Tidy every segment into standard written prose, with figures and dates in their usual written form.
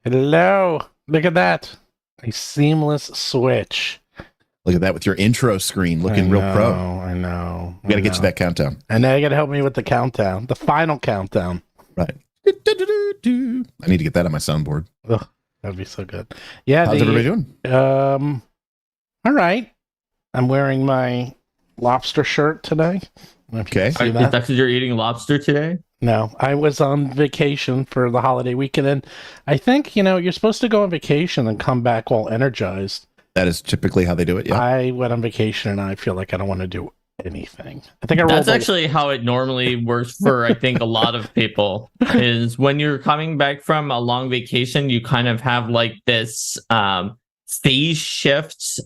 Hello. Look at that. A seamless switch. Look at that with your intro screen looking real pro. I know. We got to get you that countdown. And now you got to help me with the countdown, the final countdown. Right. I need to get that on my soundboard. Ugh, that'd be so good. Yeah. How's everybody doing? All right. I'm wearing my lobster shirt today. Okay. Is that because you're eating lobster today? No, I was on vacation for the holiday weekend, and I think, you're supposed to go on vacation and come back all energized. That is typically how they do it, yeah. I went on vacation, and I feel like I don't want to do anything. I think That's actually how it normally works for, I think, a lot of people, is when you're coming back from a long vacation, you kind of have like this phase shift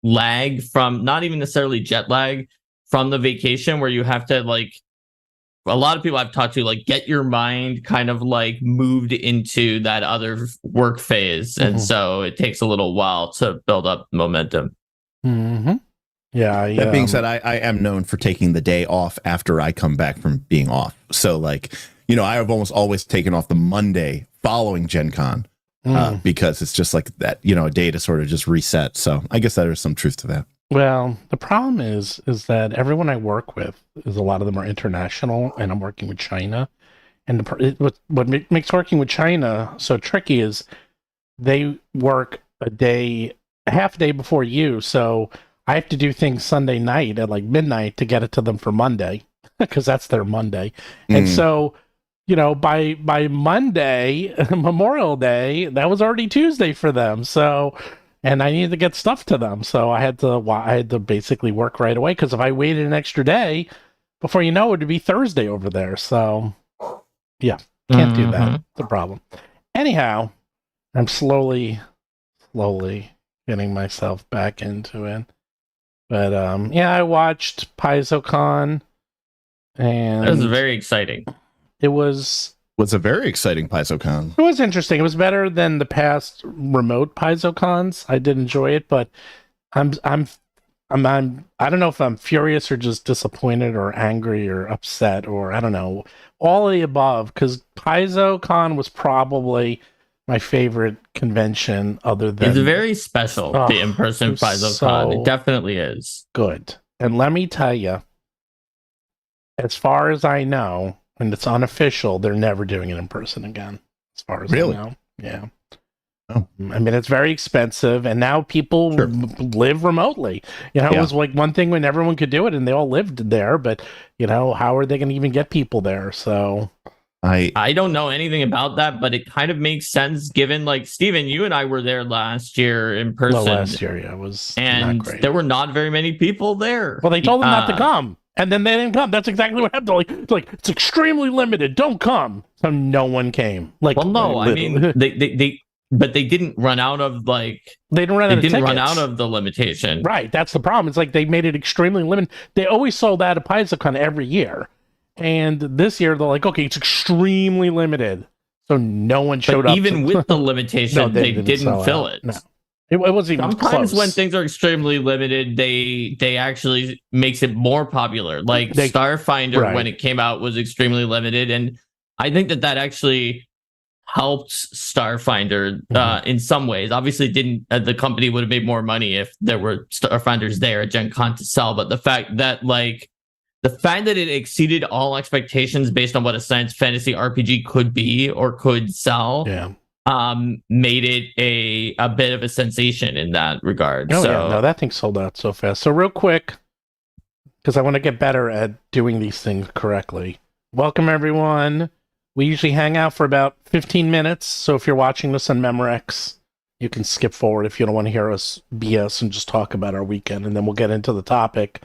lag from, not even necessarily jet lag, from the vacation, where you have to, like, a lot of people I've talked to, like, get your mind kind of like moved into that other work phase. And so it takes a little while to build up momentum. Mm-hmm. Yeah. That being said, I am known for taking the day off after I come back from being off. So, like, I have almost always taken off the Monday following Gen Con because it's just like that, a day to sort of just reset. So I guess there is some truth to that. Well, the problem is that everyone I work with, is a lot of them are international, and I'm working with China. And what makes working with China so tricky is they work a half day before you. So I have to do things Sunday night at like midnight to get it to them for Monday, because that's their Monday. And so, by Monday, Memorial Day, that was already Tuesday for them. So, and I needed to get stuff to them. So I had to basically work right away, because if I waited an extra day, before you know it, it'd be Thursday over there. So yeah, can't do that. The problem. Anyhow, I'm slowly getting myself back into it. But I watched Paizocon, and That was very exciting. It was a very exciting Paizocon. It was interesting. It was better than the past remote Paizocons. I did enjoy it, but I don't know if I'm furious or just disappointed or angry or upset, or I don't know, all of the above, because Paizocon was probably my favorite convention, other than... It's very special, the in-person Paizocon. It definitely is. Good. And let me tell you, as far as I know, and it's unofficial, they're never doing it in person again, as far as I know. Yeah. Oh. I mean, it's very expensive, and now people live remotely. It was like one thing when everyone could do it, and they all lived there, but, how are they going to even get people there? So... I don't know anything about that, but it kind of makes sense given, like, Steven, you and I were there last year in person. Well, last year, yeah, it was and not great. There were not very many people there. Well, they told them not to come, and then they didn't come. That's exactly what happened. Like it's extremely limited. Don't come. So no one came. Like, well, no, I mean, but they didn't run out of, like... They didn't run out of the limitation. Right, that's the problem. It's like they made it extremely limited. They always sold out of Paizocon every year. And this year, they're like, okay, it's extremely limited. So no one showed up. Even with the limitation, they didn't fill it. No. It wasn't even Sometimes close. When things are extremely limited, they actually makes it more popular. Like Starfinder, when it came out, was extremely limited. And I think that actually helped Starfinder in some ways. Obviously, the company would have made more money if there were Starfinders there at Gen Con to sell. But the fact that, like, the fact that it exceeded all expectations based on what a science fantasy RPG could be or could sell, made it a bit of a sensation in that regard. No, that thing sold out so fast. So real quick, because I want to get better at doing these things correctly. Welcome, everyone. We usually hang out for about 15 minutes. So if you're watching this on Memorex, you can skip forward if you don't want to hear us BS and just talk about our weekend, and then we'll get into the topic.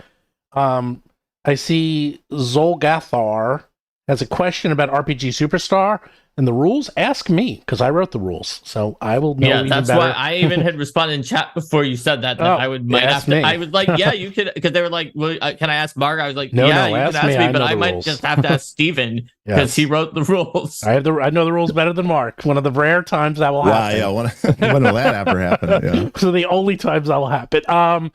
I see Zolgathar has a question about RPG Superstar and the rules. Ask me, because I wrote the rules, so I will know. Yeah, that's why I even had responded in chat before you said that. I was like, yeah, you could, because they were like, well, can I ask Mark? I was like, you can ask me, but I might just have to ask Steven because he wrote the rules. I know the rules better than Mark. One of the rare times that will happen. Yeah, when will that ever happen? Yeah. So the only times that will happen.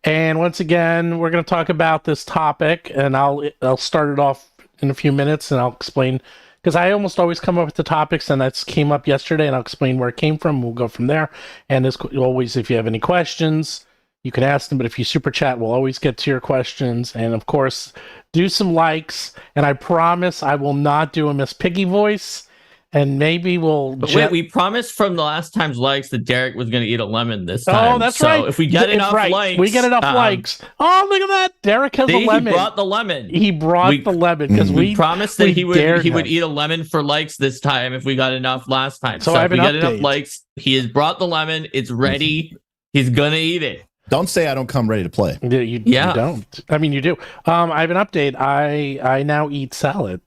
And once again, we're going to talk about this topic, and I'll start it off in a few minutes, and I'll explain because I almost always come up with the topics, and that's came up yesterday, and I'll explain where it came from. We'll go from there. And as always, if you have any questions, you can ask them, but if you super chat, we'll always get to your questions. And of course, do some likes, and I promise I will not do a Miss Piggy voice. And maybe we'll. But wait, we promised from the last time's likes that Derik was going to eat a lemon this time. Oh, that's so right. If we get enough likes, we get enough likes. Oh, look at that! Derik has a lemon. He brought the lemon. He brought the lemon because we promised that he would eat a lemon for likes this time if we got enough last time. So if we get enough likes, he has brought the lemon. It's ready. He's gonna eat it. Don't say I don't come ready to play. You don't. I mean, you do. I have an update. I now eat salad.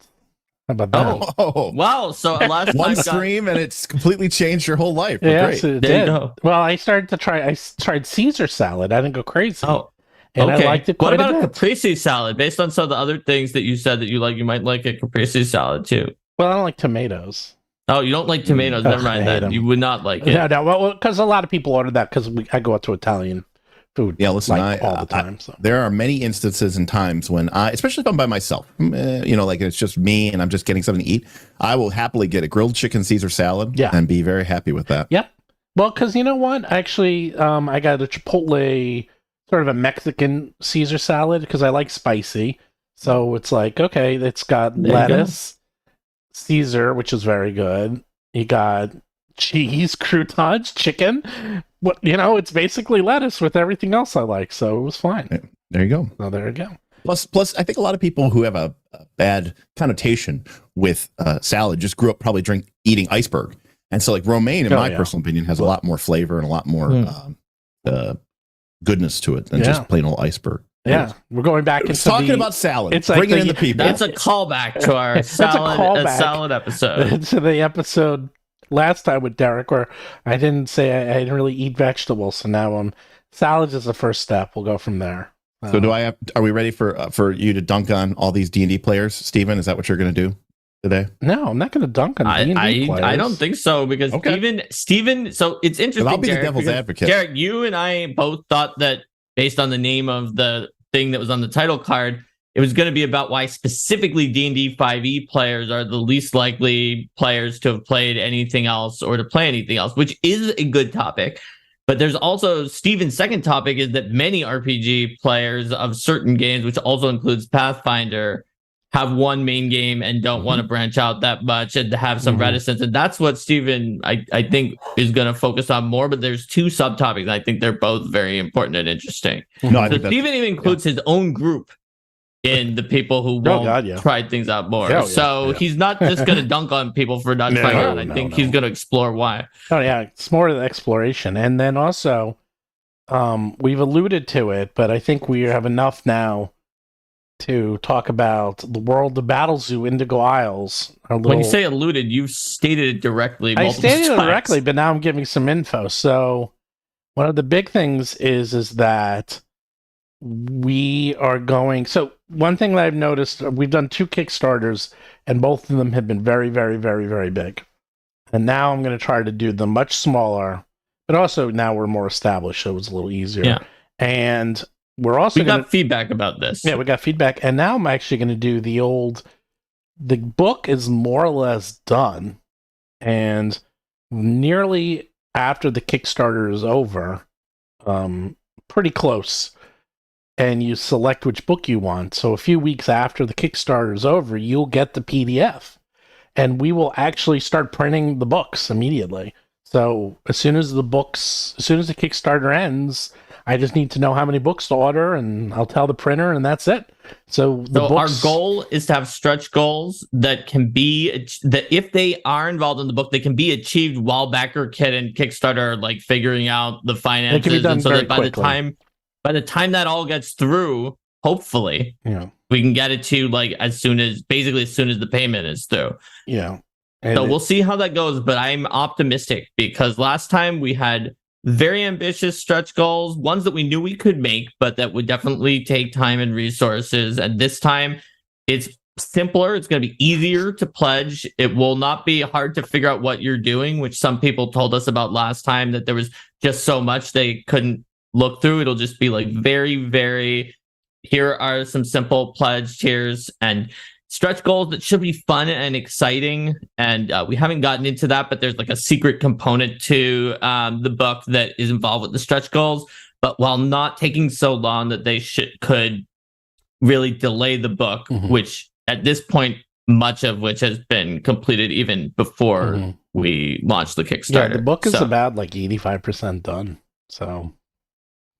How about that? Oh, wow. So last one stream and it's completely changed your whole life. Yes, great. It did. Well, I tried Caesar salad. I didn't go crazy. Oh, and I liked it quite a bit. What about a caprese salad? Based on some of the other things that you said that you like, you might like a caprese salad too. Well, I don't like tomatoes. Oh, you don't like tomatoes? Never mind that. You would not like it. No. Well, because a lot of people order that because I go out to Italian food. Yeah, listen, all the time. So there are many instances and times when especially if I'm by myself, like it's just me and I'm just getting something to eat, I will happily get a grilled chicken Caesar salad and be very happy with that. Yep. Well, because you know what? Actually, I got a Chipotle, sort of a Mexican Caesar salad because I like spicy. So it's like, okay, it's got lettuce, Caesar, which is very good. You got cheese, croutons, chicken. What it's basically lettuce with everything else I like, so it was fine. There you go. Oh, there you go. Plus, I think a lot of people who have a bad connotation with salad just grew up probably eating iceberg, and so like romaine, in my personal opinion, has a lot more flavor and a lot more goodness to it than just plain old iceberg. Yeah, we're going back into talking about salad. It's like bringing in the people. That's a callback to our salad episode. To the episode last time with Derik, where I didn't say I didn't really eat vegetables, so now salads is the first step. We'll go from there. So are we ready for you to dunk on all these D&D players, Steven? Is that what you're going to do today? No, I'm not going to dunk on D&D players. I don't think so, because Steven, so it's interesting. I'll be the devil's advocate. Derik, you and I both thought that based on the name of the thing that was on the title card, it was going to be about why specifically D&D 5e players are the least likely players to have played anything else or to play anything else, which is a good topic. But there's also Steven's second topic is that many RPG players of certain games, which also includes Pathfinder, have one main game and don't want to branch out that much and to have some reticence. And that's what Steven, I think, is going to focus on more. But there's two subtopics. And I think they're both very important and interesting. So Steven even includes his own group in the people who won't try things out more. He's not just going to dunk on people for not trying out. I think he's going to explore why. Oh, yeah. It's more of the exploration. And then also, we've alluded to it, but I think we have enough now to talk about the World of Battle Zoo Indigo Isles. When you say alluded, you've stated it directly. I stated it directly, but now I'm giving some info. So one of the big things is that we are going. So one thing that I've noticed, we've done 2 Kickstarters, and both of them have been very, very, very, very big. And now I'm going to try to do them much smaller, but also now we're more established, so it was a little easier. Yeah. And we're also got feedback about this. Yeah, we got feedback, and now I'm actually going to do the book is more or less done, and nearly after the Kickstarter is over, pretty close. And you select which book you want. So a few weeks after the Kickstarter is over, you'll get the PDF. And we will actually start printing the books immediately. So as soon as the Kickstarter ends, I just need to know how many books to order, and I'll tell the printer, and that's it. So our goal is to have stretch goals that can be, that if they are involved in the book, they can be achieved while Backer Kit and Kickstarter are like figuring out the finances. It can be done very quickly. By the time that all gets through, hopefully, we can get it to like as soon as the payment is through. Yeah. So we'll see how that goes, but I'm optimistic because last time we had very ambitious stretch goals, ones that we knew we could make, but that would definitely take time and resources. And this time it's simpler. It's going to be easier to pledge. It will not be hard to figure out what you're doing, which some people told us about last time, that there was just so much they couldn't look through. It'll just be like very, very, here are some simple pledge tiers, and stretch goals that should be fun and exciting. And we haven't gotten into that, but there's like a secret component to the book that is involved with the stretch goals. But while not taking so long that they could really delay the book, which at this point, much of which has been completed even before we launched the Kickstarter. Yeah, the book is about like 85% done. So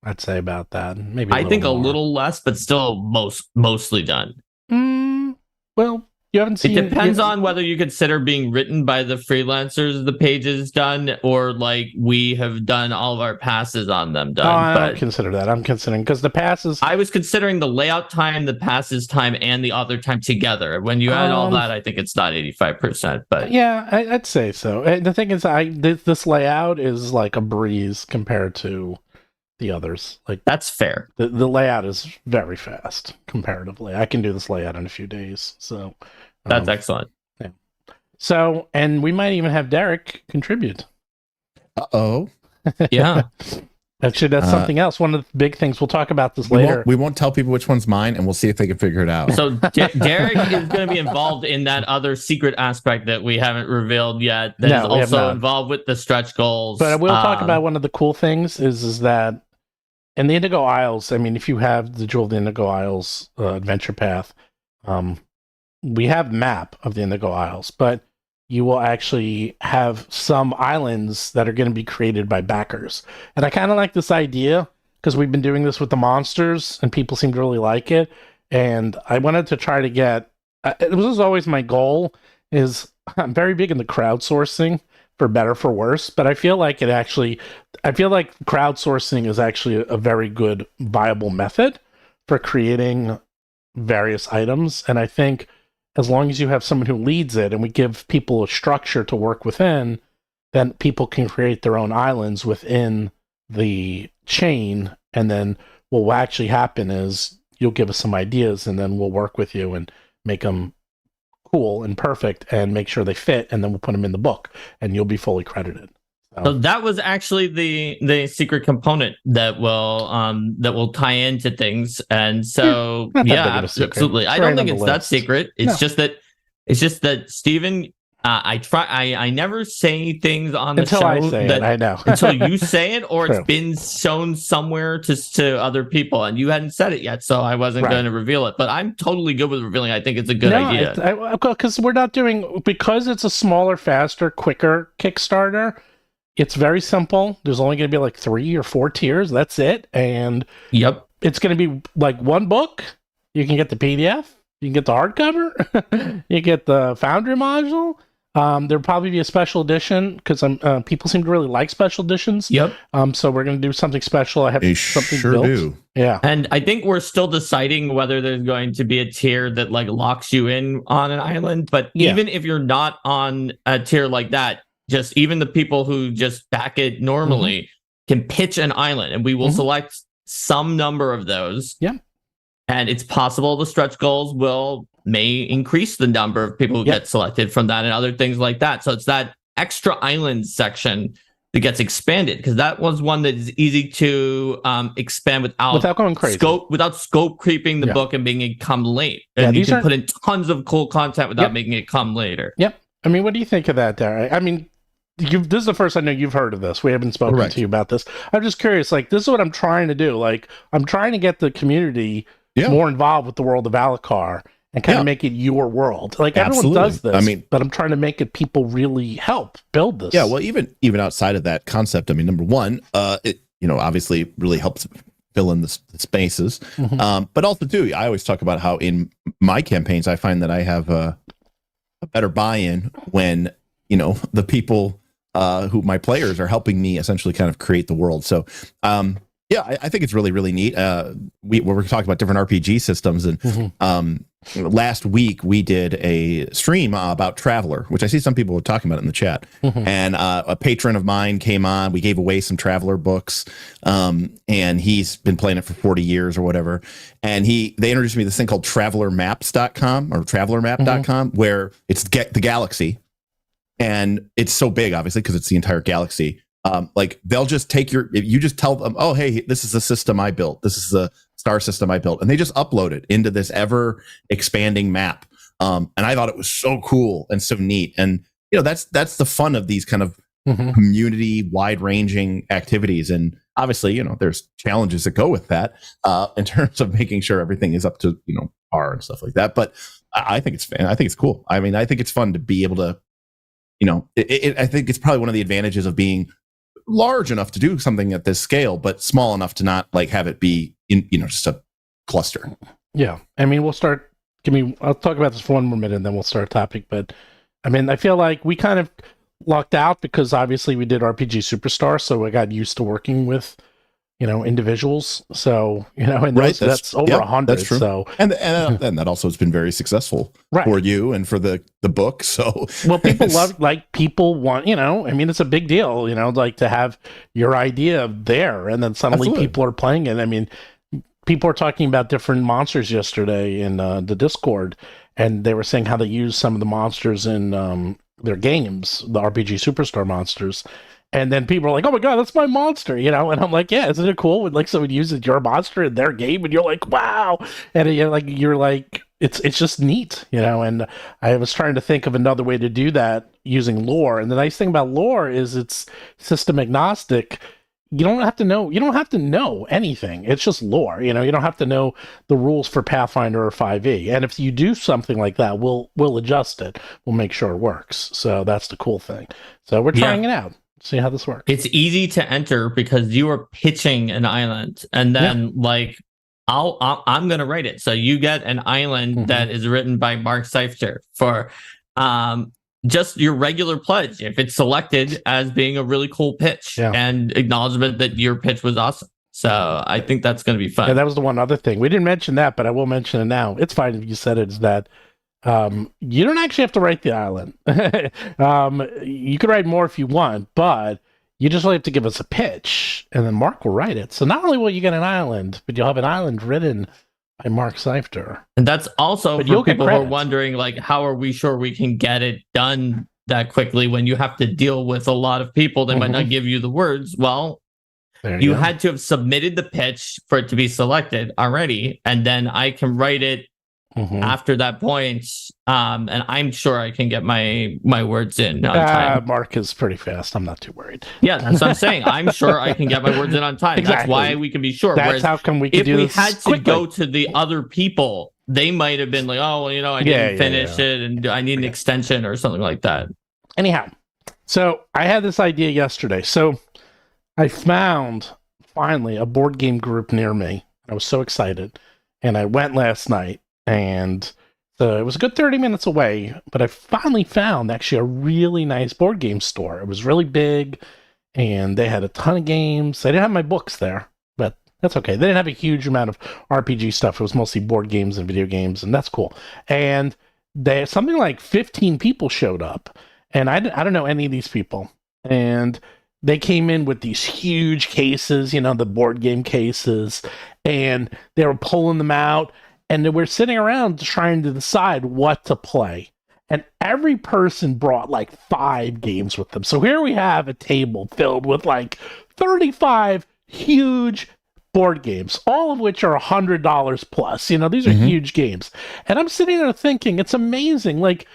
I'd say about that. Maybe I think a little less, but still mostly done. Well, you haven't seen it. Depends on whether you consider being written by the freelancers, the pages done, or like we have done all of our passes on them done. I don't consider that. I'm considering because the passes. I was considering the layout time, the passes time, and the author time together. When you add all that, I think it's not 85%. But yeah, I'd say so. The thing is, this layout is like a breeze compared to the others. Like that's fair. The layout is very fast comparatively. I can do this layout in a few days. So that's excellent. Yeah. So, and we might even have Derik contribute. Uh-oh. Yeah. Actually, that's something else. One of the big things we'll talk about this later. We won't tell people which one's mine, and we'll see if they can figure it out. So Derik is going to be involved in that other secret aspect that we haven't revealed yet. That is also involved with the stretch goals. But I will talk about one of the cool things is that in the Indigo Isles, I mean, if you have the Jewel of the Indigo Isles adventure path, we have map of the Indigo Isles, but you will actually have some islands that are going to be created by backers. And I kind of like this idea because we've been doing this with the monsters and people seem to really like it. And I wanted to try to get, it was always my goal, is I'm very big in the crowdsourcing for better, for worse, but I feel like crowdsourcing is actually a very good, viable method for creating various items. And I think as long as you have someone who leads it and we give people a structure to work within, then people can create their own islands within the chain. And then what will actually happen is you'll give us some ideas and then we'll work with you and make them cool and perfect and make sure they fit. And then we'll put them in the book and you'll be fully credited. So that was actually the secret component that will tie into things, and so absolutely. I don't think it's that secret. It's just that Stephen. I never say things on the until show I say it. I know until you say it, or it's been shown somewhere to other people, and you hadn't said it yet, so I wasn't going to reveal it. But I'm totally good with revealing. I think it's a good idea because we're not doing because it's a smaller, faster, quicker Kickstarter. It's very simple. There's only going to be like 3 or 4 tiers. That's it. And it's going to be like one book. You can get the PDF. You can get the hardcover. You get the Foundry module. There'll probably be a special edition because people seem to really like special editions. So we're going to do something special. I have something built. Do. Yeah. And I think we're still deciding whether there's going to be a tier that like locks you in on an island. But even if you're not on a tier like that, just even the people who just back it normally can pitch an island, and we will select some number of those. And it's possible the stretch goals may increase the number of people who get selected from that and other things like that. So it's that extra island section that gets expanded, because that was one that is easy to expand without going crazy, without scope creeping the book and making it come late. And you can put in tons of cool content without making it come later. I mean, what do you think of that, Derik? I mean, this is the first I know you've heard of this. We haven't spoken to you about this. I'm just curious. Like, this is what I'm trying to do. Like, I'm trying to get the community more involved with the world of Alucard and kind of make it your world. Like, everyone does this, but I'm trying to make it people really help build this. Yeah, well, even outside of that concept, I mean, number one, it obviously really helps fill in the spaces. But also, too, I always talk about how in my campaigns, I find that I have a better buy-in when, the people who my players are helping me essentially kind of create the world. So, I think it's really, really neat. We're talking about different RPG systems, and last week we did a stream about Traveler, which I see some people were talking about it in the chat. And a patron of mine came on. We gave away some Traveler books, and he's been playing it for 40 years or whatever. And they introduced me to this thing called TravelerMaps.com or TravelerMap.com, where it's the galaxy. And it's so big, obviously, because it's the entire galaxy. Like, they'll just take you just tell them, oh, hey, this is the system I built. This is the star system I built. And they just upload it into this ever expanding map And I thought it was so cool and so neat. And that's the fun of these kind of community wide ranging activities. And obviously, there's challenges that go with that in terms of making sure everything is up to par and stuff like that. But I think it's cool. I mean, I think it's fun to be able to, I think it's probably one of the advantages of being large enough to do something at this scale, but small enough to not like have it be in just a cluster. Yeah, I mean, I'll talk about this for one more minute, and then we'll start a topic. But I mean, I feel like we kind of lucked out because obviously we did RPG Superstar, so I got used to working with individuals. So and that's over 100. That's true. So and that also has been very successful for you and for the book. So well, people want I mean, it's a big deal, like to have your idea there, and then suddenly people are playing it. I mean, people are talking about different monsters yesterday in the Discord, and they were saying how they use some of the monsters in their games, the RPG Superstar monsters. And then people are like, "Oh my god, that's my monster," and I'm like, "Yeah, isn't it cool when like someone uses your monster in their game?" And you're like, "Wow!" And you're like, it's just neat, And I was trying to think of another way to do that using lore. And the nice thing about lore is it's system agnostic. You don't have to know anything. It's just lore. You don't have to know the rules for Pathfinder or 5e. And if you do something like that, we'll adjust it. We'll make sure it works. So that's the cool thing. So we're trying it out. See how this works. It's easy to enter because you are pitching an island, and then I'm going to write it. So you get an island that is written by Mark Seifter for just your regular pledge. If it's selected as being a really cool pitch and acknowledgement that your pitch was awesome. So I think that's going to be fun. And that was the one other thing. We didn't mention that, but I will mention it now. It's fine if you said it, is that you don't actually have to write the island. You could write more if you want, but you just have to give us a pitch, and then Mark will write it. So not only will you get an island, but you'll have an island written by Mark Seifter. And that's also for people who are wondering, like, how are we sure we can get it done that quickly when you have to deal with a lot of people that might not give you the words? Well, you had to have submitted the pitch for it to be selected already, and then I can write it after that point, and I'm sure I can get my words in on time. Mark is pretty fast. I'm not too worried. Yeah, that's what I'm saying. I'm sure I can get my words in on time. Exactly. That's why we can be sure. That's how come we can do this. If we had to go to the other people, they might have been like, "Oh, well, I didn't finish it, and I need an extension or something like that." Anyhow, so I had this idea yesterday. So I found finally a board game group near me. I was so excited, and I went last night. And it was a good 30 minutes away, but I finally found actually a really nice board game store. It was really big, and they had a ton of games. They didn't have my books there, but that's okay. They didn't have a huge amount of RPG stuff. It was mostly board games and video games, and that's cool. And something like 15 people showed up, and I don't know any of these people. And they came in with these huge cases, the board game cases, and they were pulling them out. And we're sitting around trying to decide what to play. And every person brought like 5 games with them. So here we have a table filled with like 35 huge board games, all of which are $100 plus. These are huge games. And I'm sitting there thinking, it's amazing. Like,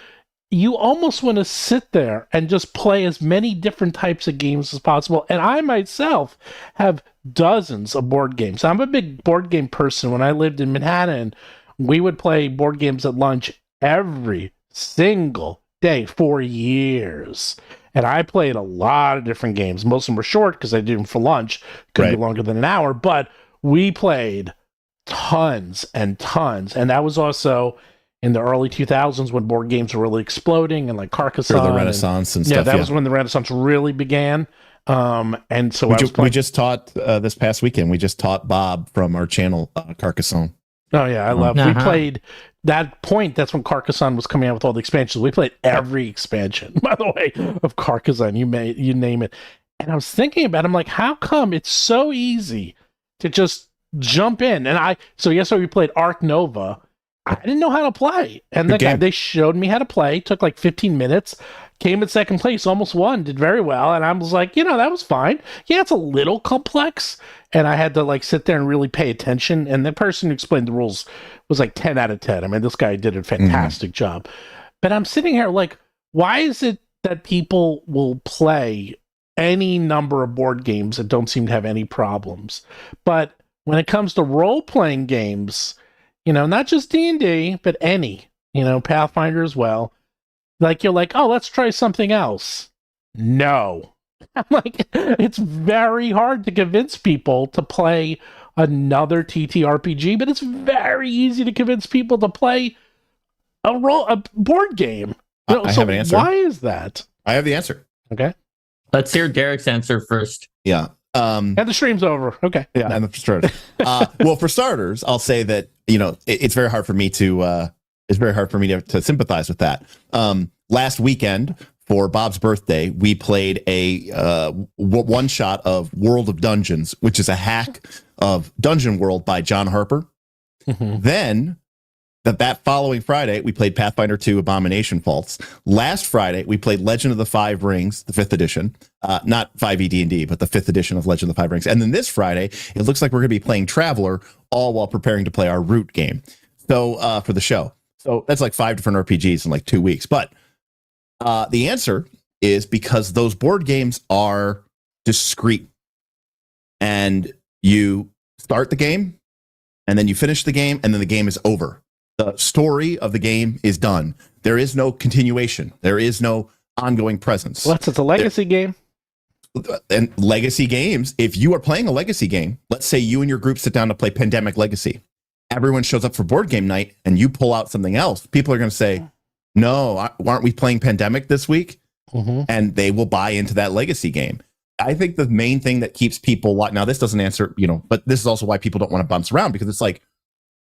you almost want to sit there and just play as many different types of games as possible. And I myself have dozens of board games. I'm a big board game person. When I lived in Manhattan, we would play board games at lunch every single day for years. And I played a lot of different games. Most of them were short because I did them for lunch. Couldn't be longer than an hour. But we played tons and tons. And that was also in the early 2000s when board games were really exploding, and like Carcassonne. For the Renaissance and stuff. Yeah, that was when the Renaissance really began. And so we just taught this past weekend. We just taught Bob from our channel Carcassonne. Oh yeah, I love. We played that point. That's when Carcassonne was coming out with all the expansions. We played every expansion, by the way, of Carcassonne. You name it. And I was thinking about it, I'm like, how come it's so easy to just jump in? And so yesterday we played Ark Nova. I didn't know how to play. And Good game. they showed me how to play. Took like 15 minutes. Came in second place, almost won, did very well. And I was like, that was fine. Yeah, it's a little complex. And I had to like sit there and really pay attention. And the person who explained the rules was like 10 out of 10. I mean, this guy did a fantastic job. But I'm sitting here like, why is it that people will play any number of board games that don't seem to have any problems? But when it comes to role-playing games, not just D&D, but any, Pathfinder as well, like you're like, oh, let's try something else. No. I'm like, it's very hard to convince people to play another TTRPG, but it's very easy to convince people to play a board game. I have an answer. Why is that? I have the answer. Okay. Let's hear Derik's answer first. Yeah. And the stream's over. Okay. Yeah. And for starters. Well, for starters, I'll say that, it's very hard for me to sympathize with that. Last weekend for Bob's birthday, we played a one shot of World of Dungeons, which is a hack of Dungeon World by John Harper. Then that following Friday, we played Pathfinder 2 Abomination Faults. Last Friday, we played Legend of the Five Rings, the 5th edition. Not 5e D&D, but the 5th edition of Legend of the Five Rings. And then this Friday, it looks like we're going to be playing Traveler, all while preparing to play our Root game. So for the show. So that's like 5 different RPGs in like 2 weeks. But the answer is because those board games are discrete. And you start the game, and then you finish the game, and then the game is over. The story of the game is done. There is no continuation. There is no ongoing presence. What? It's a legacy game? And legacy games, if you are playing a legacy game, let's say you and your group sit down to play Pandemic Legacy. Everyone shows up for board game night and you pull out something else. People are going to say, no, aren't we playing Pandemic this week? And they will buy into that legacy game. I think the main thing that keeps people, now this doesn't answer, but this is also why people don't want to bounce around, because it's like,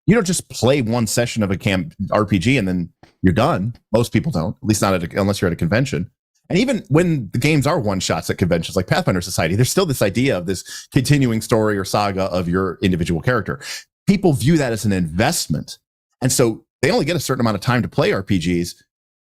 you don't just play one session of a RPG and then you're done. Most people don't, at least not unless you're at a convention. And even when the games are one shots at conventions like Pathfinder Society, there's still this idea of this continuing story or saga of your individual character. People view that as an investment. And so they only get a certain amount of time to play RPGs.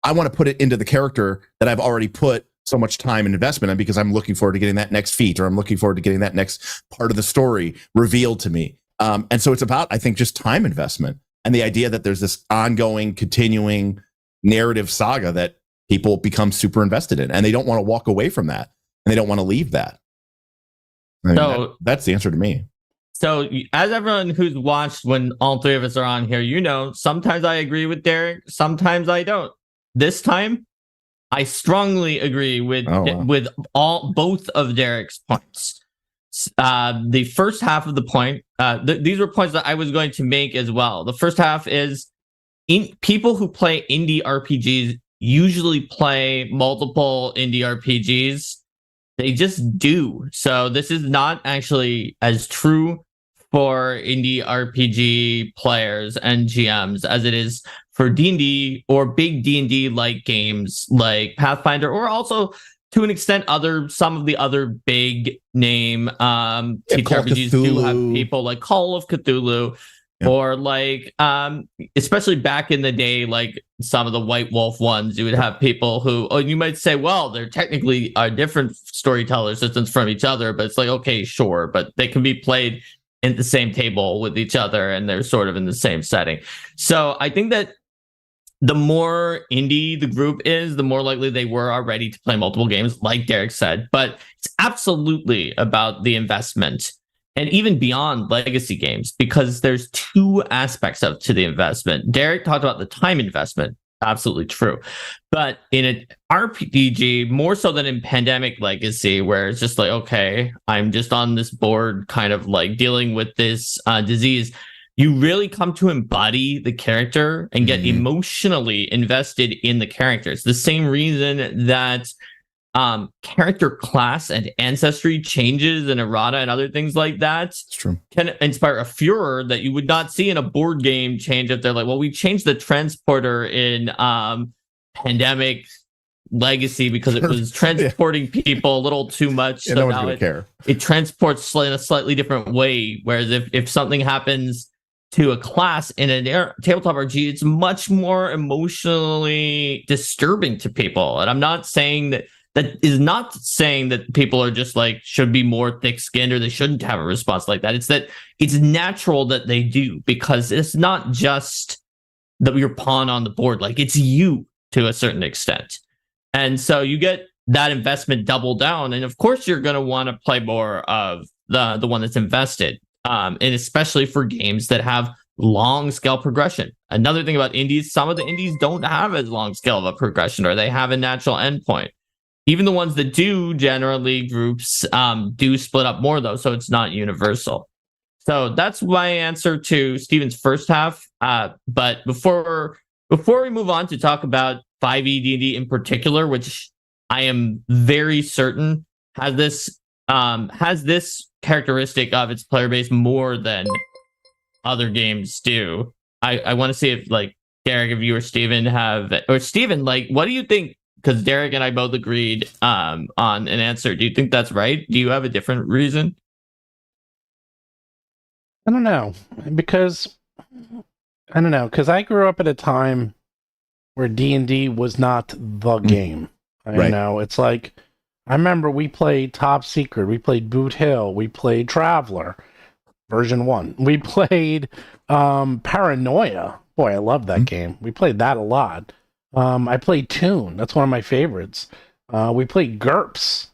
I want to put it into the character that I've already put so much time and investment in because I'm looking forward to getting that next feat, or I'm looking forward to getting that next part of the story revealed to me. And so it's about, I think, just time investment and the idea that there's this ongoing, continuing narrative saga that people become super invested in, and they don't want to walk away from that, and they don't want to leave that. I mean, that's the answer to me. So as everyone who's watched when all three of us are on here, sometimes I agree with Derik, sometimes I don't. This time, I strongly agree with both of Derik's points. The first half of the point, these were points that I was going to make as well. The first half is people who play indie RPGs usually play multiple indie RPGs. They just do. So this is not actually as true for indie RPG players and GMs as it is for D&D or big D&D like games like Pathfinder, or also to an extent some of the other big name TTRPGs do have people like Call of Cthulhu, or like especially back in the day, like some of the White Wolf ones, you would have people who, you might say, well, they're technically different storyteller systems from each other, but it's like, okay, sure, but they can be played in the same table with each other and they're sort of in the same setting. So I think that the more indie the group is, the more likely they were already to play multiple games, like Derik said. But it's absolutely about the investment, and even beyond legacy games, because there's two aspects to the investment. Derik talked about the time investment. Absolutely true. But in an RPG, more so than in Pandemic Legacy, where it's just like, okay, I'm just on this board kind of like dealing with this disease, you really come to embody the character and get emotionally invested in the character. It's the same reason that character class and ancestry changes and errata and other things like that can inspire a furor that you would not see in a board game change if they're like, well, we changed the transporter in Pandemic Legacy because it was transporting people a little too much. So no now it transports in a slightly different way. Whereas if something happens to a class in a tabletop RPG, it's much more emotionally disturbing to people. And I'm not saying that is not saying that people are just like should be more thick-skinned or they shouldn't have a response like that. It's that it's natural that they do, because it's not just that your pawn on the board, like it's you to a certain extent. And so you get that investment double down, and of course you're going to want to play more of the one that's invested, and especially for games that have long scale progression. Another thing about indies, some of the indies don't have as long scale of a progression, or they have a natural endpoint. Even the ones that do, generally groups do split up more, though, so it's not universal. So that's my answer to Steven's first half. But before we move on to talk about 5e D&D in particular, which I am very certain has this characteristic of its player base more than other games do. I want to see if, like, Derik, if you or Steven like, what do you think? Because Derik and I both agreed on an answer. Do you think that's right? Do you have a different reason? I don't know, because I grew up at a time where D&D was not the game. Right. Know, it's like, I remember we played Top Secret, we played Boot Hill, we played Traveler, version 1. We played Paranoia. Boy, I love that game. We played that a lot. I played Toon. That's one of my favorites. We played GURPS.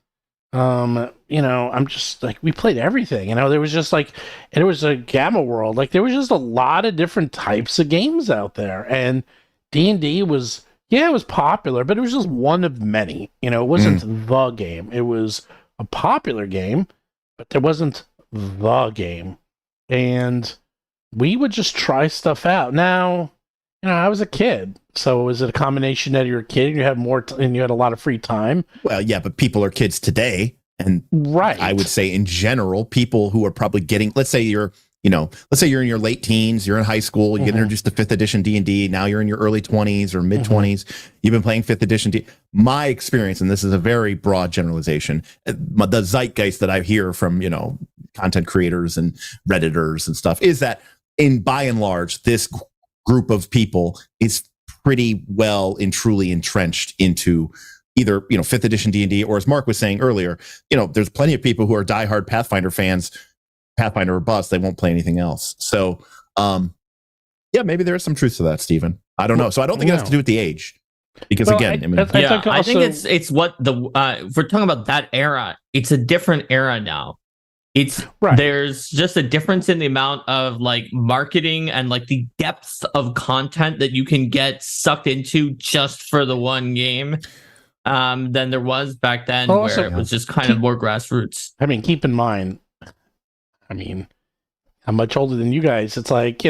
I'm just like, we played everything. There was just like, it was a Gamma World. Like, there was just a lot of different types of games out there. And D&D was, it was popular, but it was just one of many. It wasn't the game. It was a popular game, but there wasn't the game. And we would just try stuff out. Now, I was a kid. So was it a combination that you were a kid and you had and you had a lot of free time? Well, yeah, but people are kids today. And right. I would say in general, people who are probably getting, let's say you're in your late teens, you're in high school, you get introduced to 5th edition D&D. Now you're in your early 20s or mid 20s. You've been playing 5th edition D. My experience, and this is a very broad generalization, the zeitgeist that I hear from, content creators and Redditors and stuff is that by and large, this group of people is pretty well and truly entrenched into either, 5th edition D&D, or as Mark was saying earlier, there's plenty of people who are diehard Pathfinder fans, Pathfinder or bust, they won't play anything else. So, maybe there is some truth to that, Stephen. I don't know. So I don't think it has to do with the age. Because again, I think it's what if we're talking about that era, it's a different era now. It's right. There's just a difference in the amount of like marketing and like the depth of content that you can get sucked into just for the one game than there was back then, where it was just kind of more grassroots. Keep in mind, I'm much older than you guys. It's like,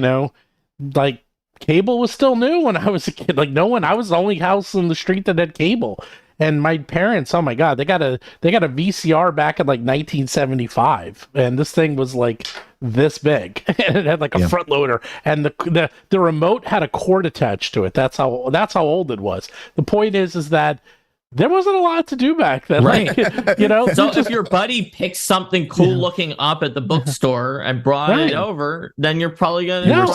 like cable was still new when I was a kid. Like I was the only house in the street that had cable. And my parents, oh my God, they got a VCR back in like 1975, and this thing was like this big, and it had like a front loader, and the remote had a cord attached to it. That's how old it was. The point is that there wasn't a lot to do back then, right? So if your buddy picked something cool looking up at the bookstore and brought it over, then you're probably gonna. No,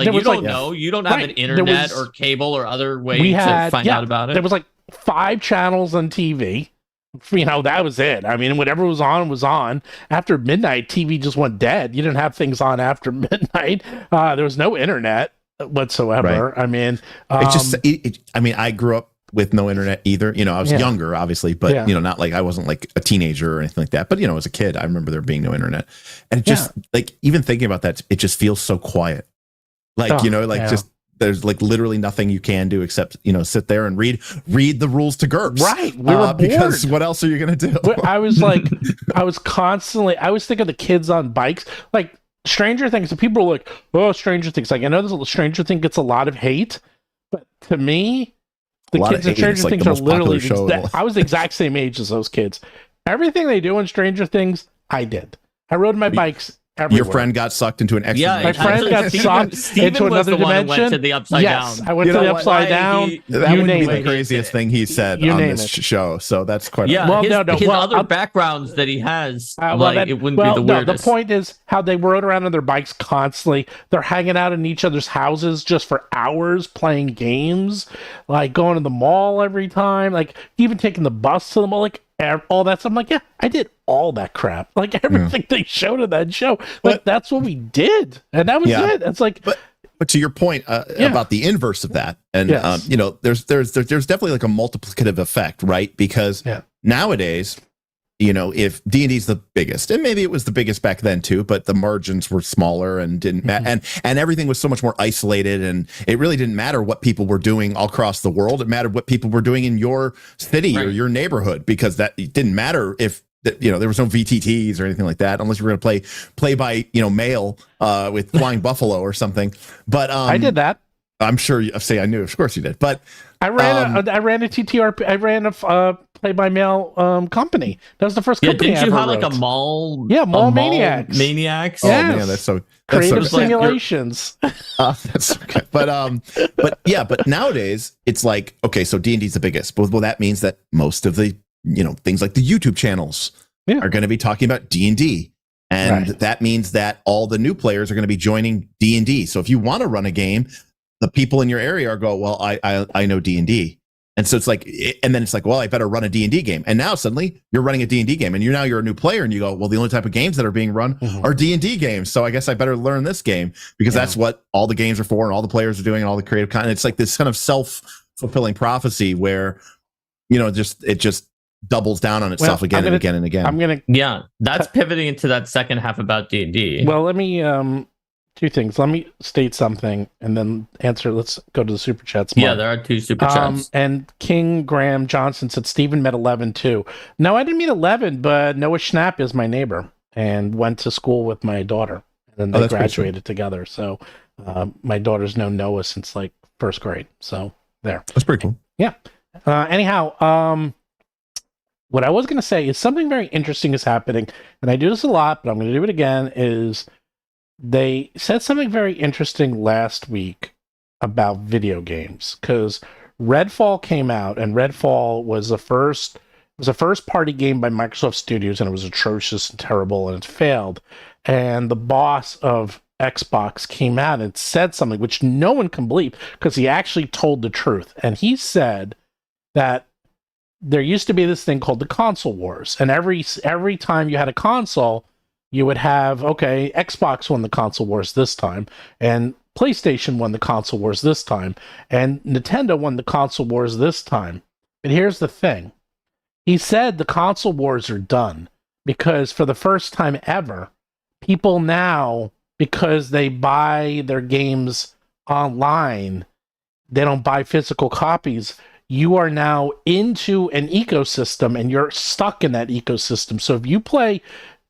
you don't know. You don't have an internet or cable or other way to find out about it. There was like 5 channels on TV. That was it. Whatever was on. After midnight, TV just went dead. You didn't have things on after midnight. There was no internet whatsoever. Right. I grew up with no internet either. I was younger, obviously, but not like I wasn't like a teenager or anything like that. But as a kid, I remember there being no internet, and it just like even thinking about that, it just feels so quiet. Like just. There's like literally nothing you can do except sit there and read the rules to GURPS. Right, we were bored. Because what else are you gonna do? I was thinking of the kids on bikes, like Stranger Things. And people are like, "Oh, Stranger Things!" Like I know this Stranger Thing gets a lot of hate, but to me, the kids in Stranger Things are literally. I was the exact same age as those kids. Everything they do in Stranger Things, I did. I rode my bikes everywhere. Your friend got sucked into an extra Yeah, My friend got sucked into was another the one who dimension. went to the upside Yes, down. I went to the upside down. That You would be name the it. craziest thing he said You on name this it. show. So that's quite Yeah, Well, his, no, his well, other backgrounds that he has, it wouldn't be the no, weirdest. the point is how they rode around on their bikes constantly. They're hanging out in each other's houses just for hours playing games, like going to the mall every time, like even taking the bus to the mall, like all that stuff. I'm like, yeah, I did all that crap. Like everything they showed in that show, like that's what we did, and that was it. It's like, but to your point about the inverse of that, and you know, there's definitely like a multiplicative effect, right? Because nowadays, you know, if D&D is the biggest, and maybe it was the biggest back then too, but the margins were smaller and didn't and everything was so much more isolated, and it really didn't matter what people were doing all across the world. It mattered what people were doing in your city or your neighborhood, because that it didn't matter if you know there was no VTTs or anything like that, unless you were going to play by mail with Flying Buffalo or something. But I did that. I'm sure you say I knew. Of course you did. But I ran a TTRP. I ran a play-by-mail company. That was the first company didn't I you ever have wrote. like a mall? Yeah, Mall Maniacs. Maniacs. Oh Yes. man, that's creative so simulations. that's okay. But nowadays it's like, okay, so D&D is the biggest. Well, that means that most of the things like the YouTube channels are going to be talking about D&D. And that means that all the new players are going to be joining D&D. So if you want to run a game, the people in your area are well, I know D&D. And so it's like, and then it's like, well, I better run a D&D game. And now suddenly you're running a D&D game, and you're a new player, and you go, well, the only type of games that are being run are D&D games. So I guess I better learn this game, because that's what all the games are for, and all the players are doing, and all the creative content. It's like this kind of self-fulfilling prophecy where, it just doubles down on itself again and again and again. That's pivoting into that second half about D&D. Well, let me two things. Let me state something and then answer. Let's go to the super chats. Yeah, there are two super chats. And King Graham Johnson said Stephen met 11 too. No, I didn't meet 11, but Noah Schnapp is my neighbor and went to school with my daughter, and then they graduated together. So my daughter's known Noah since like first grade. So there. That's pretty cool. Yeah. Anyhow, what I was going to say is something very interesting is happening, and I do this a lot, but I'm going to do it again, is they said something very interesting last week about video games, because Redfall came out, and Redfall was a first party game by Microsoft Studios, and it was atrocious and terrible, and it failed. And the boss of Xbox came out and said something which no one can believe, because he actually told the truth. And he said that there used to be this thing called the console wars, and every time you had a console, you would have, Xbox won the console wars this time, and PlayStation won the console wars this time, and Nintendo won the console wars this time. But here's the thing. He said the console wars are done, because for the first time ever, people now, because they buy their games online, they don't buy physical copies. You are now into an ecosystem, and you're stuck in that ecosystem. So if you play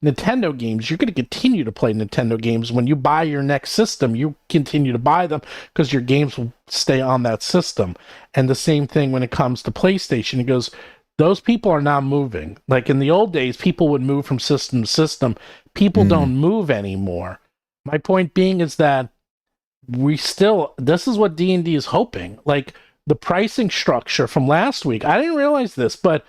Nintendo games, you're going to continue to play Nintendo games. When you buy your next system, you continue to buy them because your games will stay on that system. And the same thing when it comes to PlayStation. He goes, those people are not moving. Like in the old days, people would move from system to system. People don't move anymore. My point being is that this is what D&D is hoping. Like, the pricing structure from last week, I didn't realize this, but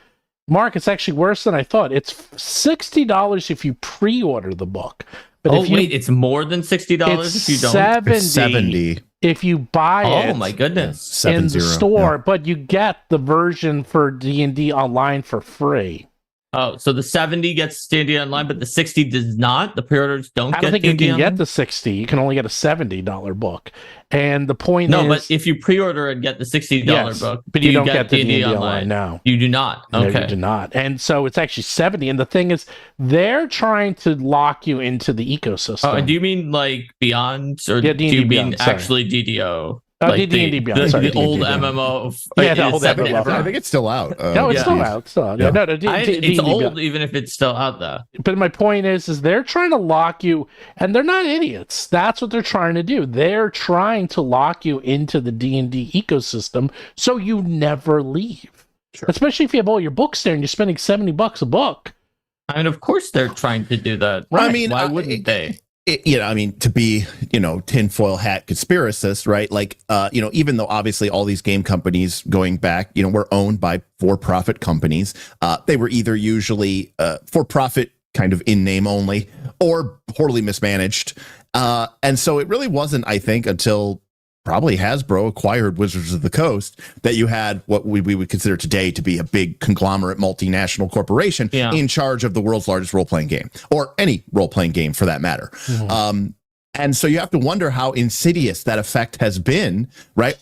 Mark, it's actually worse than I thought. It's $60 if you pre-order the book. But it's more than $60 if you don't? It's 70 if you buy it. Oh my goodness. In the store, but you get the version for D&D online for free. Oh, so the 70 gets D&D online, but the 60 does not? The pre-orders don't get D&D online? I don't think you can get the 60. You can only get a $70 book. And the point is... No, but if you pre-order and get the $60 book, but you don't get the D&D online. No. You do not? Okay. No, you do not. And so it's actually 70. And the thing is, they're trying to lock you into the ecosystem. Oh, and do you mean like Beyond? Or do you mean Beyond, actually DDO? Like D&D Beyond. The old MMO. The old MMO. I think it's still out. No, it's still out. Yeah. No, it's old even if it's still out though. But my point is they're trying to lock you, and they're not idiots. That's what they're trying to do. They're trying to lock you into the D&D ecosystem so you never leave. Sure. Especially if you have all your books there and you're spending $70 a book. I mean, of course they're trying to do that. Right. I mean, why wouldn't they? I mean, to be, tinfoil hat conspiracist, right? Like, even though obviously all these game companies going back, were owned by for-profit companies, they were either usually for-profit kind of in name only or poorly mismanaged. And so it really wasn't, I think, until probably Hasbro acquired Wizards of the Coast that you had what we would consider today to be a big conglomerate multinational corporation in charge of the world's largest role-playing game, or any role-playing game for that matter. Mm-hmm. And so you have to wonder how insidious that effect has been, right?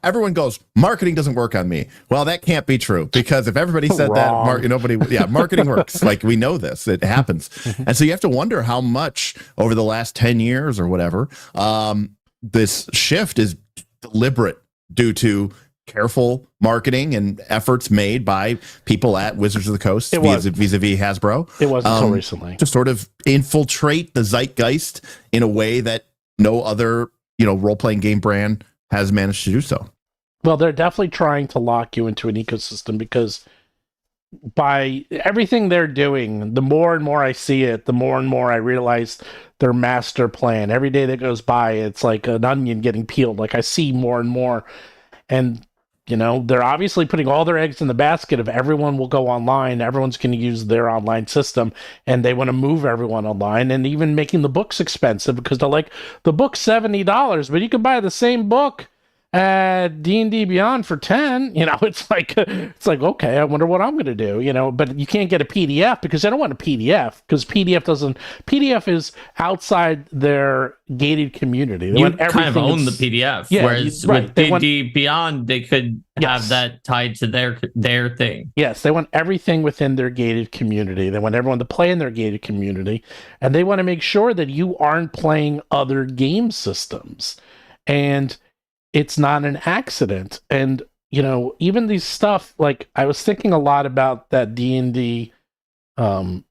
Everyone goes, marketing doesn't work on me. Well, that can't be true, because if everybody said that, marketing works. Like, we know this, it happens. And so you have to wonder how much over the last 10 years or whatever, this shift is deliberate due to careful marketing and efforts made by people at Wizards of the Coast vis-a-vis Hasbro. It wasn't until recently. To sort of infiltrate the zeitgeist in a way that no other, role-playing game brand has managed to do so. Well, they're definitely trying to lock you into an ecosystem, because by everything they're doing, the more and more I see it, the more and more I realize their master plan. Every day that goes by, it's like an onion getting peeled. Like, I see more and more. And, they're obviously putting all their eggs in the basket of everyone will go online. Everyone's going to use their online system, and they want to move everyone online, and even making the books expensive, because they're like, the book's $70, but you can buy the same book at D&D Beyond for 10. It's like, okay, I wonder what I'm going to do, but you can't get a PDF because they don't want a PDF, because PDF is outside their gated community. They you kind of own the PDF, whereas with D&D Beyond, they could have that tied to their thing. Yes, they want everything within their gated community. They want everyone to play in their gated community, and they want to make sure that you aren't playing other game systems. And it's not an accident. And, even these stuff, like, I was thinking a lot about that D&D, the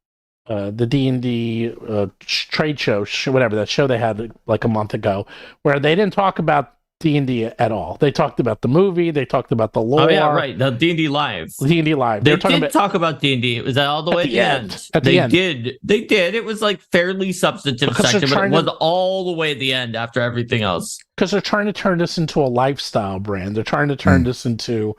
D&D trade show, whatever, that show they had like a month ago, where they didn't talk about D&D at all. They talked about the movie. They talked about the lore. Oh, yeah, right. The D&D Live. D&D Live. They did talk about D&D. It was all the way at the end. They did. It was like fairly substantive section, but it was all the way at the end after everything else. Because they're trying to turn this into a lifestyle brand. They're trying to turn this into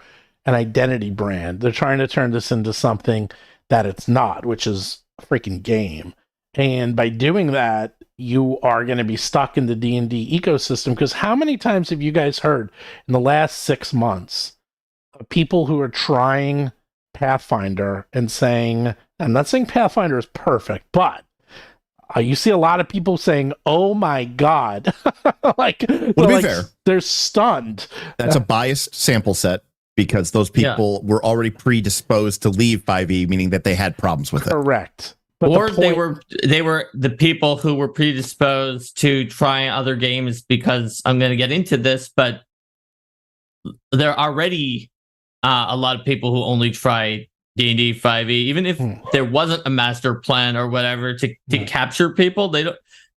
an identity brand. They're trying to turn this into something that it's not, which is a freaking game. And by doing that, you are going to be stuck in the D&D ecosystem, because how many times have you guys heard in the last 6 months of people who are trying Pathfinder and saying, I'm not saying Pathfinder is perfect, but you see a lot of people saying, oh my God. They're stunned. That's a biased sample set, because those people were already predisposed to leave 5e, meaning that they had problems with it. Correct. But they were the people who were predisposed to try other games, because I'm going to get into this, but there are already a lot of people who only try D&D 5e, even if there wasn't a master plan or whatever to capture people.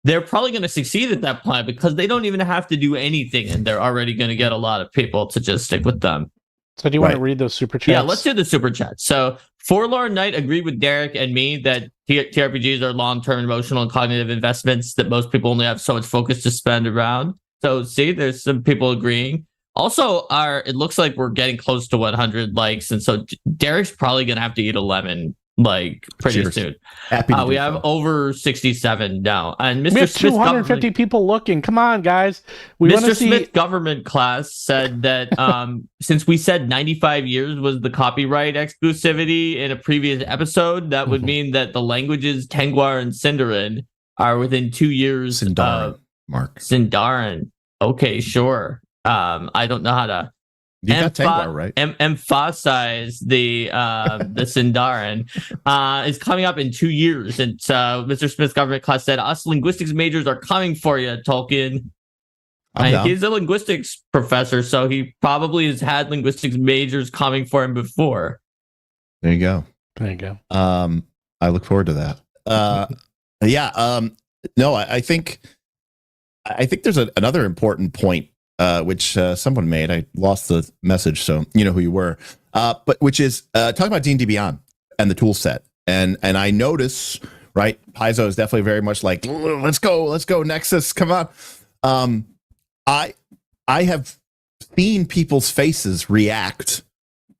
They're probably going to succeed at that plan, because they don't even have to do anything, and they're already going to get a lot of people to just stick with them. So do you want to read those super chats? Yeah, let's do the super chats. So Forlorn Knight agreed with Derik and me that TRPGs are long-term emotional and cognitive investments that most people only have so much focus to spend around. So see, there's some people agreeing. Also, it looks like we're getting close to 100 likes, and so Derik's probably going to have to eat a lemon pretty soon. We have over 67 now, and Mr. We have Smith 250 people looking. Come on, guys. Mr. Smith government class said that since we said 95 years was the copyright exclusivity in a previous episode, that would mean that the languages Tengwar and Sindarin are within 2 years. Sindarin. Okay, sure. I don't know how to emphasize the Sindarin is coming up in 2 years. And Mr. Smith's government class said, us linguistics majors are coming for you, Tolkien. He's a linguistics professor, so he probably has had linguistics majors coming for him before. There you go. I look forward to that. I think there's another important point which someone made. I lost the message, so you know who you were. But which is talking about D&D Beyond and the tool set. And I notice right? Paizo is definitely very much like, let's go, Nexus, come on. I have seen people's faces react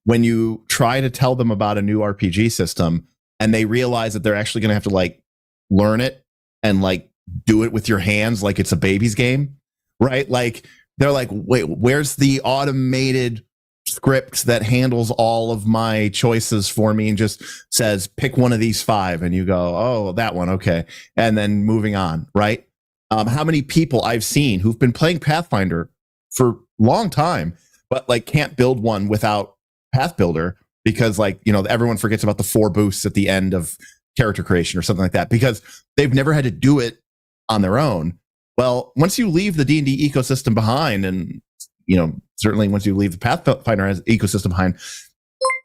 when you try to tell them about a new RPG system and they realize that they're actually going to have to like learn it and like do it with your hands like it's a baby's game, right? Like they're like, wait, where's the automated script that handles all of my choices for me and just says pick one of these 5, and you go, oh, that one, okay, and then moving on, right? How many people I've seen who've been playing Pathfinder for a long time but like can't build one without Path Builder because like, you know, everyone forgets about the 4 boosts at the end of character creation or something like that because they've never had to do it on their own. Well, once you leave the D&D ecosystem behind, and you know, certainly once you leave the Pathfinder ecosystem behind,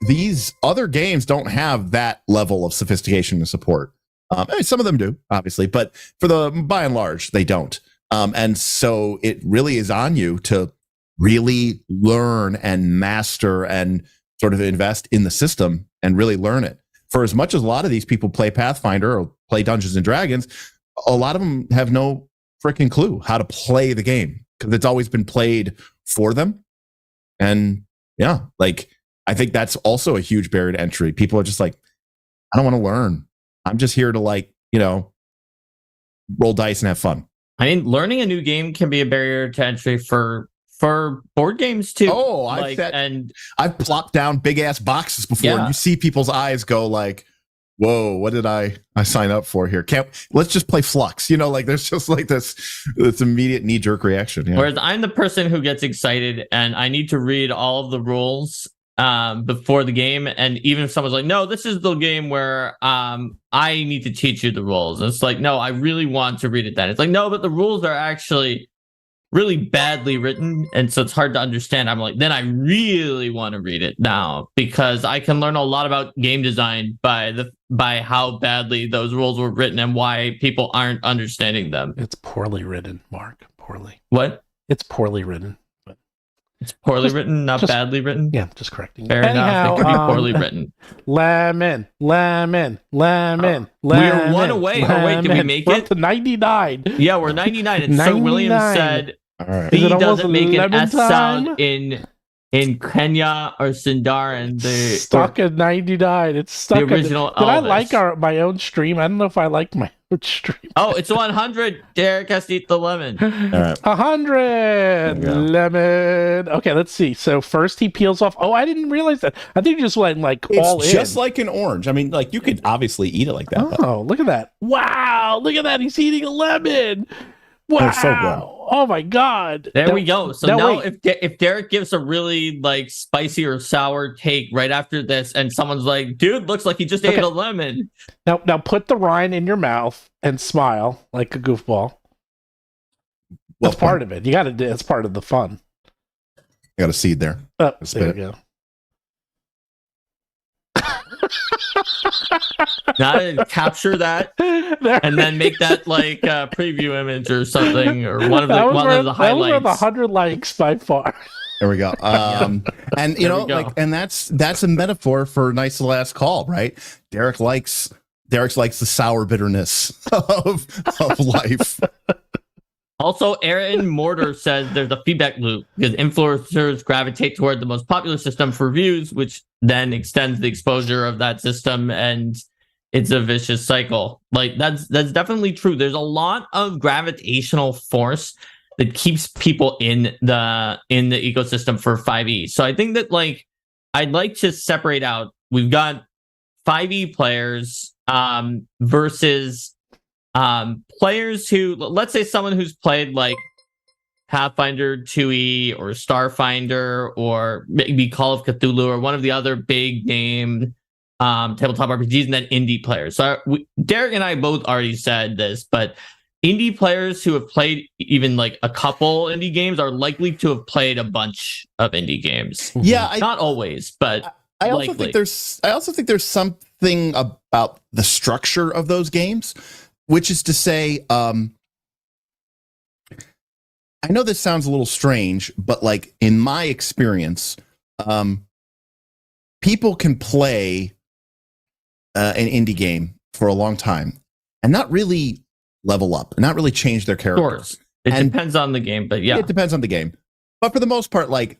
these other games don't have that level of sophistication and support. I mean, some of them do, obviously, but for the by and large, they don't. And so it really is on you to really learn and master and sort of invest in the system and really learn it. For as much as a lot of these people play Pathfinder or play Dungeons and Dragons, a lot of them have no freaking clue how to play the game because it's always been played for them. And yeah, like I think that's also a huge barrier to entry. People are just like, I don't want to learn. I'm just here to like, you know, roll dice and have fun. I mean, learning a new game can be a barrier to entry for board games too. Oh, I've plopped down big ass boxes before, and you see people's eyes go like, "Whoa, what did I sign up for here? Let's just play Flux." You know, like there's just like this immediate knee jerk reaction. Yeah. Whereas I'm the person who gets excited and I need to read all of the rules before the game, and even if someone's like, "No, this is the game where I need to teach you the rules," and it's like, "No, I really want to read it." Then it's like, "No, but the rules are actually really badly written, and so it's hard to understand." I'm like, then I really want to read it now because I can learn a lot about game design by how badly those rules were written and why people aren't understanding them. It's poorly written, Mark. Poorly. What? It's poorly written. But it's poorly written, not badly written. Yeah, just correcting. Fair enough. It could be poorly written. Lemon. We are one away. Oh wait, did we make we're it up to 99? Yeah, we're 99. And 99. so Williams said, Right. B doesn't make an S sound in Kenya or Sindarin. Stuck at 99. It's stuck. The original. Did I like my own stream? I don't know if I liked my own stream. Oh, it's 100. Derik has to eat the lemon. All right. 100 lemon. Okay, let's see. So first he peels off. Oh, I didn't realize that. I think he just went like all in. It's just like an orange. I mean, like you could obviously eat it like that. Oh, look at that! Wow, look at that! He's eating a lemon. Wow! They're so good. Oh my god! There we go. So now if Derik gives a really like spicy or sour take right after this, and someone's like, "Dude, looks like he just ate a lemon." Now put the rind in your mouth and smile like a goofball. That's part of it. You got to do. It's part of the fun. You got a seed there. Oh, there you go. Now capture that and then make that like a preview image or something, or one of the highlights. That was worth 100 likes by far. There we go. And you know, like, and that's a metaphor for nice last call, right? Derik likes the sour bitterness of life. Also, Aaron Mortar says there's a feedback loop because influencers gravitate toward the most popular system for views, which then extends the exposure of that system, and it's a vicious cycle. Like that's definitely true. There's a lot of gravitational force that keeps people in the ecosystem for 5e. So I think that like I'd like to separate out. We've got 5e players versus players who, let's say someone who's played like Pathfinder 2e or Starfinder or maybe Call of Cthulhu or one of the other big name tabletop RPGs, and then indie players. So Derik and I both already said this, but indie players who have played even like a couple indie games are likely to have played a bunch of indie games. Yeah, not always, but I also think there's something about the structure of those games, which is to say, I know this sounds a little strange, but like in my experience, people can play an indie game for a long time and not really level up, and not really change their character. Of course. It depends on the game, but yeah. It depends on the game. But for the most part, like,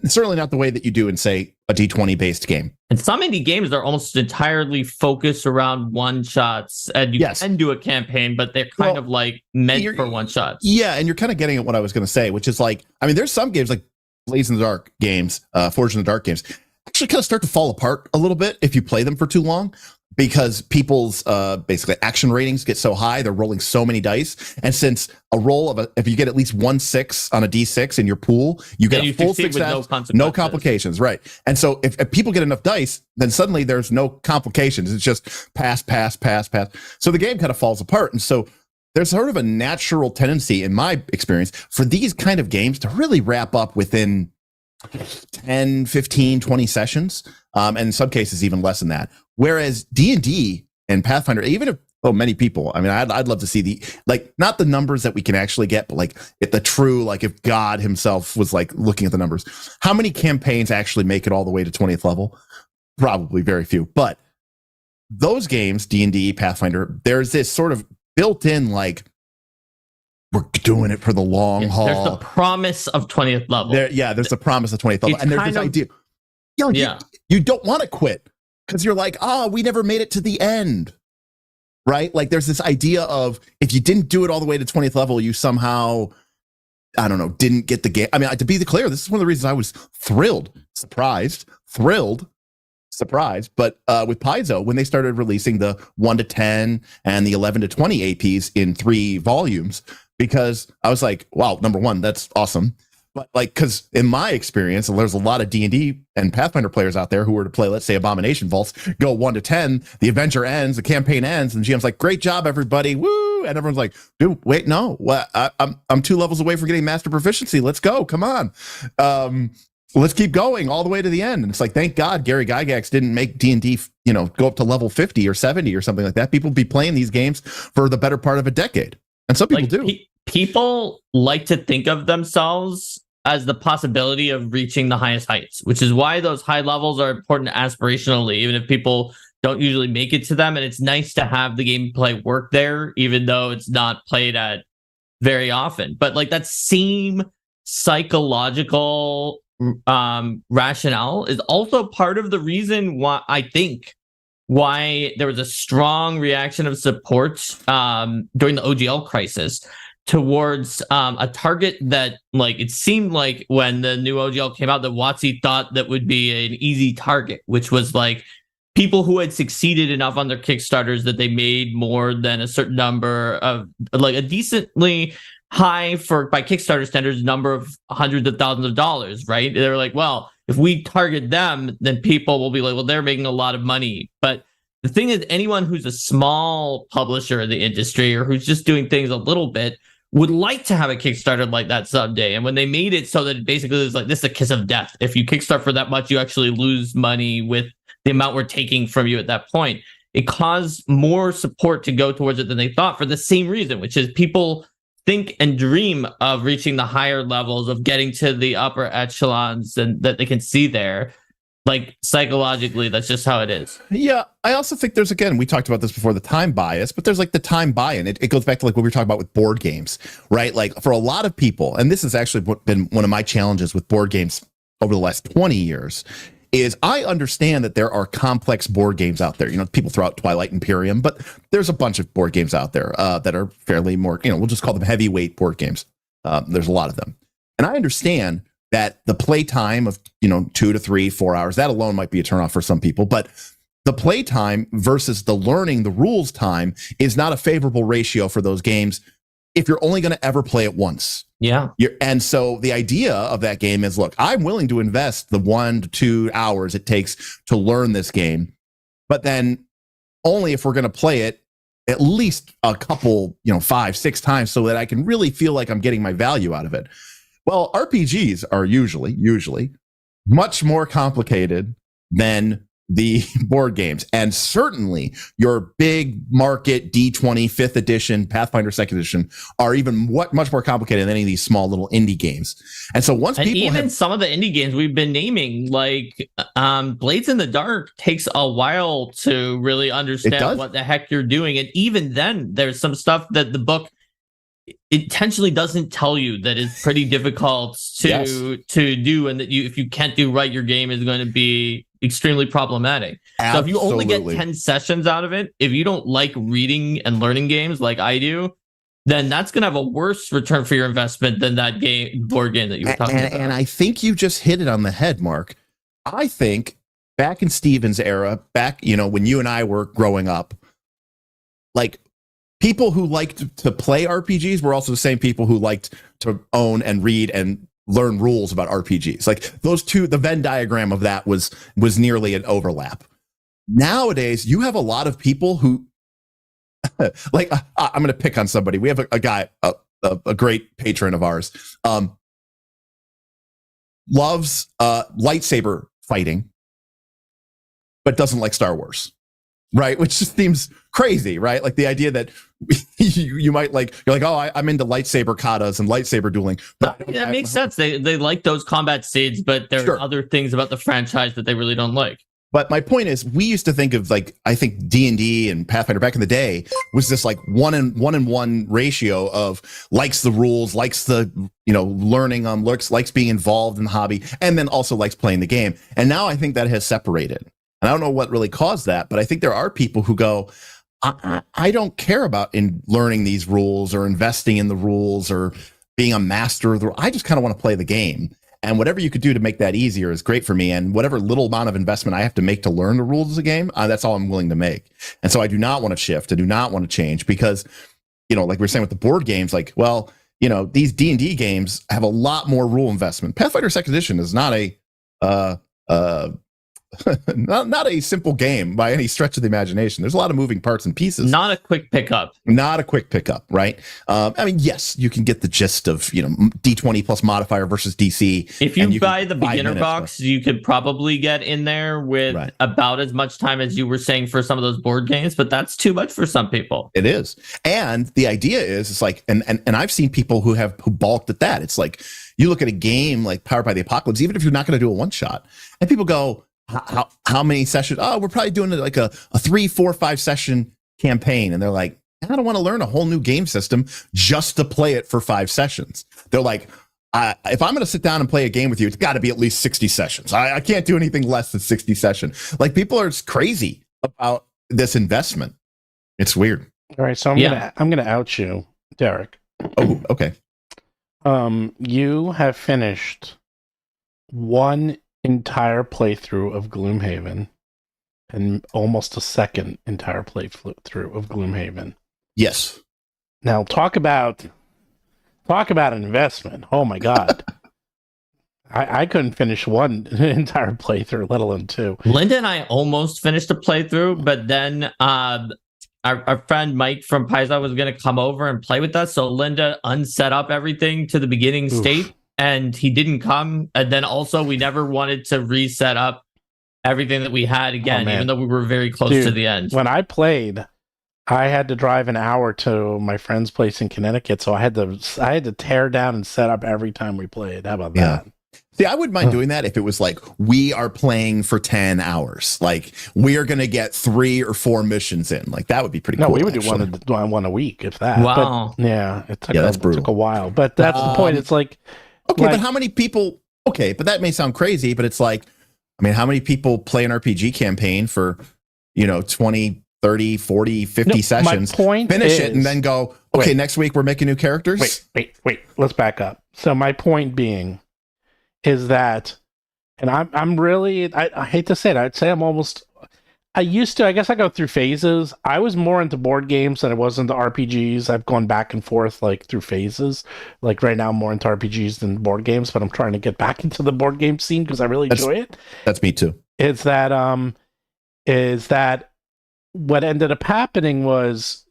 certainly not the way that you do in, say, a D20 based game. And some indie games are almost entirely focused around one shots, and you can do a campaign, but they're kind of like meant for one shots. Yeah, and you're kind of getting at what I was going to say, which is like, I mean, there's some games like Blaze in the Dark games, Forge in the Dark games, actually kind of start to fall apart a little bit if you play them for too long, because people's basically action ratings get so high, they're rolling so many dice. And since a roll of if you get at least 1 6 on a D6 in your pool, you get a full success, no complications, right? And so if people get enough dice, then suddenly there's no complications. It's just pass, pass, pass, pass. So the game kind of falls apart. And so there's sort of a natural tendency, in my experience, for these kind of games to really wrap up within 10, 15, 20 sessions, and in some cases even less than that. Whereas D&D and Pathfinder, even if many people, I mean, I'd love to see the, like, not the numbers that we can actually get, but like the true, like if God himself was like looking at the numbers, how many campaigns actually make it all the way to 20th level? Probably very few. But those games, D&D, Pathfinder, there's this sort of built-in, like, we're doing it for the long haul. There's the promise of 20th level. There's the promise of 20th level. And there's this idea, you don't want to quit because you're like, we never made it to the end, right? Like there's this idea of if you didn't do it all the way to 20th level, you somehow, I don't know, didn't get the game. I mean, to be clear, this is one of the reasons I was surprised, but with Paizo, when they started releasing the 1 to 10 and the 11 to 20 APs in 3 volumes, because I was like, wow, number one, that's awesome. But like, because in my experience, and there's a lot of D&D and Pathfinder players out there who were to play, let's say, Abomination Vaults, go 1 to 10, the adventure ends, the campaign ends, and GM's like, great job, everybody, woo! And everyone's like, dude, wait, no, I'm 2 levels away from getting master proficiency. Let's go, come on. Let's keep going all the way to the end. And it's like, thank God Gary Gygax didn't make D&D, go up to level 50 or 70 or something like that. People be playing these games for the better part of a decade. And some people do. People like to think of themselves as the possibility of reaching the highest heights, which is why those high levels are important aspirationally, even if people don't usually make it to them. And it's nice to have the gameplay work there, even though it's not played at very often. But like that same psychological rationale is also part of the reason why I think there was a strong reaction of support during the OGL crisis towards a target that, like, it seemed like when the new OGL came out that WotC thought that would be an easy target, which was like people who had succeeded enough on their Kickstarters that they made more than a certain number of, like, a decently high by Kickstarter standards number of hundreds of thousands of dollars, right? They're like, well, if we target them, then people will be like, well, they're making a lot of money. But the thing is, anyone who's a small publisher in the industry or who's just doing things a little bit would like to have a Kickstarter like that someday. And when they made it so that it basically is like, this is a kiss of death. If you Kickstart for that much, you actually lose money with the amount we're taking from you at that point. It caused more support to go towards it than they thought for the same reason, which is people think and dream of reaching the higher levels, of getting to the upper echelons and that they can see there. Like, psychologically, that's just how it is. Yeah, I also think there's, again, we talked about this before, the time bias, but there's like the time buy-in. It goes back to like what we were talking about with board games, right? Like for a lot of people, and this has actually been one of my challenges with board games over the last 20 years, is I understand that there are complex board games out there. People throw out Twilight Imperium, but there's a bunch of board games out there that are fairly more, we'll just call them heavyweight board games. There's a lot of them. And I understand that the play time of 2 to 3, 4 hours, that alone might be a turnoff for some people, but the play time versus the learning the rules time is not a favorable ratio for those games if you're only going to ever play it once. Yeah. And so the idea of that game is, look, I'm willing to invest the 1 to 2 hours it takes to learn this game, but then only if we're going to play it at least a couple, 5, 6 times so that I can really feel like I'm getting my value out of it. Well, RPGs are usually much more complicated than the board games, and certainly your big market D20 5th edition, Pathfinder 2nd edition are even much more complicated than any of these small little indie games. And so once and people even some of the indie games we've been naming, like Blades in the Dark, takes a while to really understand what the heck you're doing. And even then, there's some stuff that the book intentionally doesn't tell you that is pretty difficult to do, and that if you can't do right, your game is going to be extremely problematic. Absolutely. So if you only get 10 sessions out of it, if you don't like reading and learning games like I do, then that's going to have a worse return for your investment than that board game that you were talking about. And I think you just hit it on the head, Mark. I think back in Steven's era, when you and I were growing up, like, people who liked to play RPGs were also the same people who liked to own and read and learn rules about RPGs. Like, those two, the Venn diagram of that was nearly an overlap. Nowadays, you have a lot of people who, like, I'm going to pick on somebody. We have a guy, a great patron of ours, loves lightsaber fighting, but doesn't like Star Wars. Right, which just seems crazy, right? Like the idea that you might you're like, oh, I'm into lightsaber katas and lightsaber dueling. But that makes sense. They like those combat scenes, but there are other things about the franchise that they really don't like. But my point is, we used to think of, like, I think D&D and Pathfinder back in the day was this like one in one ratio of likes the rules, likes the learning likes being involved in the hobby, and then also likes playing the game. And now I think that has separated. And I don't know what really caused that, but I think there are people who go, I don't care about learning these rules or investing in the rules or being a master of the rules. I just kind of want to play the game. And whatever you could do to make that easier is great for me. And whatever little amount of investment I have to make to learn the rules of the game, that's all I'm willing to make. And so I do not want to shift. I do not want to change because, like we were saying with the board games, like, well, these D&D games have a lot more rule investment. Pathfinder 2nd edition is not not a simple game by any stretch of the imagination. There's a lot of moving parts and pieces. Not a quick pickup, right? I mean, yes, you can get the gist of, D20 plus modifier versus DC. If you buy the beginner box, you could probably get in there with about as much time as you were saying for some of those board games, but that's too much for some people. It is. And the idea is, it's like, and I've seen people who balked at that. It's like, you look at a game like Powered by the Apocalypse, even if you're not going to do a one shot, and people go, how many sessions? Oh, we're probably doing like a 3, 4, 5 session campaign. And they're like, I don't want to learn a whole new game system just to play it for 5 sessions. They're like, if I'm going to sit down and play a game with you, it's got to be at least 60 sessions. I can't do anything less than 60 sessions. Like, people are crazy about this investment. It's weird. All right. So I'm gonna out you, Derik. Oh, okay. You have finished one entire playthrough of Gloomhaven and almost a second entire playthrough of Gloomhaven. Yes. Now talk about an investment. Oh my God. I couldn't finish one entire playthrough, let alone 2. Linda and I almost finished a playthrough, but then our friend Mike from Paizo was going to come over and play with us. So Linda unset up everything to the beginning state. And he didn't come. And then also we never wanted to reset up everything that we had again, even though we were very close to the end. When I played, I had to drive an hour to my friend's place in Connecticut, so I had to tear down and set up every time we played. How about that? See, I wouldn't mind doing that if it was like, we are playing for 10 hours. Like, we are going to get 3 or 4 missions in. Like, that would be pretty cool. No, we would do one a week, if that. Wow. But, it took a while. But that's the point. It's like... Okay, but how many people... Okay, but that may sound crazy, but it's like... I mean, how many people play an RPG campaign for, 20, 30, 40, 50 sessions, finish it, and then go, okay, next week we're making new characters? Wait. Let's back up. So my point being is that, and I'm really... I hate to say it, I'd say I'm almost... I guess I go through phases. I was more into board games than I was into RPGs. I've gone back and forth through phases. Like right now I'm more into RPGs than board games, but I'm trying to get back into the board game scene because I really enjoy it. That's me too. Is that what ended up happening was,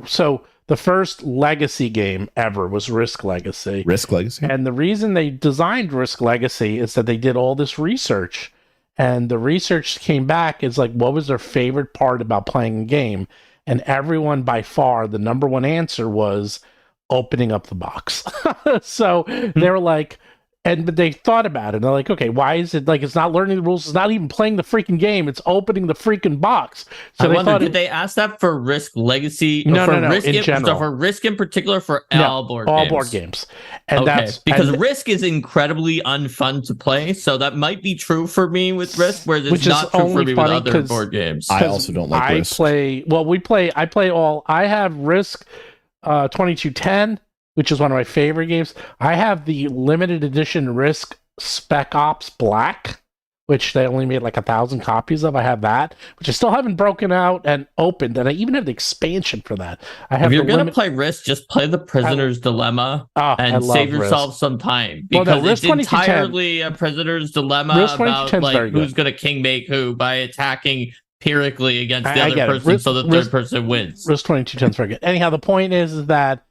so the first legacy game ever was Risk Legacy. Risk Legacy. And the reason they designed Risk Legacy is that they did all this research. And the research came back is like, what was their favorite part about playing a game? And everyone, by far, the number one answer was opening up the box. So they were like, but they thought about it. And they're like, okay, why is it like it's not learning the rules? It's not even playing the freaking game. It's opening the freaking box. So I wonder, did they ask that for Risk Legacy? No, for no, Risk in general. So for Risk in particular, for all board games. And okay, that's because Risk is incredibly unfun to play. So that might be true for me with Risk, whereas it's not true for me with other board games. I also don't like Risk. I play all. I have Risk 2210, which is one of my favorite games. I have the limited edition Risk Spec Ops Black, which they only made like 1,000 copies of. I have that, which I still haven't broken out and opened, and I even have the expansion for that. If you're going to play Risk, just play the Prisoner's Dilemma and save yourself some time, because it's entirely a Prisoner's Dilemma about like who's going to king make who by attacking empirically against the other person, so the third person wins. Risk 2210 is very good. Anyhow, the point is that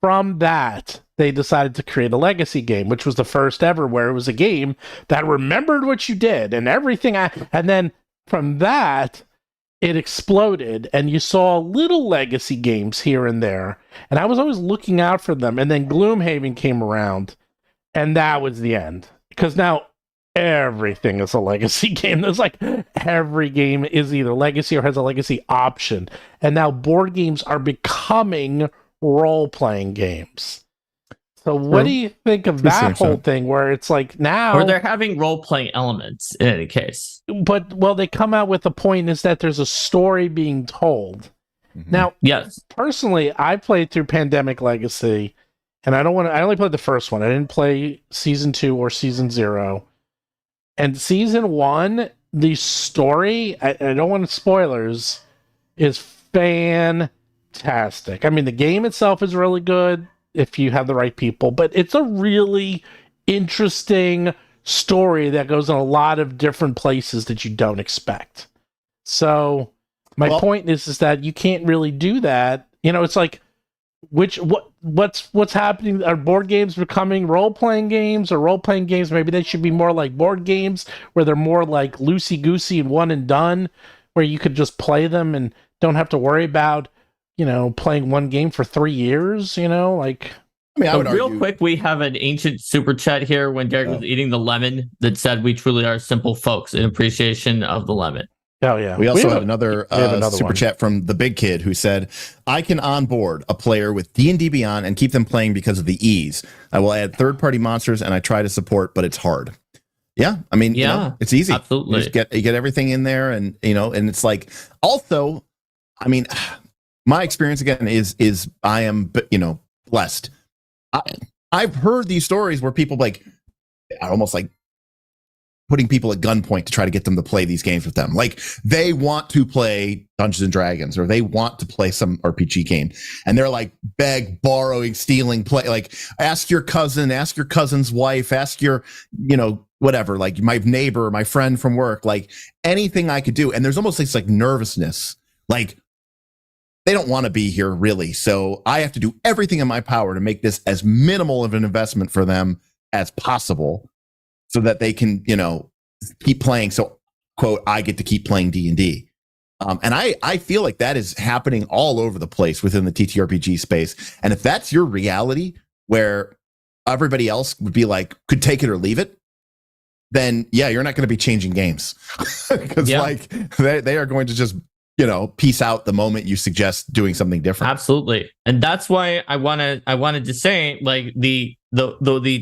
from that, they decided to create a legacy game, which was the first ever where it was a game that remembered what you did and everything. And then from that, it exploded, and you saw little legacy games here and there. And I was always looking out for them. And then Gloomhaven came around, and that was the end. Because now everything is a legacy game. There's like every game is either legacy or has a legacy option. And now board games are becoming role-playing games. So what do you think of that whole thing where it's like now... Or they're having role-playing elements in any case. But, well, they come out with the point is that there's a story being told. Mm-hmm. Now, yes, personally, I played through Pandemic Legacy, and I only played the first one. I didn't play Season 2 or Season 0. And Season 1, the story, I don't want spoilers, is fantastic. I mean, the game itself is really good if you have the right people, but it's a really interesting story that goes in a lot of different places that you don't expect. So my point is that you can't really do that. You know, it's like what's happening? Are board games becoming role-playing games, or role-playing games maybe they should be more like board games where they're more like loosey-goosey and one and done, where you could just play them and don't have to worry about, you know, playing one game for 3 years, you know, like... I mean, I would real quick, we have an ancient super chat here when Derik was eating the lemon that said, "We truly are simple folks in appreciation of the lemon." Oh, yeah. We also have another super chat from the big kid who said, "I can onboard a player with D&D Beyond and keep them playing because of the ease. I will add third-party monsters and I try to support, but it's hard." Yeah, I mean, you know, it's easy. Absolutely. You just get everything in there, and you know, and it's like also, I mean, my experience again is I am, you know, blessed. I've heard these stories where people like are almost like putting people at gunpoint to try to get them to play these games with them. Like they want to play Dungeons and Dragons, or they want to play some RPG game, and they're like borrowing, stealing, play. Like ask your cousin, ask your cousin's wife, ask your, you know, whatever, like my neighbor, my friend from work, like anything I could do. And there's almost this like nervousness, like they don't want to be here really. So I have to do everything in my power to make this as minimal of an investment for them as possible so that they can, you know, keep playing. So quote, I get to keep playing D&D. And I feel like that is happening all over the place within the TTRPG space. And if that's your reality where everybody else would be like, could take it or leave it, then yeah, you're not going to be changing games because like they are going to just, you know, peace out the moment you suggest doing something different. Absolutely. And that's why I wanted to say, like, the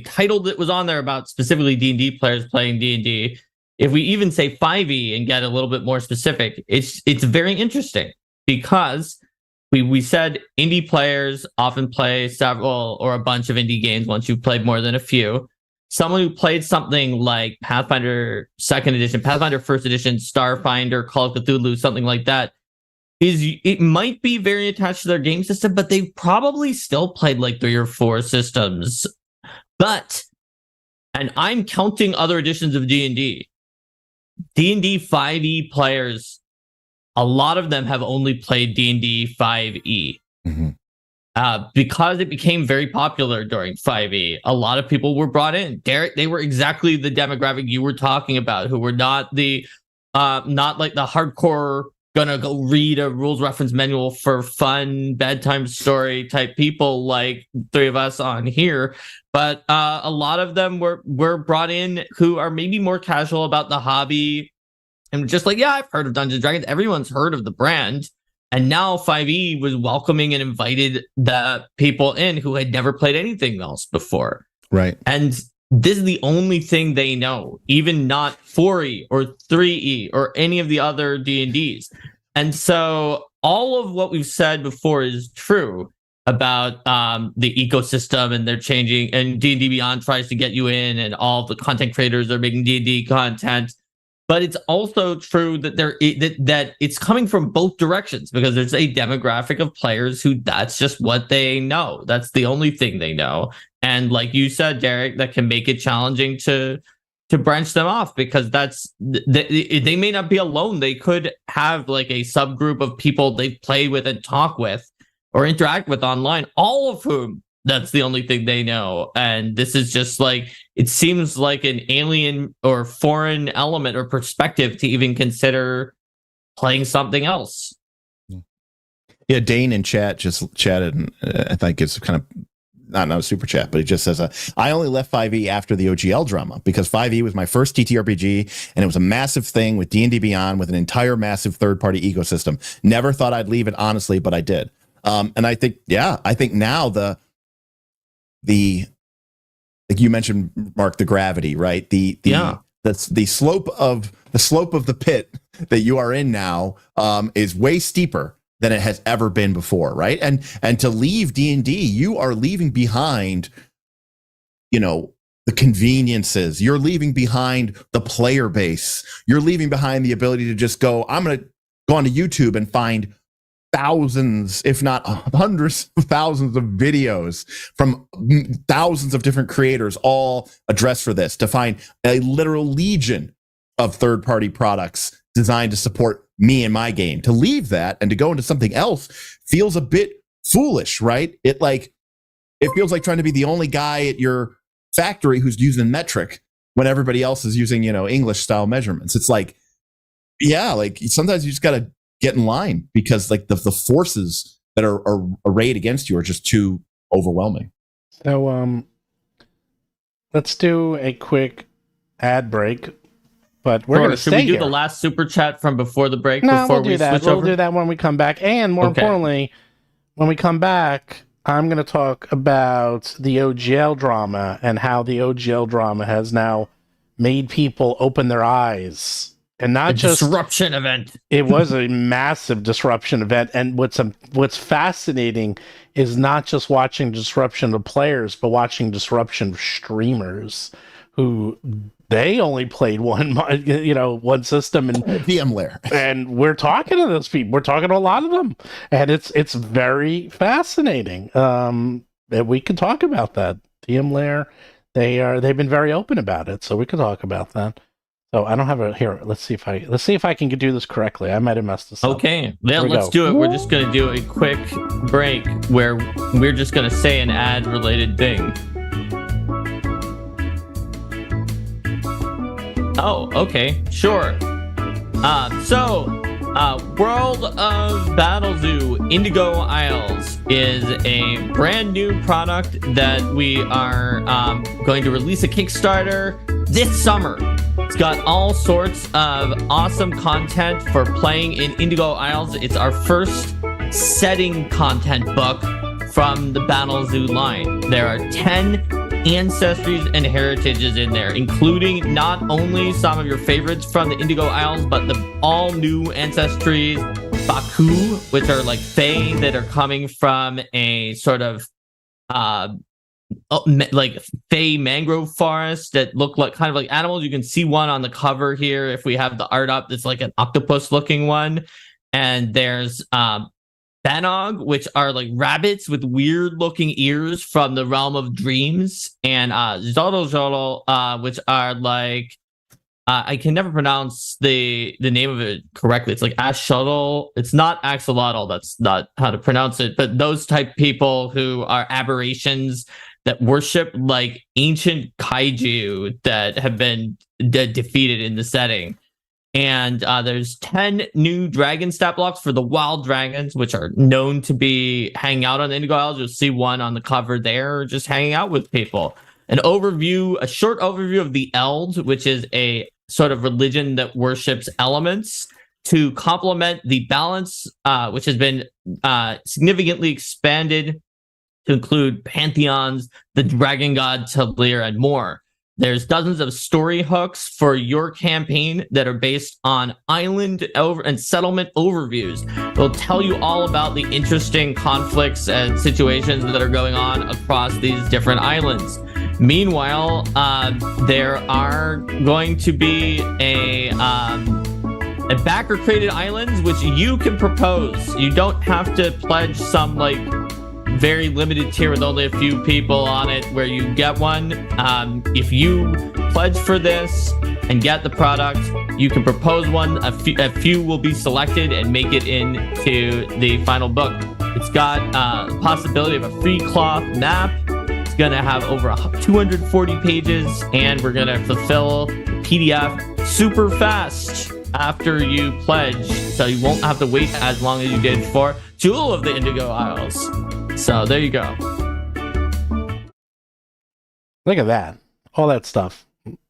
title that was on there about specifically D&D players playing D&D, if we even say 5e and get a little bit more specific, it's very interesting because we said indie players often play several or a bunch of indie games once you've played more than a few. Someone who played something like Pathfinder 2nd edition, Pathfinder 1st edition, Starfinder, Call of Cthulhu, something like that, it might be very attached to their game system, but they probably still played like 3 or 4 systems. But, and I'm counting other editions of D&D 5e players, a lot of them have only played D&D 5e. Mm-hmm. because it became very popular during 5e, a lot of people were brought in. Derik, they were exactly the demographic you were talking about, who were not the not like the hardcore gonna go read a rules reference manual for fun bedtime story type people like three of us on here. But a lot of them were brought in who are maybe more casual about the hobby and just like, yeah, I've heard of Dungeons and Dragons. Everyone's heard of the brand. And now 5e was welcoming and invited the people in who had never played anything else before. Right. And this is the only thing they know, even not 4e or 3e or any of the other D&Ds. And so all of what we've said before is true about the ecosystem, and they're changing, and D&D Beyond tries to get you in, and all the content creators are making D&D content. But it's also true that that it's coming from both directions, because there's a demographic of players who that's just what they know. That's the only thing they know. And like you said, Derik, that can make it challenging to branch them off, because they may not be alone. They could have like a subgroup of people they play with and talk with or interact with online, all of whom that's the only thing they know. And this is just like, it seems like an alien or foreign element or perspective to even consider playing something else. Yeah, Dane in chat just chatted, and I think it's kind of not a super chat, but he just says, I only left 5e after the OGL drama, because 5e was my first TTRPG, and it was a massive thing with D&D Beyond, with an entire massive third-party ecosystem. Never thought I'd leave it, honestly, but I did. And I think now the like you mentioned, Mark, the gravity, right? The slope of the pit that you are in now is way steeper than it has ever been before, right? And to leave D&D, you are leaving behind, the conveniences. You're leaving behind the player base. You're leaving behind the ability to just go, I'm going to go onto YouTube and find thousands, if not hundreds of thousands of videos from thousands of different creators, all addressed for this, to find a literal legion of third-party products designed to support me and my game. To leave that and to go into something else feels a bit foolish, right? It feels like trying to be the only guy at your factory who's using metric when everybody else is using, English style measurements. It's like, yeah, like sometimes you just got to get in line, because like the forces that are arrayed against you are just too overwhelming. So let's do a quick ad break, but we're going to stay Should we do here. the last super chat from before the break? No, before we'll do that. We'll do that when we come back. And more importantly, when we come back, I'm going to talk about the OGL drama and how the OGL drama has now made people open their eyes. And not just disruption event. It was a massive disruption event. And what's fascinating is not just watching disruption of players, but watching disruption of streamers who they only played one system and VMware. And we're talking to those people. We're talking to a lot of them, and it's very fascinating. And we can talk about that. VMware, they've been very open about it, so we could talk about that. So I don't have here. Let's see if I can do this correctly. I might have messed this up. Okay, yeah, let's do it. We're just gonna do a quick break where we're just gonna say an ad-related thing. Oh, okay, sure. World of Battlezoo Indigo Isles is a brand new product that we are going to release a Kickstarter this summer. It's got all sorts of awesome content for playing in Indigo Isles. It's our first setting content book from the Battlezoo line. There are 10 ancestries and heritages in there, including not only some of your favorites from the Indigo Isles, but the all new ancestries, Baku, which are like Fae that are coming from a sort of like Fae mangrove forest that look like kind of like animals. You can see one on the cover here if we have the art up. That's like an octopus looking one. And there's Banog, which are like rabbits with weird looking ears from the realm of dreams, and Zolo, which are like I can never pronounce the name of it correctly. It's like Axolotl. It's not Axolotl. That's not how to pronounce it. But those type people who are aberrations that worship like ancient kaiju that have been defeated in the setting. And there's 10 new dragon stat blocks for the wild dragons, which are known to be hanging out on the Indigo Isles. You'll see one on the cover there, just hanging out with people. A short overview of the Eld, which is a sort of religion that worships elements to complement the balance, which has been significantly expanded to include pantheons, the dragon god Tablir, and more. There's dozens of story hooks for your campaign that are based on island and settlement overviews. They'll tell you all about the interesting conflicts and situations that are going on across these different islands. Meanwhile, there are going to be a backer created islands which you can propose. You don't have to pledge some like very limited tier with only a few people on it where you get one. If you pledge for this and get the product, you can propose one. A few will be selected and make it into the final book. It's got the possibility of a free cloth map. It's going to have over 240 pages, and we're going to fulfill the PDF super fast after you pledge, so you won't have to wait as long as you did for Jewel of the Indigo Isles. So there you go. Look at that. All that stuff.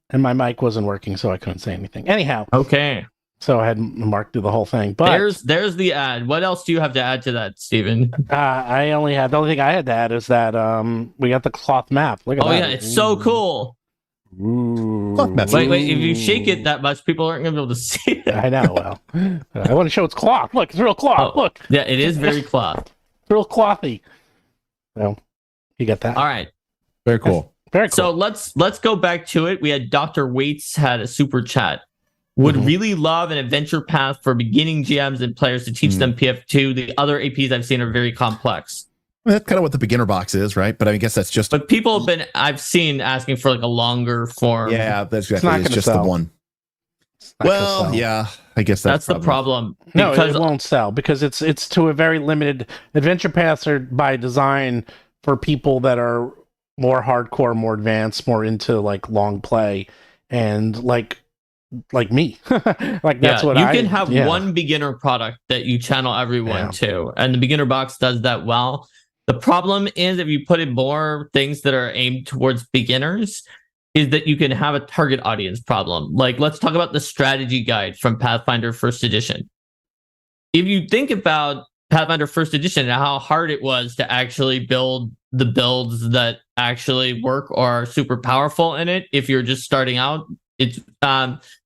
And my mic wasn't working, so I couldn't say anything. Anyhow. Okay. So I had Mark do the whole thing. But there's the ad. What else do you have to add to that, Steven? the only thing I had to add is that we got the cloth map. Look at that. Oh yeah, it's so cool. Ooh. Wait, if you shake it that much, people aren't gonna be able to see it. I know. Well, I want to show it's cloth. Look, it's real cloth. Look. Yeah, it is very cloth. It's real clothy. So you got that. All right. Very cool. Very cool. So let's go back to it. We had Dr. Waits had a super chat. Would really love an adventure path for beginning GMs and players to teach them PF2. The other APs I've seen are very complex. I mean, that's kind of what the beginner box is, right? But I guess that's just. But people have I've seen asking for like a longer form. Yeah, that's exactly. It's just the one. Well, yeah, I guess that's the problem. No, it won't sell because it's to a very limited. Adventure paths are by design for people that are more hardcore, more advanced, more into like long play, and like me. Like that's what you can have one beginner product that you channel everyone to, and the beginner box does that well. The problem is if you put in more things that are aimed towards beginners, is that you can have a target audience problem. Like, let's talk about the strategy guide from Pathfinder First Edition. If you think about Pathfinder First Edition and how hard it was to actually build the builds that actually work or are super powerful in it, if you're just starting out, it's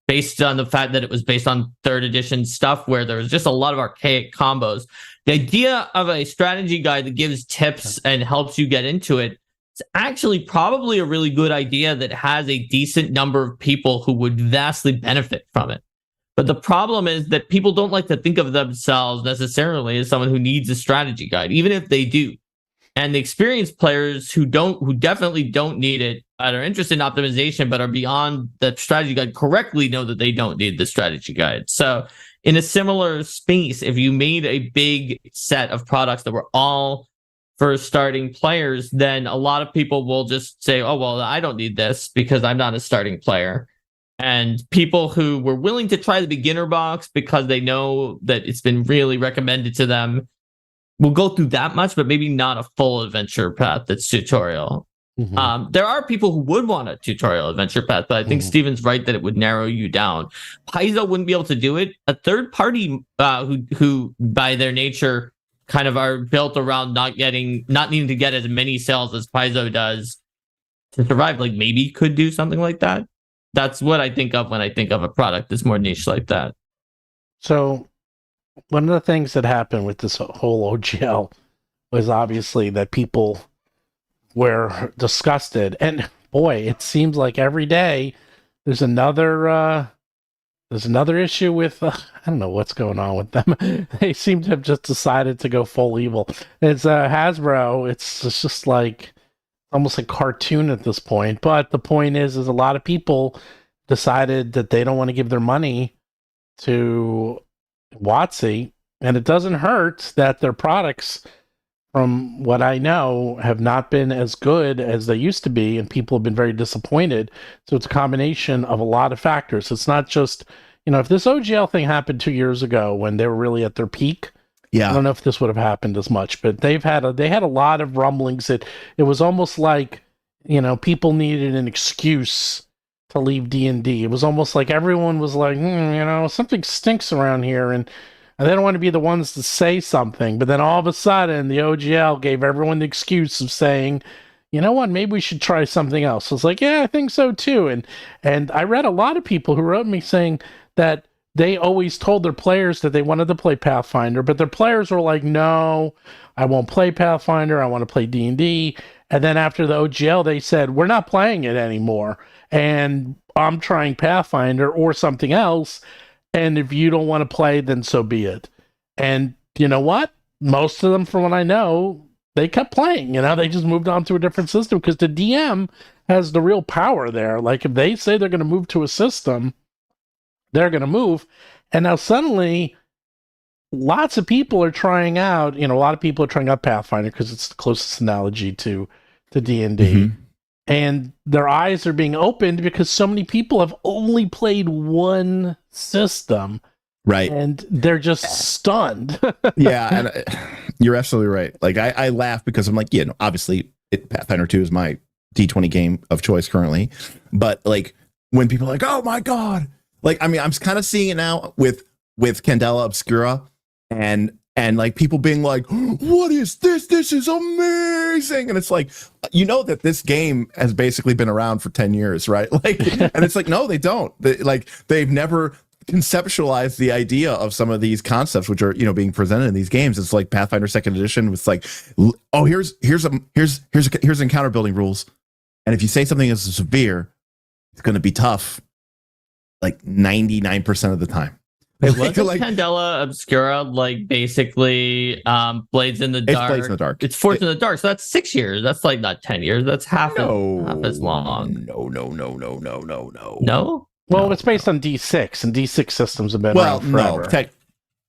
based on the fact that it was based on third edition stuff where there was just a lot of archaic combos. The idea of a strategy guide that gives tips and helps you get into it, it's actually probably a really good idea that has a decent number of people who would vastly benefit from it. But the problem is that people don't like to think of themselves necessarily as someone who needs a strategy guide, even if they do. And the experienced players who definitely don't need it, that are interested in optimization but are beyond the strategy guide, correctly know that they don't need the strategy guide. So in a similar space, if you made a big set of products that were all for starting players, then a lot of people will just say, oh, well, I don't need this because I'm not a starting player. And people who were willing to try the beginner box because they know that it's been really recommended to them will go through that much, but maybe not a full adventure path that's tutorial. There are people who would want a tutorial adventure path, but I think Steven's right that it would narrow you down. Paizo wouldn't be able to do it. A third party who by their nature kind of are built around not needing to get as many sales as Paizo does to survive, like maybe could do something like that. That's what I think of when I think of a product that's more niche like that. So one of the things that happened with this whole OGL was obviously that people were disgusted, and boy, it seems like every day there's another issue with I don't know what's going on with them. They seem to have just decided to go full evil. It's Hasbro. It's just like almost a cartoon at this point. But the point is a lot of people decided that they don't want to give their money to WotC, and it doesn't hurt that their products, from what I know, have not been as good as they used to be, and people have been very disappointed. So it's a combination of a lot of factors. It's not just, if this OGL thing happened 2 years ago when they were really at their peak, I don't know if this would have happened as much, but they had a lot of rumblings that it was almost like, people needed an excuse to leave D&D. It was almost like everyone was like, something stinks around here, and they don't want to be the ones to say something. But then all of a sudden, the OGL gave everyone the excuse of saying, you know what, maybe we should try something else. It's like, yeah, I think so too. And I read a lot of people who wrote me saying that they always told their players that they wanted to play Pathfinder, but their players were like, no, I won't play Pathfinder. I want to play D&D. And then after the OGL, they said, we're not playing it anymore. And I'm trying Pathfinder or something else. And if you don't want to play, then so be it. And you know what? Most of them, from what I know, they kept playing. They just moved on to a different system because the DM has the real power there. Like, if they say they're going to move to a system, they're going to move. And now suddenly, lots of people are trying out, a lot of people are trying out Pathfinder because it's the closest analogy to D&D. Mm-hmm. And their eyes are being opened because so many people have only played one system. Right. And they're just stunned. Yeah, and you're absolutely right. Like, I laugh because I'm like, obviously Pathfinder 2 is my D20 game of choice currently. But like, when people are like, oh my God, like, I mean, I'm kind of seeing it now with Candela Obscura and like people being like, what is this? This is amazing. And it's like, that this game has basically been around for 10 years, right? Like, and it's like, no, they don't. They've never conceptualized the idea of some of these concepts, which are, being presented in these games. It's like Pathfinder 2nd edition was like, oh, here's encounter building rules. And if you say something is severe, it's going to be tough. Like 99% of the time. Wait, wasn't Candela Obscura basically Blades in the Dark? It's Blades in the Dark. It's Forged in the Dark. So that's 6 years. That's like not 10 years. That's half as long. No. No? Well, it's based on D6, and D6 systems have been around forever.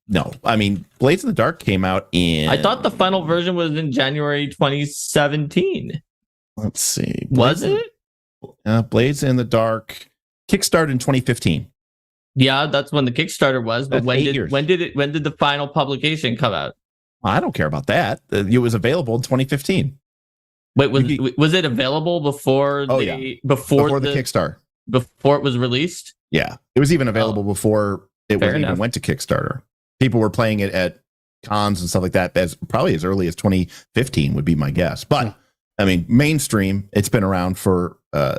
No. I mean, Blades in the Dark came out in... I thought the final version was in January 2017. Let's see. Was it? Blades in the Dark kickstarted in 2015. Yeah, that's when the Kickstarter was. But when did the final publication come out? I don't care about that. It was available in 2015. Wait, was it available before before the Kickstarter? Before it was released? Yeah, it was even available before it even went to Kickstarter. People were playing it at cons and stuff like that probably as early as 2015 would be my guess. But I mean, mainstream, it's been around for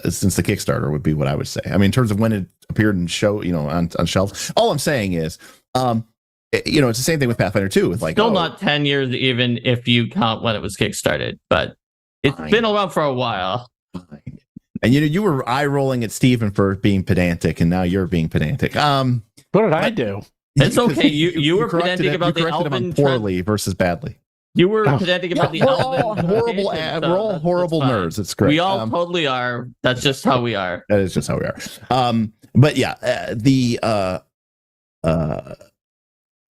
since the Kickstarter would be what I would say. I mean, in terms of when it appeared and on shelves. All I'm saying is, it's the same thing with Pathfinder 2. With like, still not 10 years, even if you count when it was Kickstarted, but it's been around for a while. Fine. And you were eye rolling at Steven for being pedantic, and now you're being pedantic. What did I do? It's okay. You were pedantic about the Elven poorly versus badly. You were pedantic about the Elven. We're all horrible nerds. It's great. We all totally are. That's just how we are. That is just how we are. But yeah,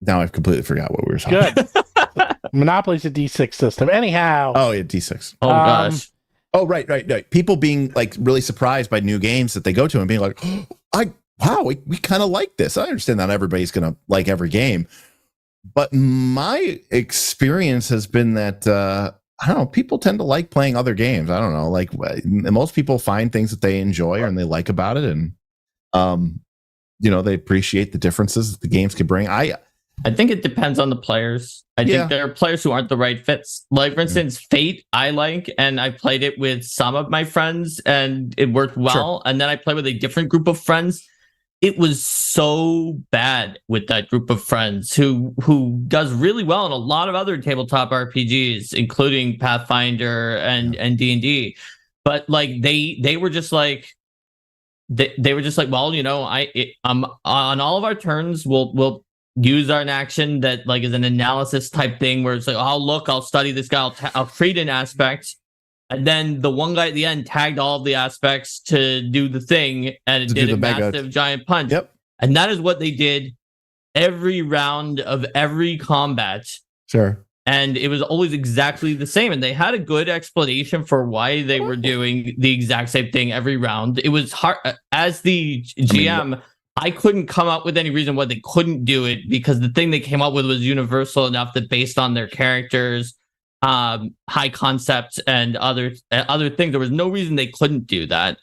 now I've completely forgot what we were talking about. Good. Monopoly's a D6 system. Anyhow. Oh, yeah, D6. Oh, gosh. Oh, right. People being like really surprised by new games that they go to and being like, we kind of like this. I understand not everybody's going to like every game. But my experience has been that, I don't know, people tend to like playing other games. I don't know. Like, most people find things that they enjoy and they like about it. And, they appreciate the differences that the games can bring. I think it depends on the players. I think there are players who aren't the right fits. Like, for instance, Fate, I like, and I played it with some of my friends, and it worked well. Sure. And then I played with a different group of friends. It was so bad with that group of friends who does really well in a lot of other tabletop RPGs, including Pathfinder and D&D. But like they were just like they were just like, well, on all of our turns we'll use an action that like is an analysis type thing where it's like, I'll study this guy, I'll treat an aspect, And then the one guy at the end tagged all of the aspects to do the thing, and it did a massive giant punch. Yep. And that is what they did every round of every combat. Sure. And it was always exactly the same. And they had a good explanation for why they were doing the exact same thing every round. It was hard. As the GM, I couldn't come up with any reason why they couldn't do it, because the thing they came up with was universal enough that based on their characters, high concepts, and other things, there was no reason they couldn't do that.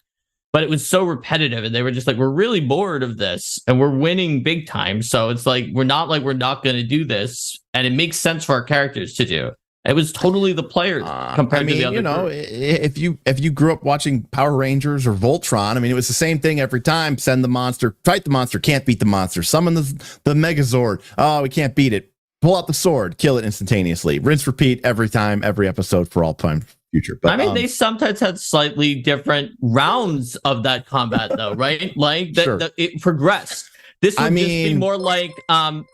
But it was so repetitive, and they were just like, we're really bored of this, and we're winning big time. So it's like, we're not going to do this, and it makes sense for our characters to do. It was totally the players compared to the other group. If you grew up watching Power Rangers or Voltron, I mean, it was the same thing every time. Send the monster, fight the monster, can't beat the monster. Summon the Megazord. Oh, we can't beat it. Pull out the sword, kill it instantaneously. Rinse, repeat every time, every episode for all time future. But I mean, they sometimes had slightly different rounds of that combat, though, right? Like it progressed. This would just be more like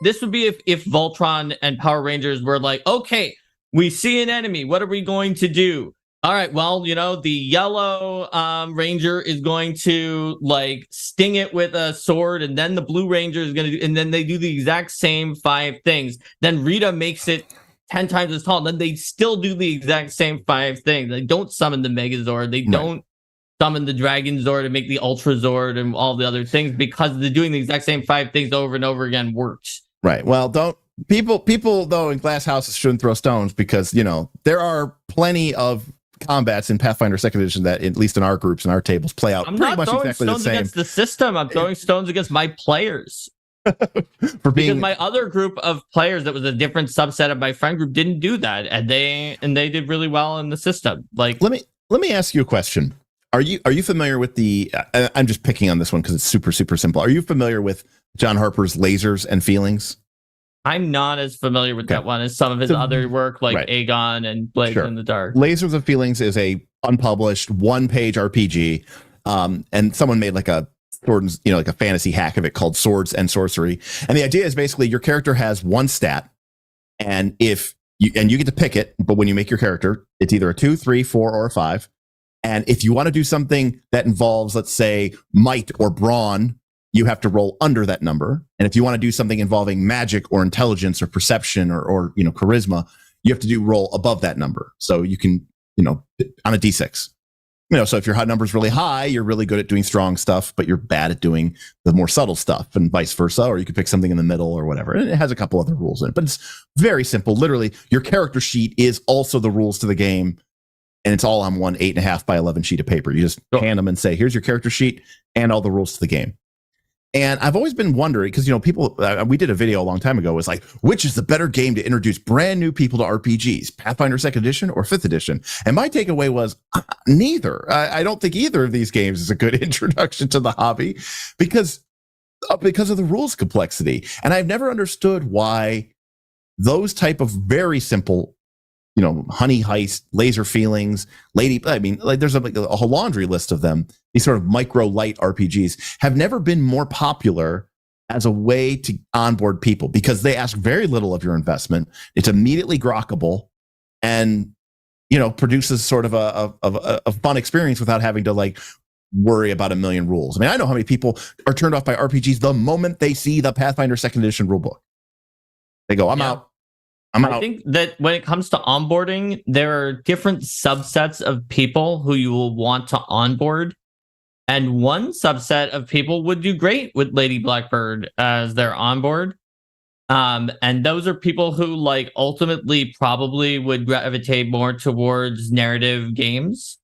this would be if Voltron and Power Rangers were like, okay, we see an enemy. What are we going to do? All right, well, the yellow ranger is going to like sting it with a sword, and then the blue ranger is going to do, and then they do the exact same 5 things. Then Rita makes it 10 times as tall. Then they still do the exact same 5 things. They don't summon the Megazord. They don't summon the Dragon Zord and make the Ultra Zord and all the other things, because they're doing the exact same 5 things over and over again works. Right. Well, don't people though in glass houses shouldn't throw stones, because there are plenty of combats in Pathfinder 2nd Edition that, at least in our groups and our tables, play out pretty much exactly the same. I'm not throwing stones against the system. I'm throwing stones against my players. Because my other group of players that was a different subset of my friend group didn't do that, and they did really well in the system. Like, let me ask you a question. Are you familiar with the? I'm just picking on this one because it's super simple. Are you familiar with John Harper's Lasers and Feelings? I'm not as familiar with that one as some of his other work, like Aegon and Blades in the Dark. Lasers and Feelings is a unpublished 1-page RPG, and someone made like a sword, like a fantasy hack of it called Swords and Sorcery. And the idea is basically your character has one stat, and you get to pick it, but when you make your character, it's either a 2, 3, 4, or a 5. And if you want to do something that involves, let's say, might or brawn, you have to roll under that number. And if you want to do something involving magic or intelligence or perception or charisma, you have to roll above that number. So you can, on a D6. So if your number is really high, you're really good at doing strong stuff, but you're bad at doing the more subtle stuff, and vice versa. Or you could pick something in the middle or whatever. And it has a couple other rules in it, but it's very simple. Literally, your character sheet is also the rules to the game. And it's all on one 8.5 by 11 sheet of paper. You just hand them and say, here's your character sheet and all the rules to the game. And I've always been wondering, because, people, we did a video a long time ago, was like, which is the better game to introduce brand new people to RPGs, Pathfinder 2nd Edition or 5th Edition? And my takeaway was neither. I don't think either of these games is a good introduction to the hobby because of the rules complexity. And I've never understood why those type of very simple, Honey Heist, Laser Feelings, there's a whole laundry list of them. These sort of micro light RPGs have never been more popular as a way to onboard people, because they ask very little of your investment. It's immediately grokkable and, produces sort of a fun experience without having to worry about a million rules. I mean, I know how many people are turned off by RPGs the moment they see the Pathfinder 2nd Edition rulebook. They go, I'm out. I think that when it comes to onboarding, there are different subsets of people who you will want to onboard. And one subset of people would do great with Lady Blackbird as their onboard. And those are people who ultimately probably would gravitate more towards narrative games.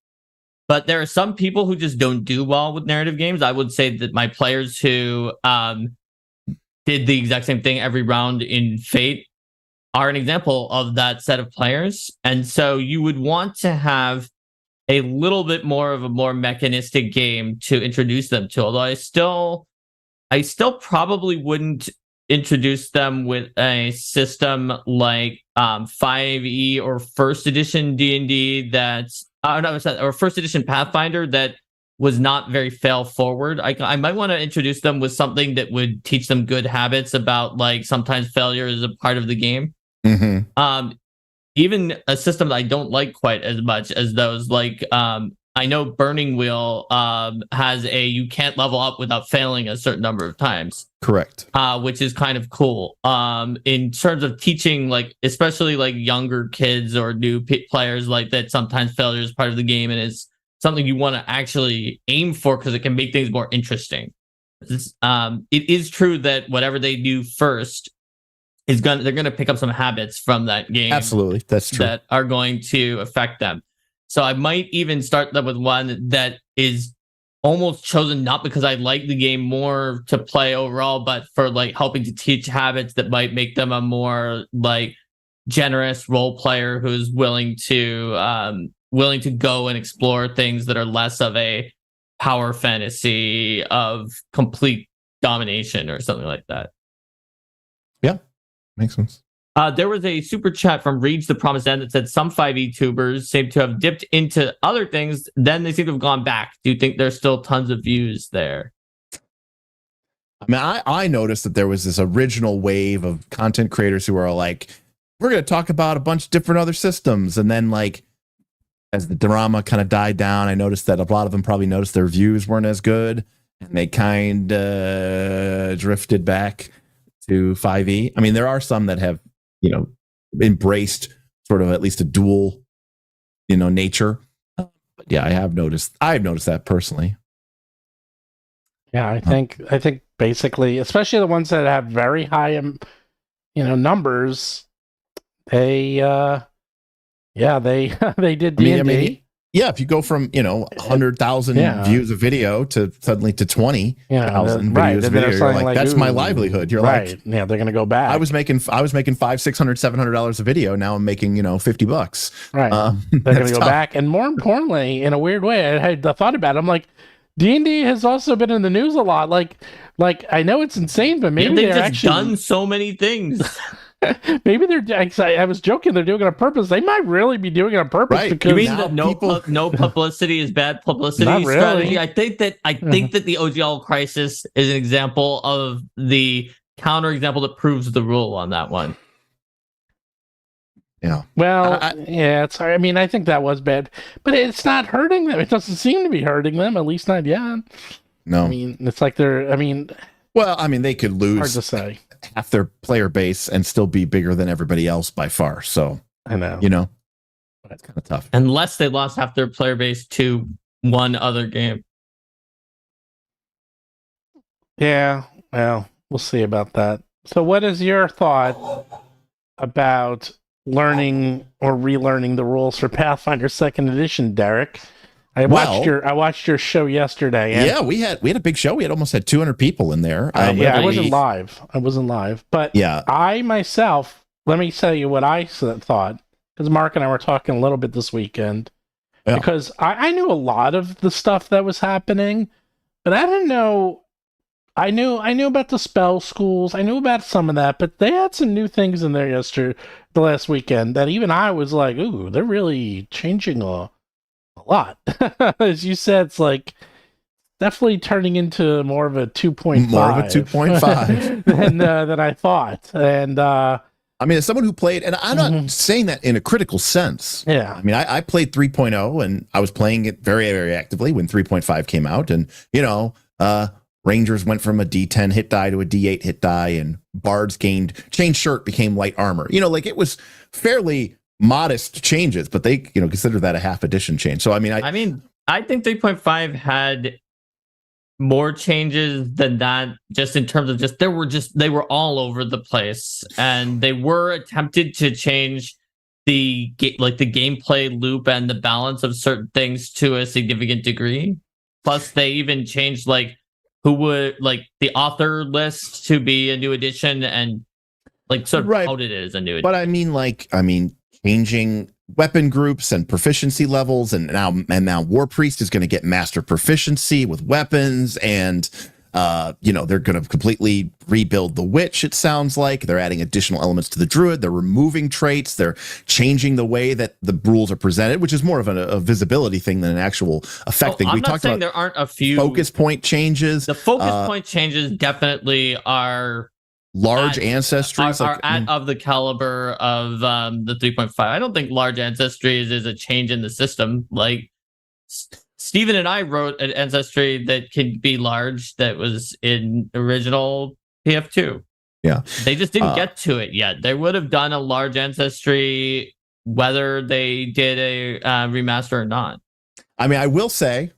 But there are some people who just don't do well with narrative games. I would say that my players who did the exact same thing every round in Fate are an example of that set of players. And so you would want to have a little bit more of a more mechanistic game to introduce them to. Although I still probably wouldn't introduce them with a system like 5e or first edition D&D or first edition Pathfinder that was not very fail forward. I might want to introduce them with something that would teach them good habits about sometimes failure is a part of the game. Mm-hmm. even a system that I don't like quite as much as those. Like, I know Burning Wheel has you can't level up without failing a certain number of times. Correct. Which is kind of cool. In terms of teaching, like especially like younger kids or new players, like that sometimes failure is part of the game and is something you want to actually aim for because it can make things more interesting. It is true that whatever they do first they're gonna pick up some habits from that game. Absolutely, that's true. That are going to affect them. So I might even start them with one that is almost chosen not because I like the game more to play overall, but for like helping to teach habits that might make them a more like generous role player who's willing to go and explore things that are less of a power fantasy of complete domination or something like that. Yeah, makes sense. There was a super chat from Reads the Promised End that said some 5e tubers seem to have dipped into other things, then they seem to have gone back. Do you think there's still tons of views there? I mean, I noticed that there was this original wave of content creators who are like, we're going to talk about a bunch of different other systems. And then like, as the drama kind of died down, I noticed that a lot of them probably noticed their views weren't as good. And they kind of drifted back to 5e. I mean, there are some that have, embraced sort of at least a dual, nature. But yeah, I have noticed that personally. Yeah, I think basically, especially the ones that have very high, numbers, they they did D&D. I mean, yeah, if you go from 100,000 views a video to suddenly to 20,000 videos a video, you're like, that's my livelihood. You're like, yeah, they're gonna go back. I was making $500, $600, $700 a video. Now I'm making $50. Right, they're gonna go back, and more importantly, in a weird way, I had thought about it. I'm like, D&D has also been in the news a lot. Like I know it's insane, but maybe they've they're just actually done so many things. Maybe I was joking. They're doing it on purpose. They might really be doing it on purpose. Right. Because you mean that no publicity is bad publicity Not strategy? really. I think that the OGL crisis is an example of the counterexample that proves the rule on that one. Yeah. Well, it's hard. I mean, I think that was bad, but it's not hurting them. It doesn't seem to be hurting them, at least not yet. No. I mean, it's like they could lose hard to say. half their player base and still be bigger than everybody else by far. So I know. That's kind of tough. Unless they lost half their player base to one other game. Yeah. Well, we'll see about that. So what is your thought about learning or relearning the rules for Pathfinder 2nd Edition, Derik? I watched your show yesterday. And yeah, we had a big show. We almost had 200 people in there. I wasn't live. But yeah, I myself, let me tell you what I thought, because Mark and I were talking a little bit this weekend. Yeah. Because I knew a lot of the stuff that was happening, but I didn't know. I knew about the spell schools. I knew about some of that, but they had some new things in there the last weekend that even I was like, ooh, they're really changing a lot. As you said, it's like definitely turning into more of a 2.5. More of a 2.5 than I thought. And I mean, as someone who played, and I'm not saying that in a critical sense. Yeah. I mean, I played 3.0 and I was playing it very, very actively when 3.5 came out. And, Rangers went from a D10 hit die to a D8 hit die, and Bards changed shirt, became light armor. It was fairly modest changes, but they, consider that a half edition change. So, I think 3.5 had more changes than that, just in terms of they were all over the place, and they were attempted to change the gameplay loop and the balance of certain things to a significant degree. Plus, they even changed who would the author list to be a new edition and sort of touted it as a new edition. But changing weapon groups and proficiency levels, and now War Priest is going to get master proficiency with weapons, and they're going to completely rebuild the Witch. It sounds like they're adding additional elements to the Druid. They're removing traits. They're changing the way that the rules are presented, which is more of a visibility thing than an actual effect thing. I'm not saying there aren't a few focus point changes. The focus point changes definitely are large ancestries are of the caliber of the 3.5. I don't think large ancestries is a change in the system. Like Steven and I wrote an ancestry that could be large that was in original PF2. Yeah. They just didn't get to it yet. They would have done a large ancestry whether they did a remaster or not. I mean, I will say,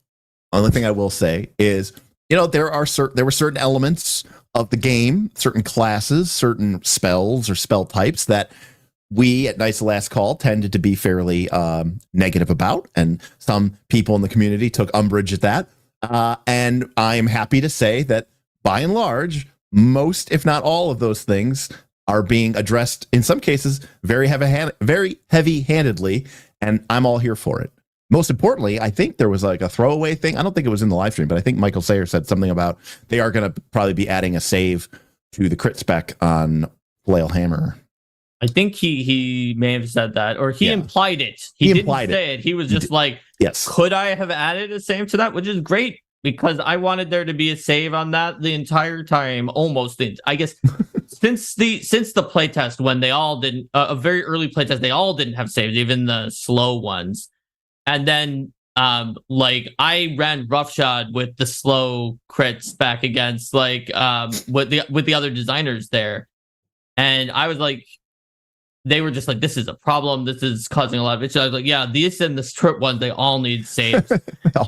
only thing I will say is, there were certain elements of the game, certain classes, certain spells or spell types that we at Knights of the Last Call tended to be fairly negative about, and some people in the community took umbrage at that. And I am happy to say that, by and large, most, if not all, of those things are being addressed, in some cases, very heavy-handedly, and I'm all here for it. Most importantly, I think there was like a throwaway thing. I don't think it was in the live stream, but I think Michael Sayer said something about they are going to probably be adding a save to the crit spec on Flail Hammer. I think he may have said that, or he implied it. He didn't say it. He was just like, yes. Could I have added a save to that? Which is great, because I wanted there to be a save on that the entire time, almost. I guess since the playtest, when they all didn't, a very early playtest, they all didn't have saves, even the slow ones. And then, I ran roughshod with the slow crits back against with the other designers there, and I was like, they were just like, this is a problem. This is causing a lot of issues. I was like, yeah, these and the strip ones, they all need saves. And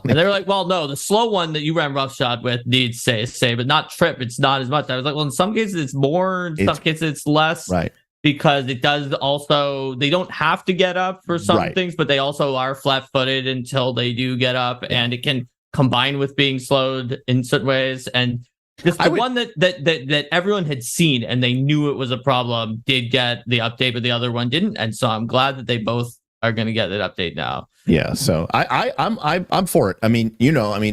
they were like, well, no, the slow one that you ran roughshod with needs save, but not trip. It's not as much. I was like, well, in some cases it's more, in some cases it's less. Right. Because it does also, they don't have to get up for some things, but they also are flat-footed until they do get up, and it can combine with being slowed in certain ways. And just the one that everyone had seen and they knew it was a problem did get the update, but the other one didn't. And so I'm glad that they both are going to get that update now. Yeah, so I'm for it. I mean,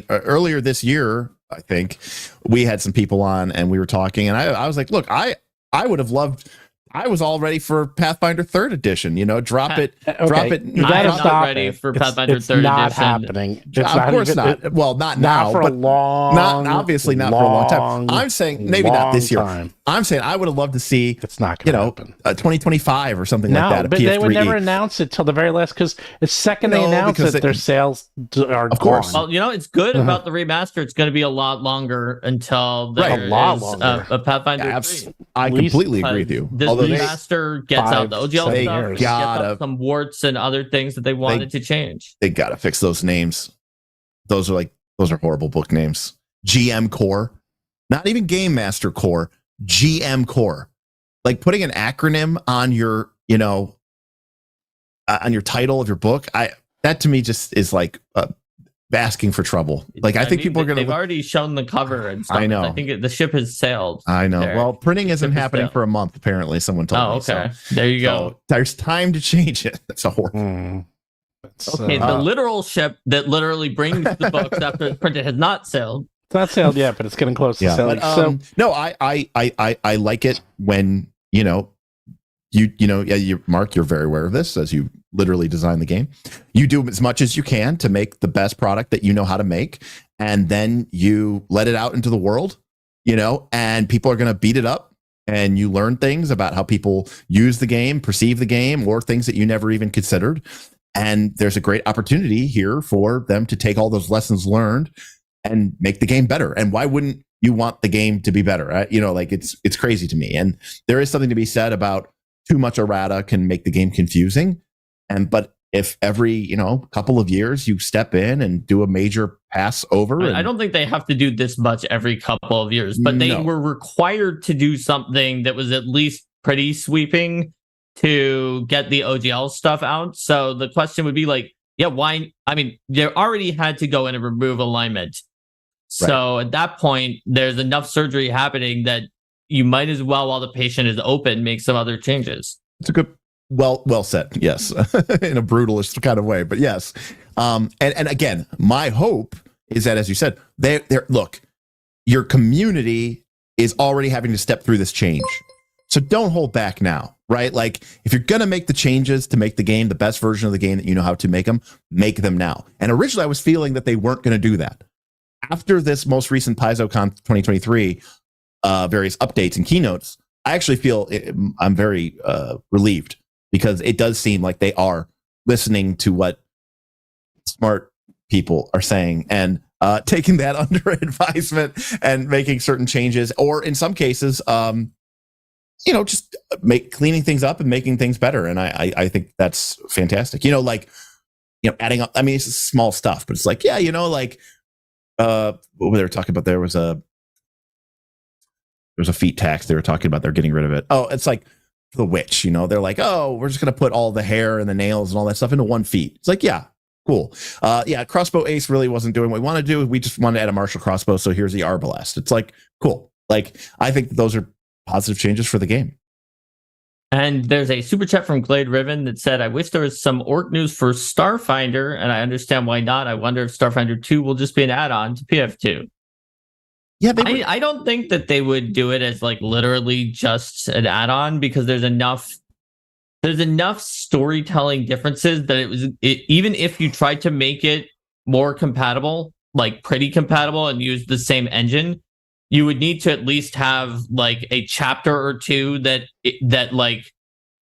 earlier this year, I think we had some people on and we were talking, and I was like, look, I would have loved. I was all ready for Pathfinder 3rd edition. Drop it. You gotta stop. Ready for Pathfinder 3rd edition. It's not happening. Of course not. Well, not now, for but a long, not obviously not for a long time. I'm saying maybe not this year. Time. I'm saying I would have loved to see. It's not going to happen. 2025 or something like that. But they would never announce it till the very last, because the second they announce it, their sales are of course. Well, it's good about the remaster. It's going to be a lot longer until there is a Pathfinder 3. I completely agree with you. This remaster gets out the OGL stuff, gets out some warts and other things that they wanted to change. They got to fix those names. Those are horrible book names. GM Core, not even Game Master Core. GM Core, like putting an acronym on your, on your title of your book. That to me just is like asking for trouble. Like I think people are going to. They've already shown the cover and stuff. I know. I think the ship has sailed. I know. There. Well, printing isn't happening for a month. Apparently, someone told me. Oh, okay. So, there you go. There's time to change it. That's a horrible. Okay, the literal ship that literally brings the books after it's printed has not sailed. It's not sailed yet, but it's getting close to sailing. But, no, I like it when you Mark, you're very aware of this as you literally design the game. You do as much as you can to make the best product that you know how to make, and then you let it out into the world, and people are going to beat it up, and you learn things about how people use the game, perceive the game, or things that you never even considered. And there's a great opportunity here for them to take all those lessons learned and make the game better. And why wouldn't you want the game to be better? It's crazy to me. And there is something to be said about too much errata can make the game confusing. But if every, couple of years you step in and do a major pass over. I don't think they have to do this much every couple of years, but they were required to do something that was at least pretty sweeping to get the OGL stuff out. So the question would be why? I mean, they already had to go in and remove alignment. So at that point, there's enough surgery happening that you might as well, while the patient is open, make some other changes. It's a good, well said. Yes, in a brutalist kind of way, but yes. And again, my hope is that, as you said, look, your community is already having to step through this change. So don't hold back now, right? Like if you're going to make the changes to make the game the best version of the game that you know how to make them now. And originally I was feeling that they weren't going to do that. After this most recent Paizocon 2023, various updates and keynotes, I actually feel I'm very relieved, because it does seem like they are listening to what smart people are saying and taking that under advisement and making certain changes, or in some cases, just cleaning things up and making things better. And I think that's fantastic. Adding up. I mean, it's small stuff, but it's like, yeah, what they were talking about, there was a feat tax they were talking about. They're getting rid of it. Oh, it's like the witch. They're like, oh, we're just gonna put all the hair and the nails and all that stuff into one feat. It's like, yeah, cool. Crossbow ace really wasn't doing what we want to do. We just wanted to add a martial crossbow, so here's the arbalest. It's like, cool. Like, I think those are positive changes for the game. And there's a super chat from Glade Riven that said, I wish there was some orc news for Starfinder, and I understand why not. I wonder if Starfinder 2 will just be an add-on to PF2. Yeah, I don't think that they would do it as like literally just an add-on, because there's enough storytelling differences that even if you tried to make it more compatible, like pretty compatible, and use the same engine, you would need to at least have like a chapter or two that like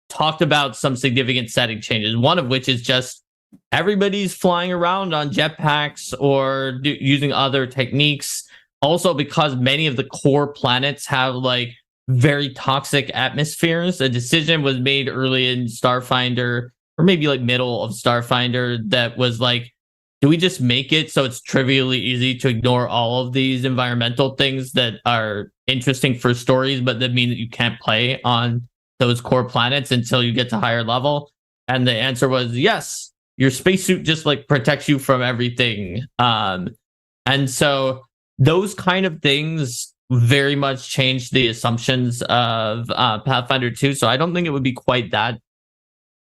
talked about some significant setting changes. One of which is just everybody's flying around on jetpacks or using other techniques. Also, because many of the core planets have like very toxic atmospheres, a decision was made early in Starfinder, or maybe like middle of Starfinder, that was like, do we just make it so it's trivially easy to ignore all of these environmental things that are interesting for stories, but that mean that you can't play on those core planets until you get to higher level? And the answer was yes. Your spacesuit just like protects you from everything. And so those kind of things very much changed the assumptions of Pathfinder 2. So I don't think it would be quite that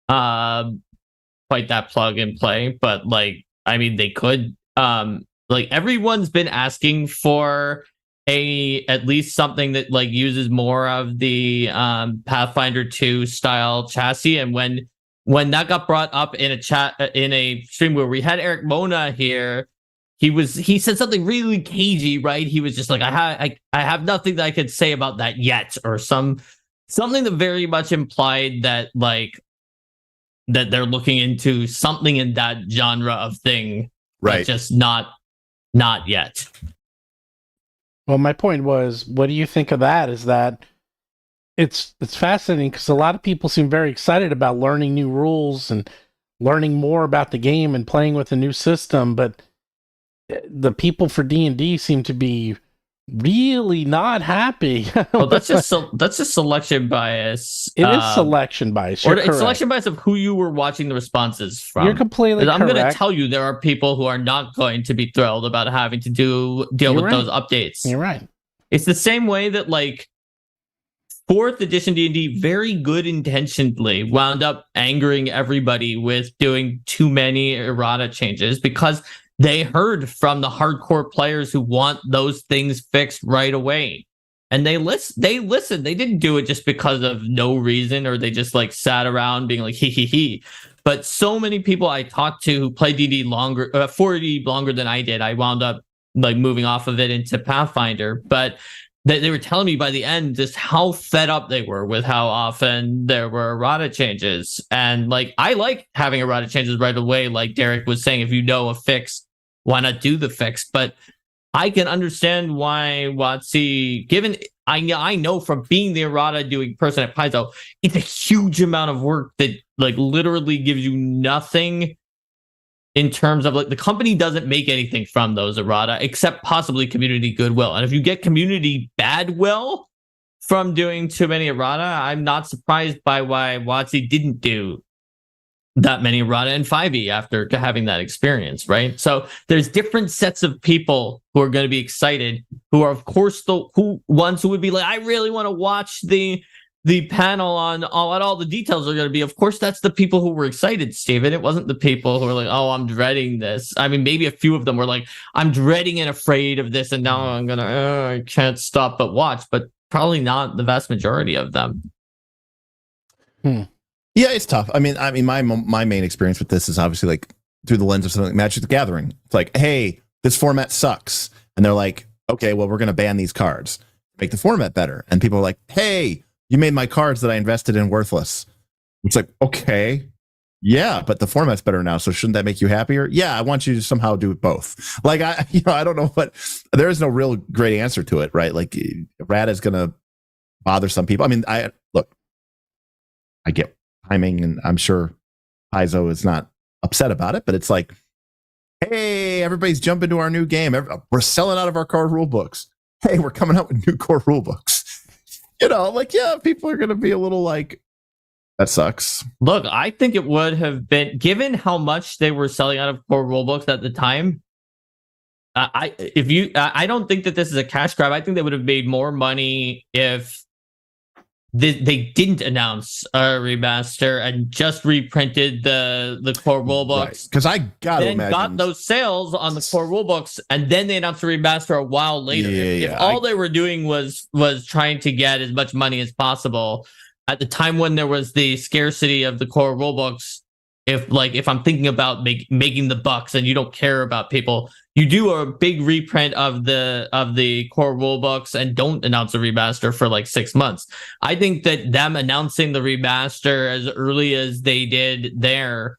plug and play, but like, I mean, they could. Like, everyone's been asking for at least something that like uses more of the Pathfinder 2 style chassis. And when that got brought up in a stream where we had Eric Mona here, he said something really cagey, right? He was just like, I have nothing that I could say about that yet, or something that very much implied that like that they're looking into something in that genre of thing, right? Just not yet. Well, my point was, what do you think of that? Is that it's fascinating, because a lot of people seem very excited about learning new rules and learning more about the game and playing with a new system, but the people for D&D seem to be really not happy. Well, that's just selection bias. It is selection bias. It's selection bias of who you were watching the responses from. You're completely correct. I'm going to tell you, there are people who are not going to be thrilled about having to deal with those updates. You're right. It's the same way that like 4th edition D&D very good intentionally wound up angering everybody with doing too many errata changes, because they heard from the hardcore players who want those things fixed right away. And they listened. They didn't do it just because of no reason, or they just like sat around being like, he. But so many people I talked to who played D&D longer, 4D longer than I did, I wound up like moving off of it into Pathfinder. But they were telling me by the end just how fed up they were with how often there were errata changes. And like, I like having errata changes right away. Like Derik was saying, if you know a fix, why not do the fix? But I can understand why WotC, given I know from being the errata doing person at Paizo, it's a huge amount of work that like literally gives you nothing in terms of like, the company doesn't make anything from those errata except possibly community goodwill. And if you get community badwill from doing too many errata, I'm not surprised by why WotC didn't do that many errata in 5e after having that experience, right? So there's different sets of people who are going to be excited, who are of course the ones who would be like, I really want to watch the panel on what all the details are going to be. Of course, that's the people who were excited, Steven. It wasn't the people who were like, oh, I'm dreading this. I mean, maybe a few of them were like, I'm dreading and afraid of this, and now I'm going to, I can't stop but watch, but probably not the vast majority of them. Yeah, it's tough. I mean, my main experience with this is obviously like through the lens of something like Magic the Gathering. It's like, hey, this format sucks. And they're like, okay, well, we're going to ban these cards, make the format better. And people are like, hey, you made my cards that I invested in worthless. It's like, okay, yeah, but the format's better now, so shouldn't that make you happier? Yeah, I want you to somehow do both. Like, I don't know, but there is no real great answer to it, right? Like, errata is going to bother some people. I mean, I get timing, and I'm sure Paizo is not upset about it, but it's like, hey, everybody's jumping to our new game. We're selling out of our core rule books. Hey, we're coming out with new core rule books. Like, yeah, people are going to be a little like, that sucks. Look, I think it would have been, given how much they were selling out of core rulebooks at the time. I don't think that this is a cash grab. I think they would have made more money if they didn't announce a remaster and just reprinted the core rulebooks. Because I gotta imagine, got those sales on the core rulebooks, and then they announced a remaster a while later. If all they were doing was trying to get as much money as possible at the time when there was the scarcity of the core rulebooks, if I'm thinking about making the bucks and you don't care about people, you do a big reprint of the core rulebooks and don't announce a remaster for like 6 months. I think that them announcing the remaster as early as they did there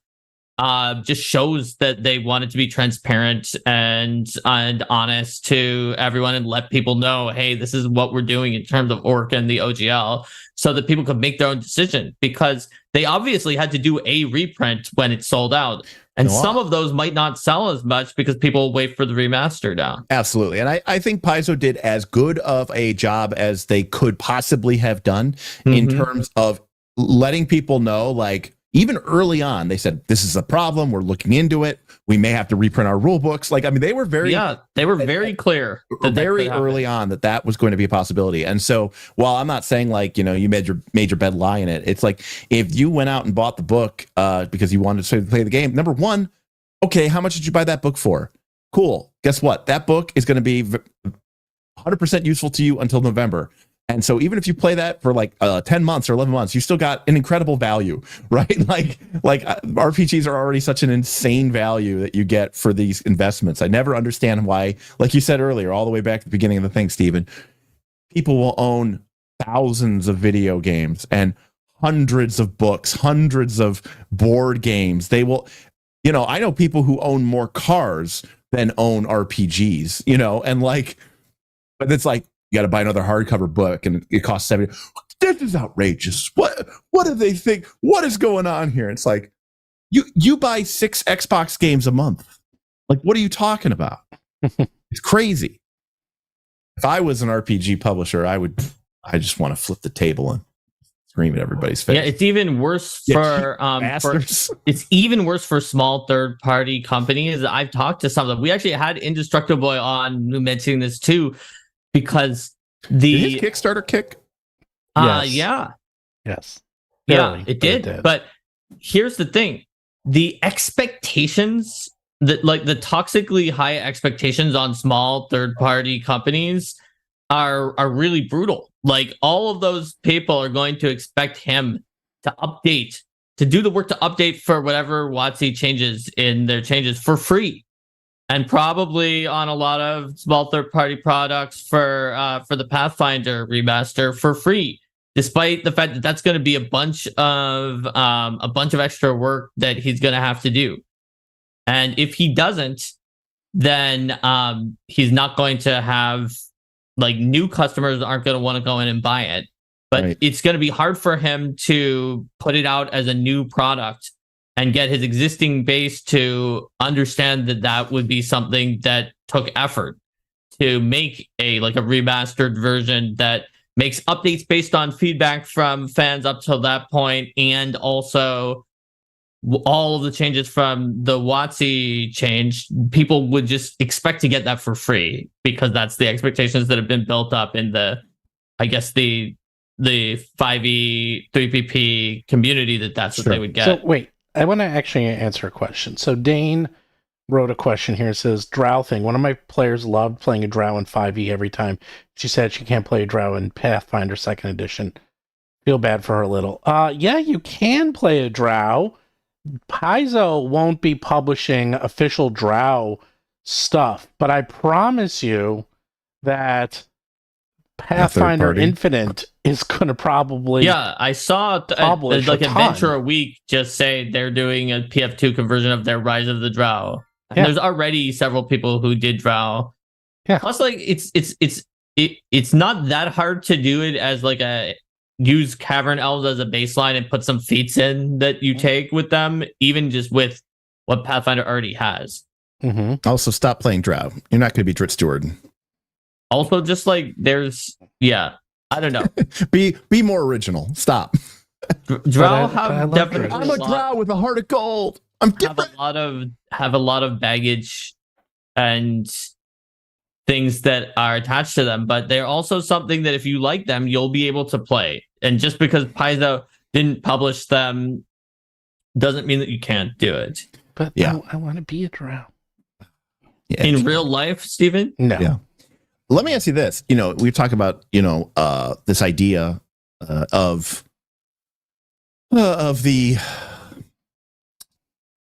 just shows that they wanted to be transparent and honest to everyone and let people know, hey, this is what we're doing in terms of Orc and the OGL, so that people could make their own decision, because they obviously had to do a reprint when it sold out. And some of those might not sell as much because people wait for the remaster down. Absolutely. And I think Paizo did as good of a job as they could possibly have done in terms of letting people know, like, even early on, they said, this is a problem. We're looking into it. We may have to reprint our rule books. Like, I mean, they were very clear very early on that was going to be a possibility. And so while I'm not saying like, you made your major bed lie in it, it's like, if you went out and bought the book because you wanted to play the game, number one, okay, how much did you buy that book for? Cool. Guess what? That book is going to be 100% useful to you until November. And so even if you play that for like 10 months or 11 months, you still got an incredible value, right? Like RPGs are already such an insane value that you get for these investments. I never understand why, like you said earlier, all the way back to the beginning of the thing, Stephen, people will own thousands of video games and hundreds of books, hundreds of board games. They will, I know people who own more cars than own RPGs, and like, but it's like, you got to buy another hardcover book and it costs $70. This is outrageous. What do they think? What is going on here? It's like, you buy 6 Xbox games a month. Like, what are you talking about? It's crazy. If I was an RPG publisher, I just want to flip the table and scream at everybody's face. Yeah, it's even worse it's even worse for small third-party companies. I've talked to some of them. We actually had Indestructible Boy on who mentioned this too, because did his Kickstarter kick? Yes. Barely, it did. But here's the thing. The expectations, the toxically high expectations on small third-party companies are really brutal. Like, all of those people are going to expect him to do the work to update for whatever WotC changes in their changes for free. And probably on a lot of small third-party products for the Pathfinder remaster for free, despite the fact that that's going to be a bunch of extra work that he's going to have to do. And if he doesn't, then he's not going to have, like, new customers aren't going to want to go in and buy it. But It's going to be hard for him to put it out as a new product and get his existing base to understand that would be something that took effort to make a remastered version that makes updates based on feedback from fans up till that point, and also all of the changes from the WotC change. People would just expect to get that for free because that's the expectations that have been built up in the 5e 3pp community, that's what they would get. So wait, I want to actually answer a question. So Dane wrote a question here. It says, drow thing. One of my players loved playing a drow in 5e every time. She said she can't play a drow in Pathfinder 2nd edition. Feel bad for her a little. Yeah, you can play a drow. Paizo won't be publishing official drow stuff, but I promise you that Pathfinder Infinite is going to probably I saw like Adventure a Week just say they're doing a PF2 conversion of their Rise of the Drow. And there's already several people who did Drow. Yeah. Plus, like it's not that hard to do it as like use Cavern Elves as a baseline and put some feats in that you take with them, even just with what Pathfinder already has. Mm-hmm. Also, stop playing Drow. You're not going to be Drit Steward. Also, just like there's, I don't know. be more original. Stop. Drow have definitely. I'm a Drow with a heart of gold. I'm different. Have a lot of baggage and things that are attached to them, but they're also something that if you like them, you'll be able to play. And just because Paizo didn't publish them doesn't mean that you can't do it. But I want to be a Drow. Yeah. In real life, Stephen? No. Yeah. Let me ask you this. We talk about, this idea of the,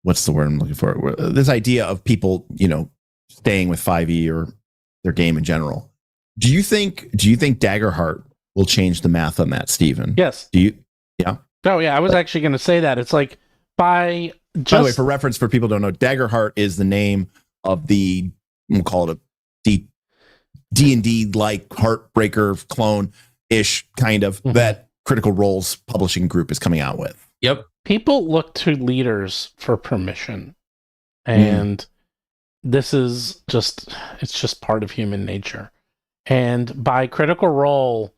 what's the word I'm looking for? This idea of people, staying with 5e or their game in general. Do you think Daggerheart will change the math on that, Stephen? Yes. Do you? Yeah. Oh yeah, I was actually going to say that. It's like by the way, for reference, for people who don't know, Daggerheart is the name of the, we'll call it a D&D like Heartbreaker clone-ish kind of that Critical Role's publishing group is coming out with. Yep. People look to leaders for permission. And this is it's just part of human nature. And by Critical Role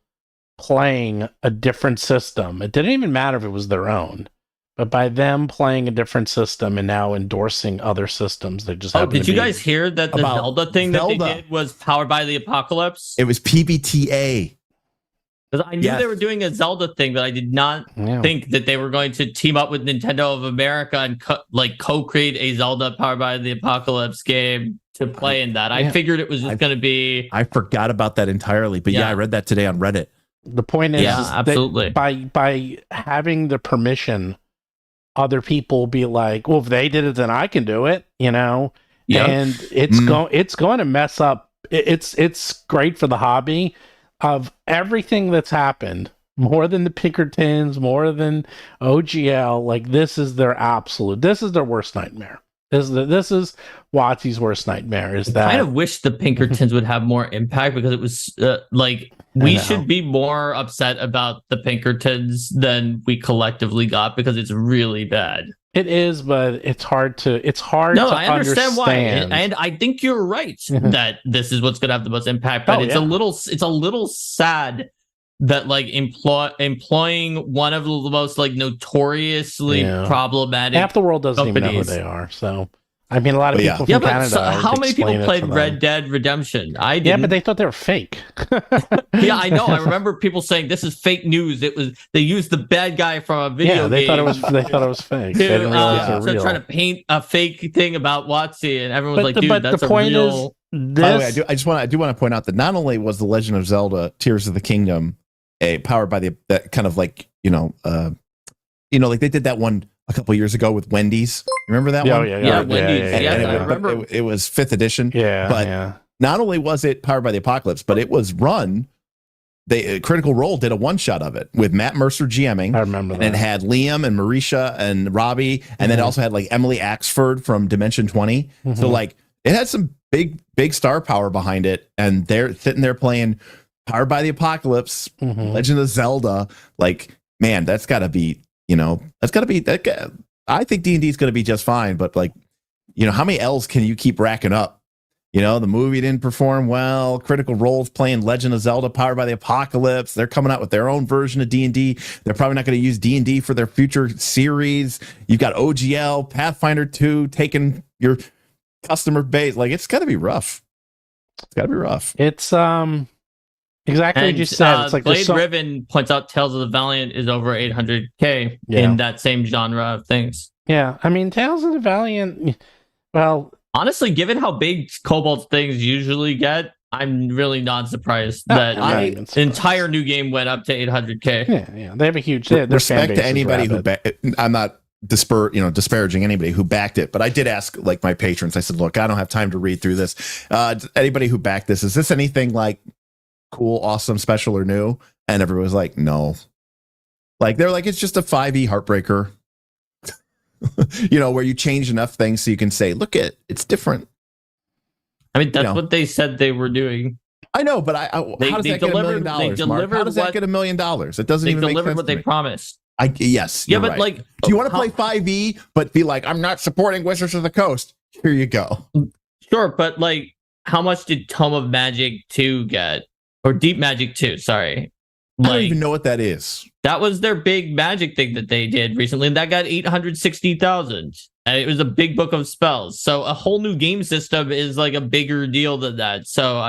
playing a different system, it didn't even matter if it was their own, but by them playing a different system and now endorsing other systems, they just did you guys hear that the Zelda thing that they did was powered by the apocalypse? It was PBTA. Because I knew they were doing a Zelda thing, but I did not think that they were going to team up with Nintendo of America and co-create a Zelda powered by the Apocalypse game to play in that. I figured it was just going to be... I forgot about that entirely, but I read that today on Reddit. The point is, absolutely. By having the permission, other people be like, well, if they did it, then I can do it, And it's going to mess up. It's great for the hobby. Of everything that's happened, more than the Pinkertons, more than OGL, like this is their worst nightmare. This is WotC's worst nightmare. Is that I kind of wish the Pinkertons would have more impact, because it was we should be more upset about the Pinkertons than we collectively got, because it's really bad. It is, but it's hard to I understand why, and I think you're right that this is what's going to have the most impact. But it's a little sad that employing one of the most notoriously problematic. Half the world doesn't even know who they are. So a lot of people from Canada. So how many people played Red Dead Redemption? I didn't. Yeah, but they thought they were fake. Yeah, I know. I remember people saying this is fake news. They used the bad guy from a video game. They thought it was fake. They didn't realize they were real. Trying to paint a fake thing about WotC, and everyone was like, "Dude, that's the point real." By the way, I do want to point out that not only was The Legend of Zelda: Tears of the Kingdom powered by that kind of like they did that one a couple years ago with Wendy's. Remember that one? Yeah, Wendy's. I remember. It was 5th edition. Yeah, but not only was it powered by the Apocalypse, but it was run. Critical Role did a one-shot of it with Matt Mercer GMing. I remember that. And it had Liam and Marisha and Robbie, and then it also had Emily Axford from Dimension 20. So it had some big star power behind it, and they're sitting there playing powered by the Apocalypse, Legend of Zelda. Man, that's got to be. I think D&D is going to be just fine, but how many L's can you keep racking up? The movie didn't perform well. Critical Role's playing Legend of Zelda powered by the Apocalypse. They're coming out with their own version of D&D. They're probably not going to use D&D for their future series. You've got OGL, Pathfinder 2 taking your customer base. It's got to be rough. It's exactly what you said. It's Blade Riven points out Tales of the Valiant is over 800K in that same genre of things. Yeah, Tales of the Valiant, well... Honestly, given how big Cobalt things usually get, I'm really not surprised that an entire new game went up to 800K. Yeah, they have a huge... Respect to anybody who... I'm not disparaging anybody who backed it, but I did ask my patrons. I said, look, I don't have time to read through this. Anybody who backed this, is this anything like cool, awesome, special, or new? And everyone was like, no. Like, they're like, it's just a 5e heartbreaker. Where you change enough things so you can say, look it's different. I mean, that's what they said they were doing. I know, but how does that get $1 million? How does that get $1 million? It doesn't even make sense. They delivered what they promised. Yes. Yeah, but right. like, do you want to play 5e, but be like, I'm not supporting Wizards of the Coast? Here you go. Sure, but like, how much did Tome of Magic 2 get? Or Deep Magic 2, sorry. I don't even know what that is. That was their big magic thing that they did recently, and that got 860,000. And it was a big book of spells. So a whole new game system is like a bigger deal than that. So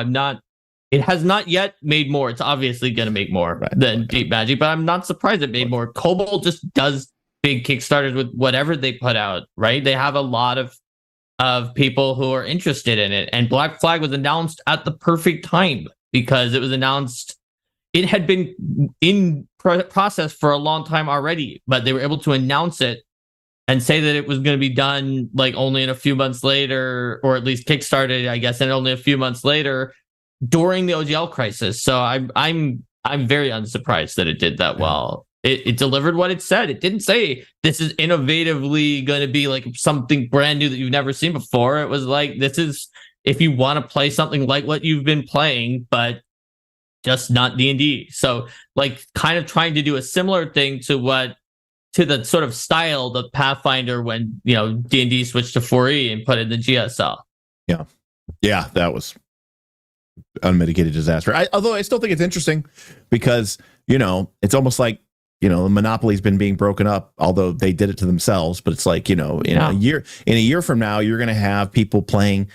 it has not yet made more. It's obviously going to make more than Deep Magic, but I'm not surprised it made more. Kobold just does big Kickstarters with whatever they put out, right? They have a lot of people who are interested in it. And Black Flag was announced at the perfect time because it was announced. It had been in process for a long time already, but they were able to announce it and say that it was going to be done like only in a few months later, or at least kickstarted, I guess, and only a few months later during the OGL crisis. So I'm very unsurprised that it did that well. It delivered what it said. It didn't say this is innovatively going to be like something brand new that you've never seen before. It was like, this is if you want to play something like what you've been playing, but just not D&D. So like kind of trying to do a similar thing to the sort of style the Pathfinder when, D&D switched to 4E and put in the GSL. Yeah. Yeah, that was unmitigated disaster. Although I still think it's interesting because, it's almost like, the monopoly's been being broken up, although they did it to themselves. But it's like, in a year from now, you're going to have people playing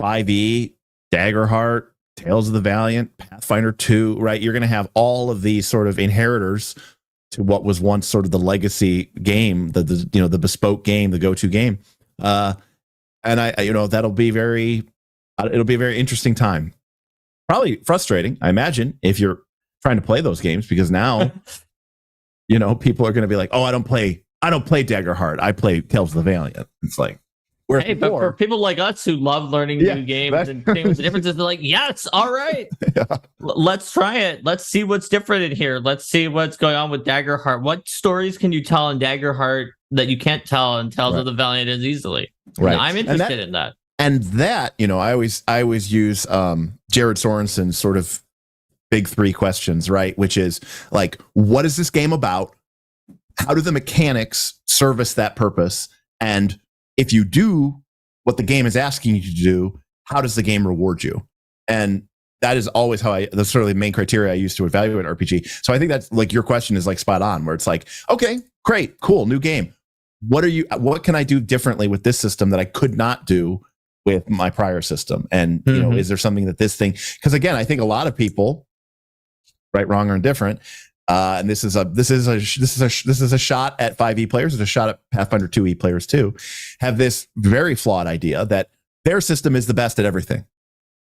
5e, Daggerheart, Tales of the Valiant, Pathfinder 2, right? You're going to have all of these sort of inheritors to what was once sort of the legacy game, the bespoke game, the go-to game. And that'll be it'll be a very interesting time. Probably frustrating, I imagine, if you're trying to play those games, because now, people are going to be like, oh, I don't play Daggerheart. I play Tales of the Valiant. It's like, but for people like us who love learning new games and things, the difference is they're like, yes, all right, let's try it. Let's see what's different in here. Let's see what's going on with Daggerheart. What stories can you tell in Daggerheart that you can't tell in Tales of the Valiant as easily? Right. And I'm interested in that. And that, I always use Jared Sorensen's sort of big 3 questions, right? Which is like, what is this game about? How do the mechanics service that purpose? And if you do what the game is asking you to do, how does the game reward you? And that is always that's sort of the main criteria I use to evaluate RPG. So I think that's like your question is like spot on, where it's like, okay, great, cool, new game. What can I do differently with this system that I could not do with my prior system? And, is there something that this thing, because again, I think a lot of people, right, wrong, or indifferent, and this is a shot at 5e players, it's a shot at Pathfinder 2e players too, have this very flawed idea that their system is the best at everything.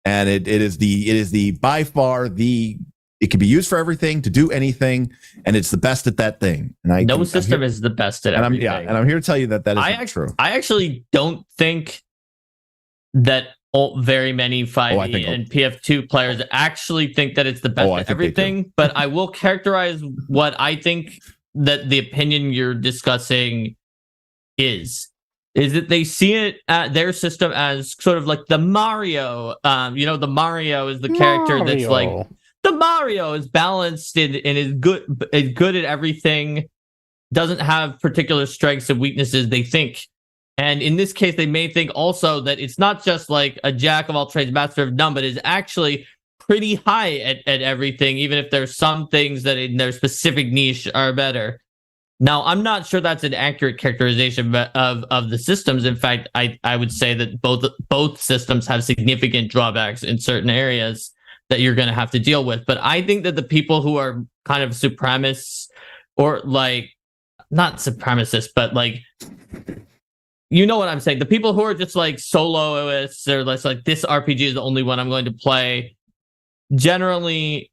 And it is the by far it can be used for everything, to do anything, and it's the best at that thing. And no system is the best at everything. And I'm here to tell you that is not true. I actually don't think that very many 5e and PF2 players actually think that it's the best at everything, but I will characterize what I think that the opinion you're discussing is that they see it at their system as sort of like the Mario. The Mario is the character that's like, the Mario is balanced and is good at everything, doesn't have particular strengths and weaknesses, they think. And in this case, they may think also that it's not just like a jack of all trades, master of none, but is actually pretty high at everything, even if there's some things that in their specific niche are better. Now, I'm not sure that's an accurate characterization of the systems. In fact, I would say that both systems have significant drawbacks in certain areas that you're going to have to deal with. But I think that the people who are kind of supremacists, or like, not supremacists, but like, you know what I'm saying? The people who are just like soloists, or like this RPG is the only one I'm going to play, generally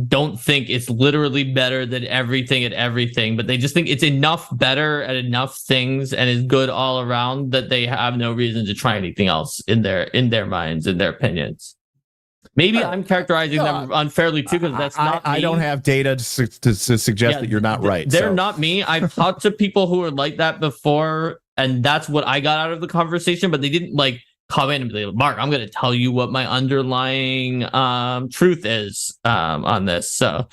don't think it's literally better than everything at everything, but they just think it's enough better at enough things and is good all around that they have no reason to try anything else in their minds, in their opinions. Maybe I'm characterizing them unfairly too, because that's not me. I don't have data to suggest that you're not right. They're not me. I've talked to people who are like that before, and that's what I got out of the conversation, but they didn't like come in and be like, Mark, I'm going to tell you what my underlying truth is on this. So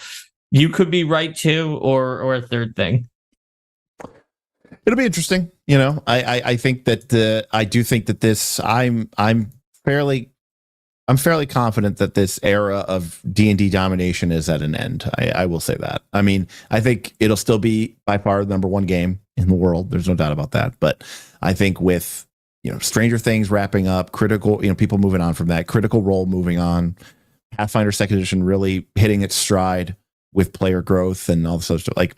you could be right too, or a third thing. It'll be interesting. You know, I think that I do think that this, I'm fairly confident that this era of D&D domination is at an end. I will say that. I mean, I think it'll still be by far the #1 game in the world. There's no doubt about that. But I think with, you know, Stranger Things wrapping up, Critical, you know, people moving on from that, Critical Role moving on, Pathfinder 2nd Edition really hitting its stride with player growth and all this other stuff. Like,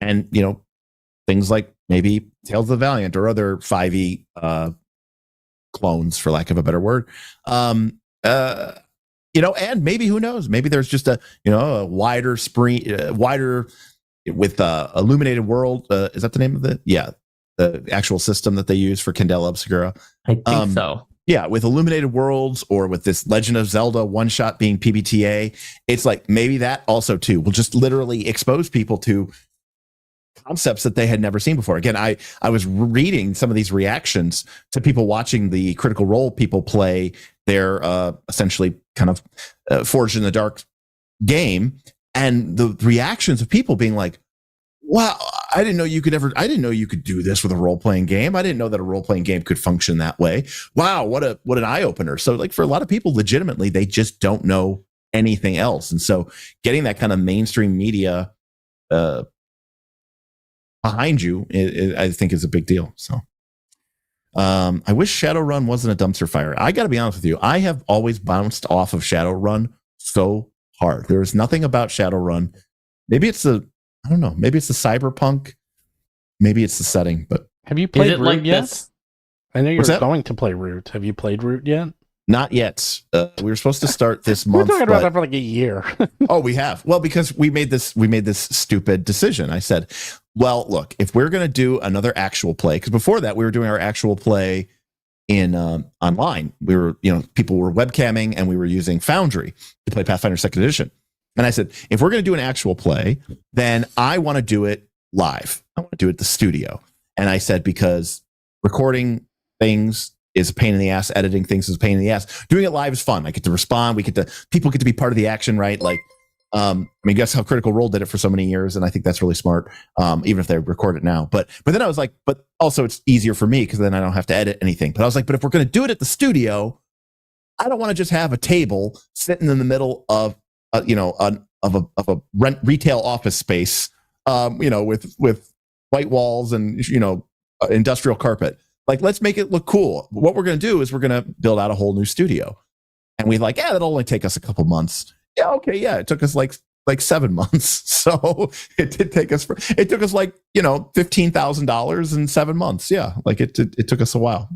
and, you know, things like maybe Tales of the Valiant or other 5e clones, for lack of a better word. You know, and maybe, who knows, maybe there's just a, you know, a wider wider with illuminated world. Is that the name of the actual system that they use for Candela Obscura? I think so. Yeah, with illuminated worlds, or with this Legend of Zelda one shot being PBTA, it's like maybe that also too will just literally expose people to concepts that they had never seen before. Again, I was reading some of these reactions to people watching the Critical Role people play their essentially kind of Forged in the Dark game, and the reactions of people being like, wow, I didn't know you could do this with a role-playing game. I didn't know that a role-playing game could function that way. Wow, what an eye-opener. So like, for a lot of people, legitimately, they just don't know anything else. And so getting that kind of mainstream media behind you, I think, is a big deal. So I wish Shadowrun wasn't a dumpster fire. I got to be honest with you. I have always bounced off of Shadowrun so hard. There is nothing about Shadowrun. Maybe it's I don't know. Maybe it's the cyberpunk. Maybe it's the setting. But have you played Root like yet? this? I know you're going to play Root. Have you played Root yet? Not yet. We were supposed to start this month. We're talking about that for like a year. Oh, we have. Well, because we made this stupid decision. I said, well, look, if we're going to do another actual play, because before that we were doing our actual play in online. We were, you know, people were webcamming, and we were using Foundry to play Pathfinder 2nd Edition. And I said, if we're going to do an actual play, then I want to do it live. I want to do it at the studio. And I said, because recording things is a pain in the ass, editing things is a pain in the ass. Doing it live is fun. I get to respond. People get to be part of the action, right? Like, I mean, guess how Critical Role did it for so many years, and I think that's really smart, even if they record it now. But then I was like, but also it's easier for me because then I don't have to edit anything. But I was like, but if we're going to do it at the studio, I don't want to just have a table sitting in the middle of a retail office space, you know, with white walls and, you know, industrial carpet. Like, let's make it look cool. What we're going to do is we're going to build out a whole new studio. And we're like, yeah, that'll only take us a couple months. Yeah, okay, yeah. It took us like 7 months. So it took us like, you know, $15,000 in 7 months. Yeah, like it took us a while.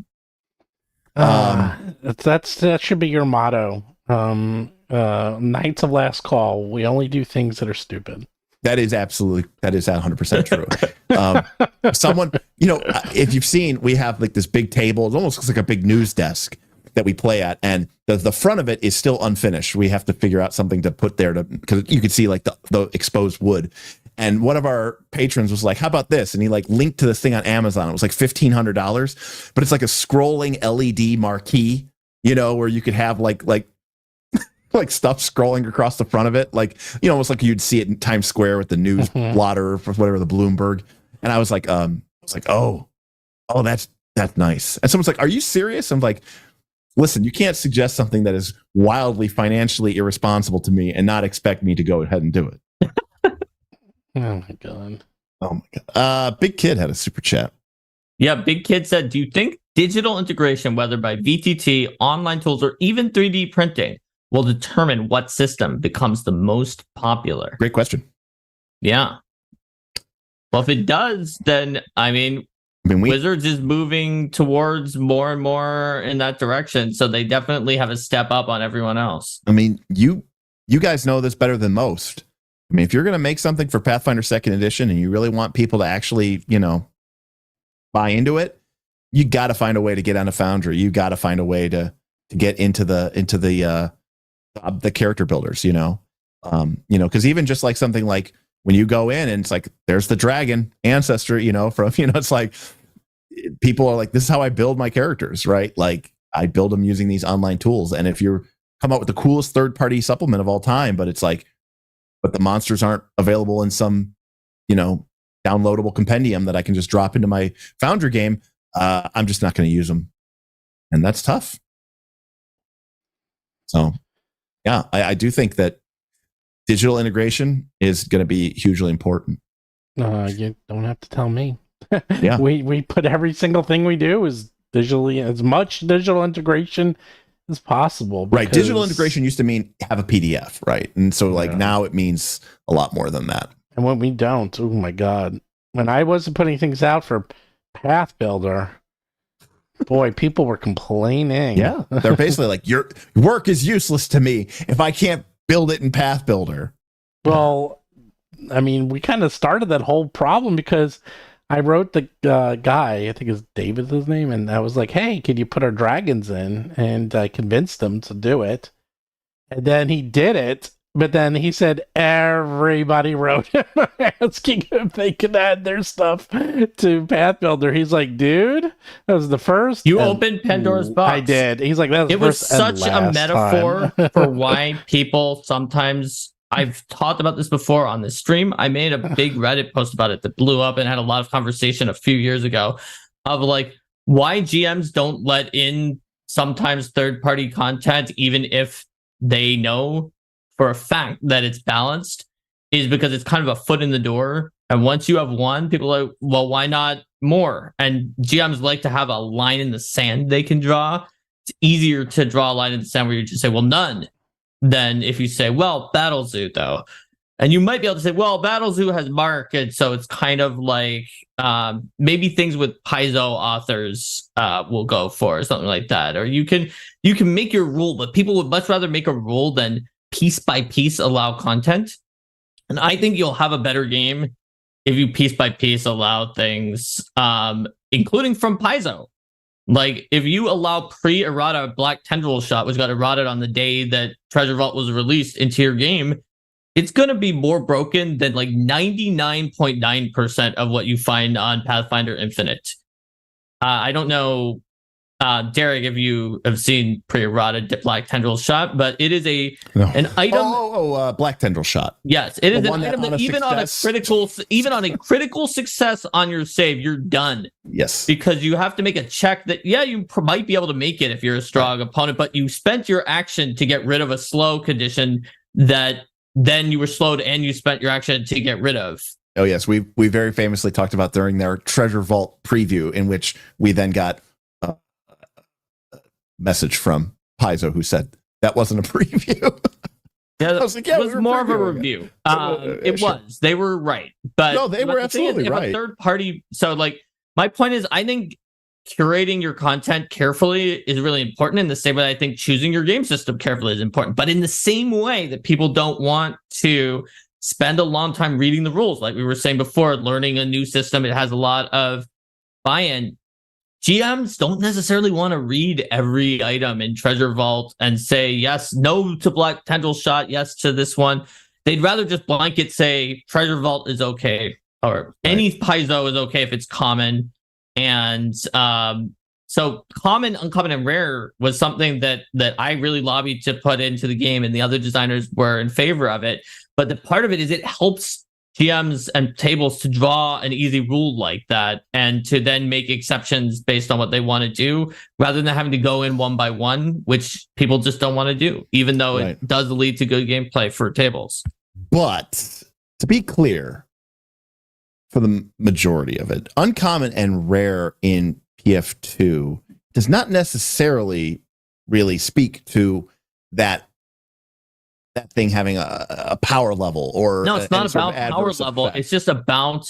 That should be your motto. Knights of Last Call. We only do things that are stupid. That is 100% true. Someone, you know, if you've seen, we have like this big table. It almost looks like a big news desk that we play at, and the front of it is still unfinished. We have to figure out something to put there because you could see like the exposed wood. And one of our patrons was like, how about this? And he like linked to this thing on Amazon. It was like $1,500, but it's like a scrolling LED marquee, you know, where you could have like stuff scrolling across the front of it, like, you know, almost like you'd see it in Times Square with the news blotter or whatever, the Bloomberg. And I was like, oh, that's nice. And someone's like, are you serious? I'm like, listen, you can't suggest something that is wildly financially irresponsible to me and not expect me to go ahead and do it. Oh my god. Big Kid had a super chat. Yeah, Big Kid said, do you think digital integration, whether by VTT, online tools, or even 3D printing, will determine what system becomes the most popular? Great question. Yeah. Well, if it does, then I mean Wizards is moving towards more and more in that direction, so they definitely have a step up on everyone else. I mean, you guys know this better than most. I mean, if you're going to make something for Pathfinder 2nd Edition and you really want people to actually, you know, buy into it, you got to find a way to get on a Foundry. You got to find a way to get into the character builders, because even just like something like when you go in and it's like there's the dragon ancestor, from it's like people are like, this is how I build my characters, right? Like I build them using these online tools. And if you're come out with the coolest third-party supplement of all time, but it's like, but the monsters aren't available in some, downloadable compendium that I can just drop into my Foundry game, I'm just not going to use them. And that's tough. So, yeah, I do think that digital integration is going to be hugely important. You don't have to tell me. Yeah, we put every single thing we do is visually as much digital integration as possible. Right. Digital integration used to mean have a PDF, right? And so now it means a lot more than that. And when we don't, oh my God. When I wasn't putting things out for Path Builder, boy, people were complaining. Yeah. They're basically like, your work is useless to me if I can't build it in Path Builder. Well, I mean, we kind of started that whole problem because I wrote the guy, I think it's David's his name, and I was like, hey, could you put our dragons in? And I convinced him to do it. And then he did it, but then he said everybody wrote him asking if they could add their stuff to Path Builder. He's like, dude, that was the first. You opened Pandora's box. I did. He's like, that was it was such a metaphor for why people sometimes... I've talked about this before on this stream. I made a big Reddit post about it that blew up and had a lot of conversation a few years ago of like why GMs don't let in sometimes third-party content, even if they know for a fact that it's balanced, is because it's kind of a foot in the door. And once you have one, people are like, well, why not more? And GMs like to have a line in the sand they can draw. It's easier to draw a line in the sand where you just say, well, none. Than if you say, well, Battle Zoo, though. And you might be able to say, well, Battle Zoo has Mark, and so it's kind of like maybe things with Paizo authors will go for, or something like that. Or you can make your rule, but people would much rather make a rule than piece by piece allow content. And I think you'll have a better game if you piece by piece allow things, including from Paizo. Like, if you allow pre-errata Black Tendril Shot, which got errated on the day that Treasure Vault was released, into your game, it's going to be more broken than like 99.9% of what you find on Pathfinder Infinite. I don't know, Derik, if you have seen pre-errata Black Tendril Shot, but it is an item. Black Tendril Shot. Yes, it is an item that even on a critical success on your save, you're done. Yes, because you have to make a check that you might be able to make it if you're a strong opponent, but you spent your action to get rid of a slow condition that then you were slowed, and you spent your action to get rid of. Oh yes, we very famously talked about during their Treasure Vault preview, in which we then got message from Paizo who said that wasn't a preview. Yeah, it was more of a review. It was. They were right. But no, they were absolutely right. A third party. So, like, my point is, I think curating your content carefully is really important, in the same way I think choosing your game system carefully is important. But in the same way that people don't want to spend a long time reading the rules, like we were saying before, learning a new system, it has a lot of buy-in. GMs don't necessarily want to read every item in Treasure Vault and say, yes, no to Black Tendril Shot, yes to this one. They'd rather just blanket say Treasure Vault is okay, or any Paizo is okay if it's common. And so common, uncommon, and rare was something that I really lobbied to put into the game, and the other designers were in favor of it. But the part of it is it helps GMs and tables to draw an easy rule like that, and to then make exceptions based on what they want to do, rather than having to go in one by one, which people just don't want to do, even though it does lead to good gameplay for tables. But to be clear, for the majority of it, uncommon and rare in PF2 does not necessarily really speak to that thing having a power level, or no, it's not about power level. It's just about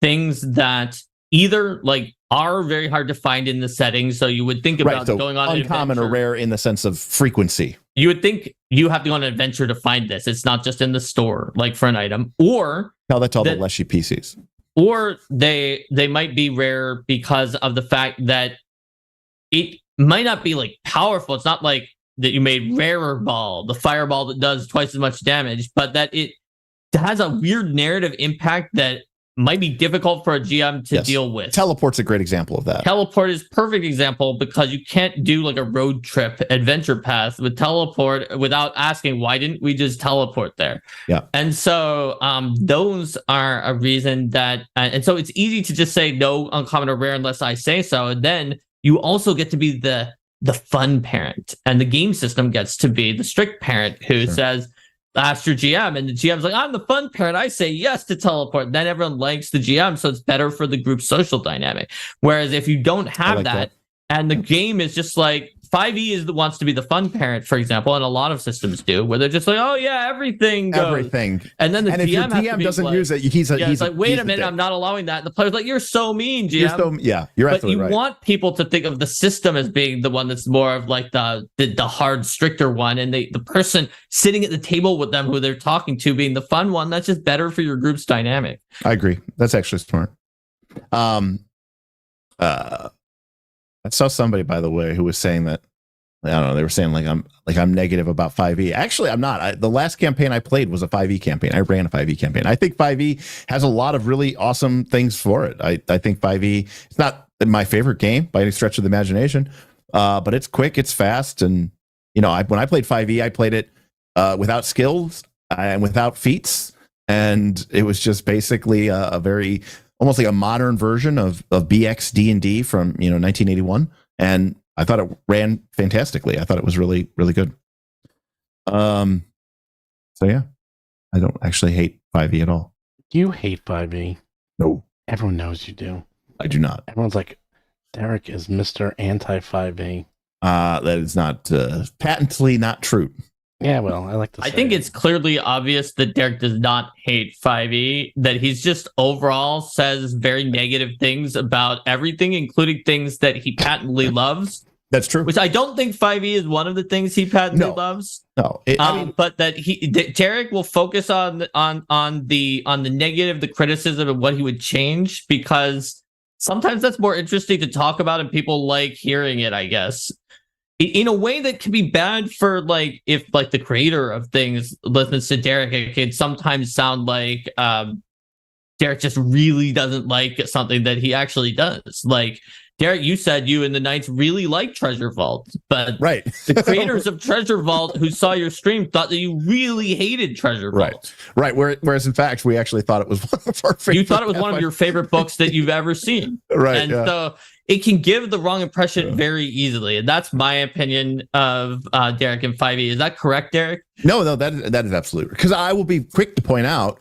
things that either like are very hard to find in the settings. So you would think about going on uncommon or rare in the sense of frequency. You would think you have to go on an adventure to find this. It's not just in the store, like for an item, or tell that to all the Leshy PCs. Or they might be rare because of the fact that it might not be like powerful. It's not like that you made rarer ball, the fireball that does twice as much damage, but that it has a weird narrative impact that might be difficult for a GM to deal with. Teleport's a great example of that. Teleport is perfect example because you can't do like a road trip adventure path with teleport without asking, why didn't we just teleport there? Yeah. And so those are a reason that, and so it's easy to just say no uncommon or rare unless I say so. And then you also get to be the fun parent, and the game system gets to be the strict parent who says, ask your GM, and the GM's like, I'm the fun parent, I say yes to teleport. Then everyone likes the GM, so it's better for the group social dynamic. Whereas if you don't have that, and the game is just like 5e wants to be the fun parent, for example, and a lot of systems do, where they're just like, oh yeah, everything goes. And then the if your DM doesn't use it, he's like, wait a minute, I'm not allowing that. And the player's like, you're so mean, GM. You're but absolutely right. You want people to think of the system as being the one that's more of like the hard, stricter one, and the person sitting at the table with them who they're talking to being the fun one. That's just better for your group's dynamic. I agree. That's actually smart. I saw somebody, by the way, who was saying that, I don't know, they were saying I'm negative about 5e. Actually, I'm not. The last campaign I played was a 5e campaign. I ran a 5e campaign. I think 5e has a lot of really awesome things for it. I think 5e, it's not my favorite game by any stretch of the imagination, but it's quick, it's fast, and when I played 5e, I played it without skills and without feats, and it was just basically a very almost like a modern version of BX D&D from 1981, and I thought it ran fantastically. I thought it was really, really good. So yeah, I don't actually hate 5e at all. You hate 5e? No. Everyone knows you do. I do not. Everyone's like, Derik is Mr. Anti-5e. That is not patently not true. Yeah, well, I like to say I think it's clearly obvious that Derik does not hate 5e, that he's just overall says very negative things about everything, including things that he patently loves. That's true. Which I don't think 5e is one of the things he patently loves. No, but that Derik will focus on the negative, the criticism, and what he would change, because sometimes that's more interesting to talk about, and people like hearing it, I guess. In a way that can be bad for, like, if like the creator of things listens to Derik, it can sometimes sound like Derik just really doesn't like something that he actually does. Like, Derik, you said you and the Knights really like Treasure Vault, but the creators of Treasure Vault who saw your stream thought that you really hated Treasure Vault. Right. Whereas in fact, we actually thought it was one of our favorite. You thought it was one of your favorite books that you've ever seen. Right. And so it can give the wrong impression very easily. And that's my opinion of Derik and 5e. Is that correct, Derik? No, that is absolutely, because I will be quick to point out,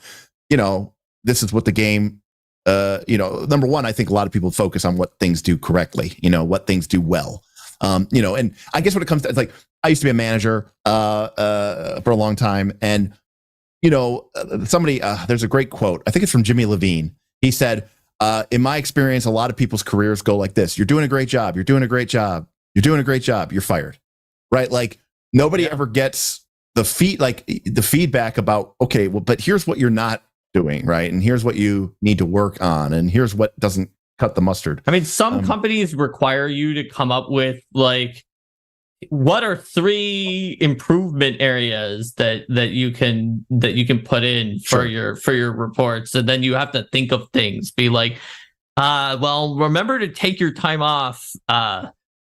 this is what the game, number one, I think a lot of people focus on what things do correctly, what things do well. And I guess when it comes to, it's like, I used to be a manager for a long time. And, somebody, there's a great quote. I think it's from Jimmy Levine. He said, in my experience, a lot of people's careers go like this. You're doing a great job. You're doing a great job. You're doing a great job. You're fired. Right. Like, nobody ever gets the feedback about, okay, well, but here's what you're not doing, right? And here's what you need to work on, and here's what doesn't cut the mustard. I mean, some companies require you to come up with, like, what are 3 improvement areas that you can put in for your reports, and then you have to think of things, be like, well, remember to take your time off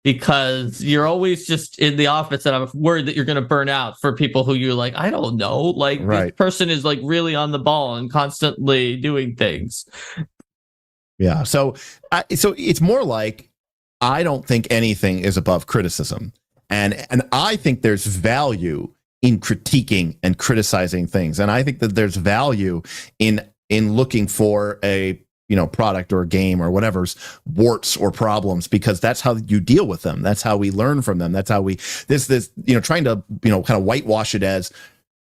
because you're always just in the office, and I'm worried that you're going to burn out for people who you're like, I don't know, like, this person is like really on the ball and constantly doing things. Yeah. So it's more like, I don't think anything is above criticism. And I think there's value in critiquing and criticizing things. And I think that there's value in looking for a product or a game or whatever's warts or problems, because that's how you deal with them. That's how we learn from them. That's how we trying to kind of whitewash it as,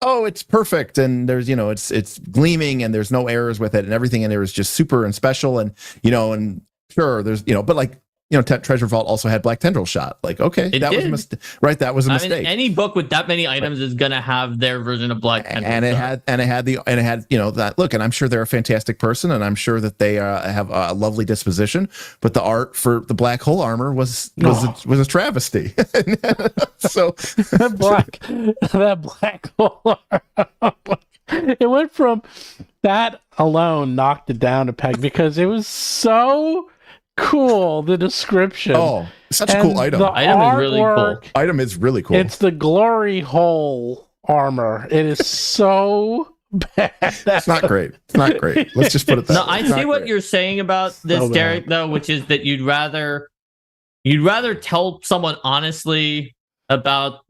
oh, it's perfect, and there's it's gleaming and there's no errors with it, and everything in there is just super and special, and and sure there's but like, Treasure Vault also had Black Tendril Shot. Like, okay, it that did. was a mistake, right? That was a mistake. Any book with that many items is gonna have their version of Black Tendril. And it had that look. And I'm sure they're a fantastic person, and I'm sure that they have a lovely disposition. But the art for the black hole armor was a travesty. So that black hole armor. It went from that alone knocked it down a peg because it was so cool, the description. Oh, such a cool item. The item is really cool. Item is really cool. It's the glory hole armor. It is so bad. It's not great. It's not great. Let's just put it that way. No, I see what you're saying about this, so Derik, though, which is that you'd rather tell someone honestly about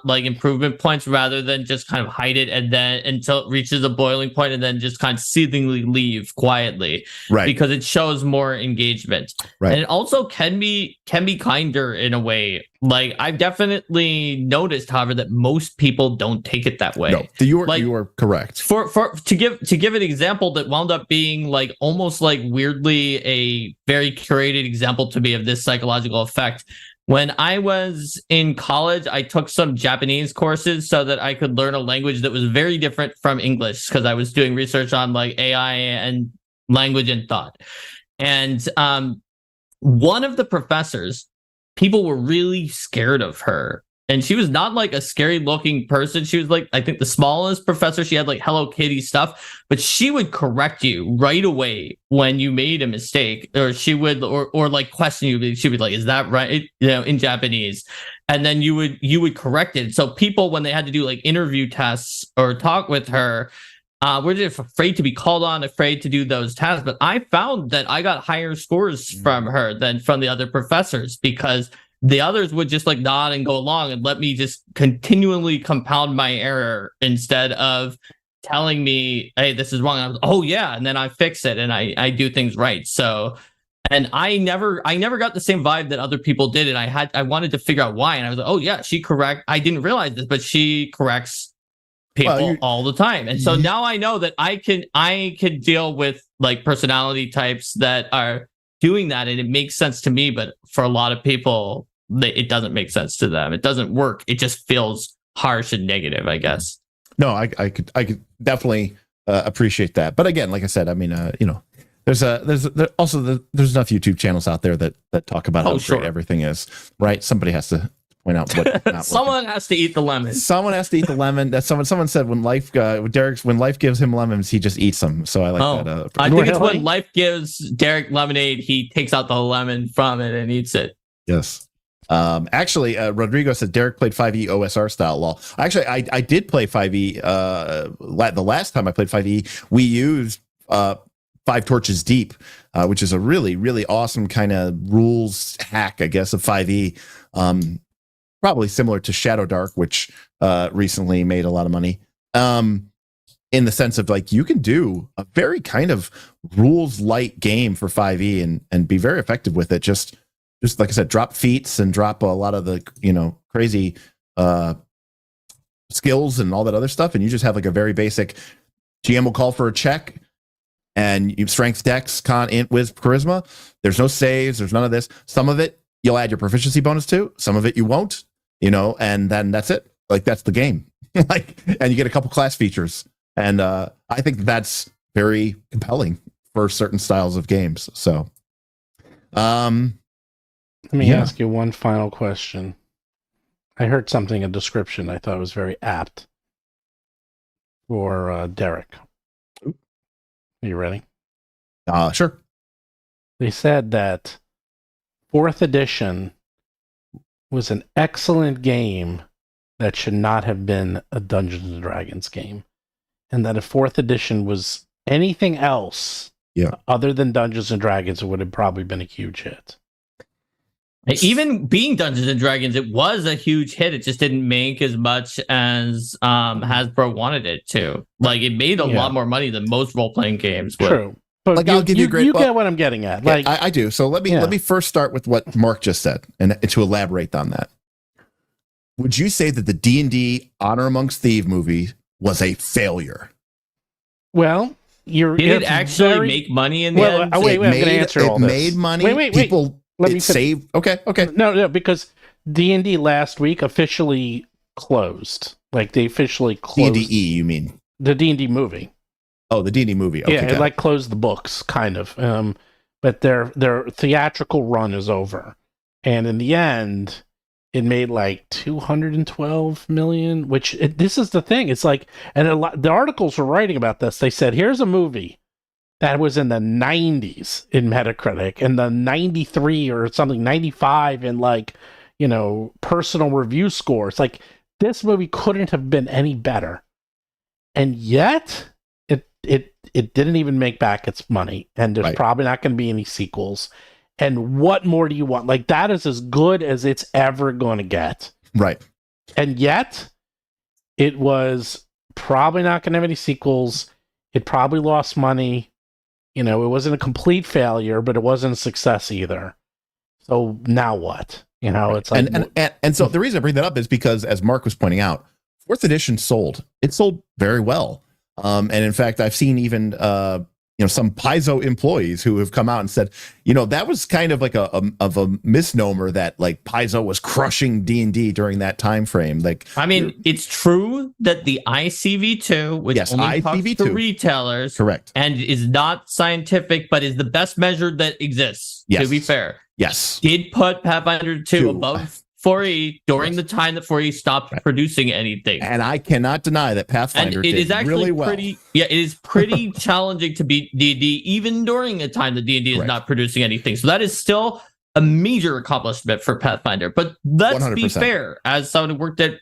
like improvement points rather than just kind of hide it and then until it reaches a boiling point and then just kind of soothingly leave quietly, right? Because it shows more engagement, right? And it also can be kinder in a way. Like I've definitely noticed, however, that most people don't take it that way. No, you are correct. To give an example that wound up being like almost like weirdly a very curated example to me of this psychological effect. When I was in college, I took some Japanese courses so that I could learn a language that was very different from English because I was doing research on like AI and language and thought. And one of the professors, people were really scared of her. And she was not like a scary looking person. She was like, I think the smallest professor. She had like Hello Kitty stuff, but she would correct you right away when you made a mistake, or she would, or like question you. She'd be like, "Is that right?" In Japanese, and then you would correct it. So people, when they had to do like interview tests or talk with her, we're just afraid to be called on, afraid to do those tasks. But I found that I got higher scores from her than from the other professors because the others would just like nod and go along and let me just continually compound my error instead of telling me, hey, this is wrong. I was, oh yeah. And then I fix it and I do things right. So, and I never got the same vibe that other people did. And I wanted to figure out why. And I was like, oh yeah, I didn't realize this, but she corrects people all the time. And so now I know that I can deal with like personality types that are doing that. And it makes sense to me, but for a lot of people, it doesn't make sense to them. It doesn't work. It just feels harsh and negative, I guess. No, I could definitely appreciate that. But again, like I said, I mean, there's also there's enough YouTube channels out there that talk about how great everything is, right? Somebody has to point out what not someone has to eat the lemon. Someone has to eat the lemon. That someone said when life gives him lemons, he just eats them. So I like that. I think it's when life gives Derik lemonade, he takes out the lemon from it and eats it. Yes. Actually, Rodrigo said Derik played 5e OSR style law. Actually, I did play 5e. The last time I played 5e, we used 5 Torches Deep, which is a really, really awesome kind of rules hack, I guess, of 5e. Probably similar to Shadow Dark, which recently made a lot of money. In the sense of like you can do a very kind of rules light game for 5e and be very effective with it. Just like I said, drop feats and drop a lot of the crazy skills and all that other stuff, and you just have like a very basic GM will call for a check, and you strength, dex, con, int, with charisma. There's no saves. There's none of this. Some of it you'll add your proficiency bonus to. Some of it you won't. And then that's it. Like that's the game. And you get a couple class features, and I think that's very compelling for certain styles of games. So, let me ask you one final question. I heard something, a description I thought was very apt for Derik. Are you ready? Sure. They said that 4th edition was an excellent game that should not have been a Dungeons and Dragons game. And that if 4th edition was anything else other than Dungeons and Dragons, it would have probably been a huge hit. Even being Dungeons and Dragons, it was a huge hit. It just didn't make as much as Hasbro wanted it to. Like it made a lot more money than most role-playing games. True. But like, I'll give you a great. You get what I'm getting at. Like I do. So let me first start with what Mark just said, and to elaborate on that. Would you say that the D&D Honor Amongst Thieves movie was a failure? Well, did it actually make money in the end? Wait, I'm going to answer all this. It made money. Wait. saved. Okay. No, because D&D last week officially closed. Like they officially closed. D&D, you mean the D&D movie? Oh, the D&D movie. Okay, yeah, it like closed the books, kind of. But their theatrical run is over, and in the end, it made like 212 million. This is the thing. It's like, and the articles were writing about this. They said, here's a movie that was in the 90s in Metacritic, and the 93 or something, 95 in like, personal review scores. Like this movie couldn't have been any better, and yet it didn't even make back its money, and there's probably not going to be any sequels. And what more do you want? Like that is as good as it's ever going to get. Right. And yet it was probably not going to have any sequels. It probably lost money. It wasn't a complete failure, but it wasn't a success either. So now what? It's like, and so the reason I bring that up is because, as Mark was pointing out, 4th edition sold. It sold very well. And in fact, I've seen even some Paizo employees who have come out and said, that was kind of like a misnomer that like Paizo was crushing D&D during that time frame. Like, I mean, it's true that the ICV2, which only talks to retailers, correct, and is not scientific, but is the best measure that exists. Yes. To be fair, yes, did put Pathfinder 2 above 4E during the time that 4E stopped producing anything. And I cannot deny that Pathfinder did really well. It is pretty challenging to beat D&D even during a time that D&D is not producing anything. So that is still a major accomplishment for Pathfinder. But let's 100%. Be fair, as someone who worked at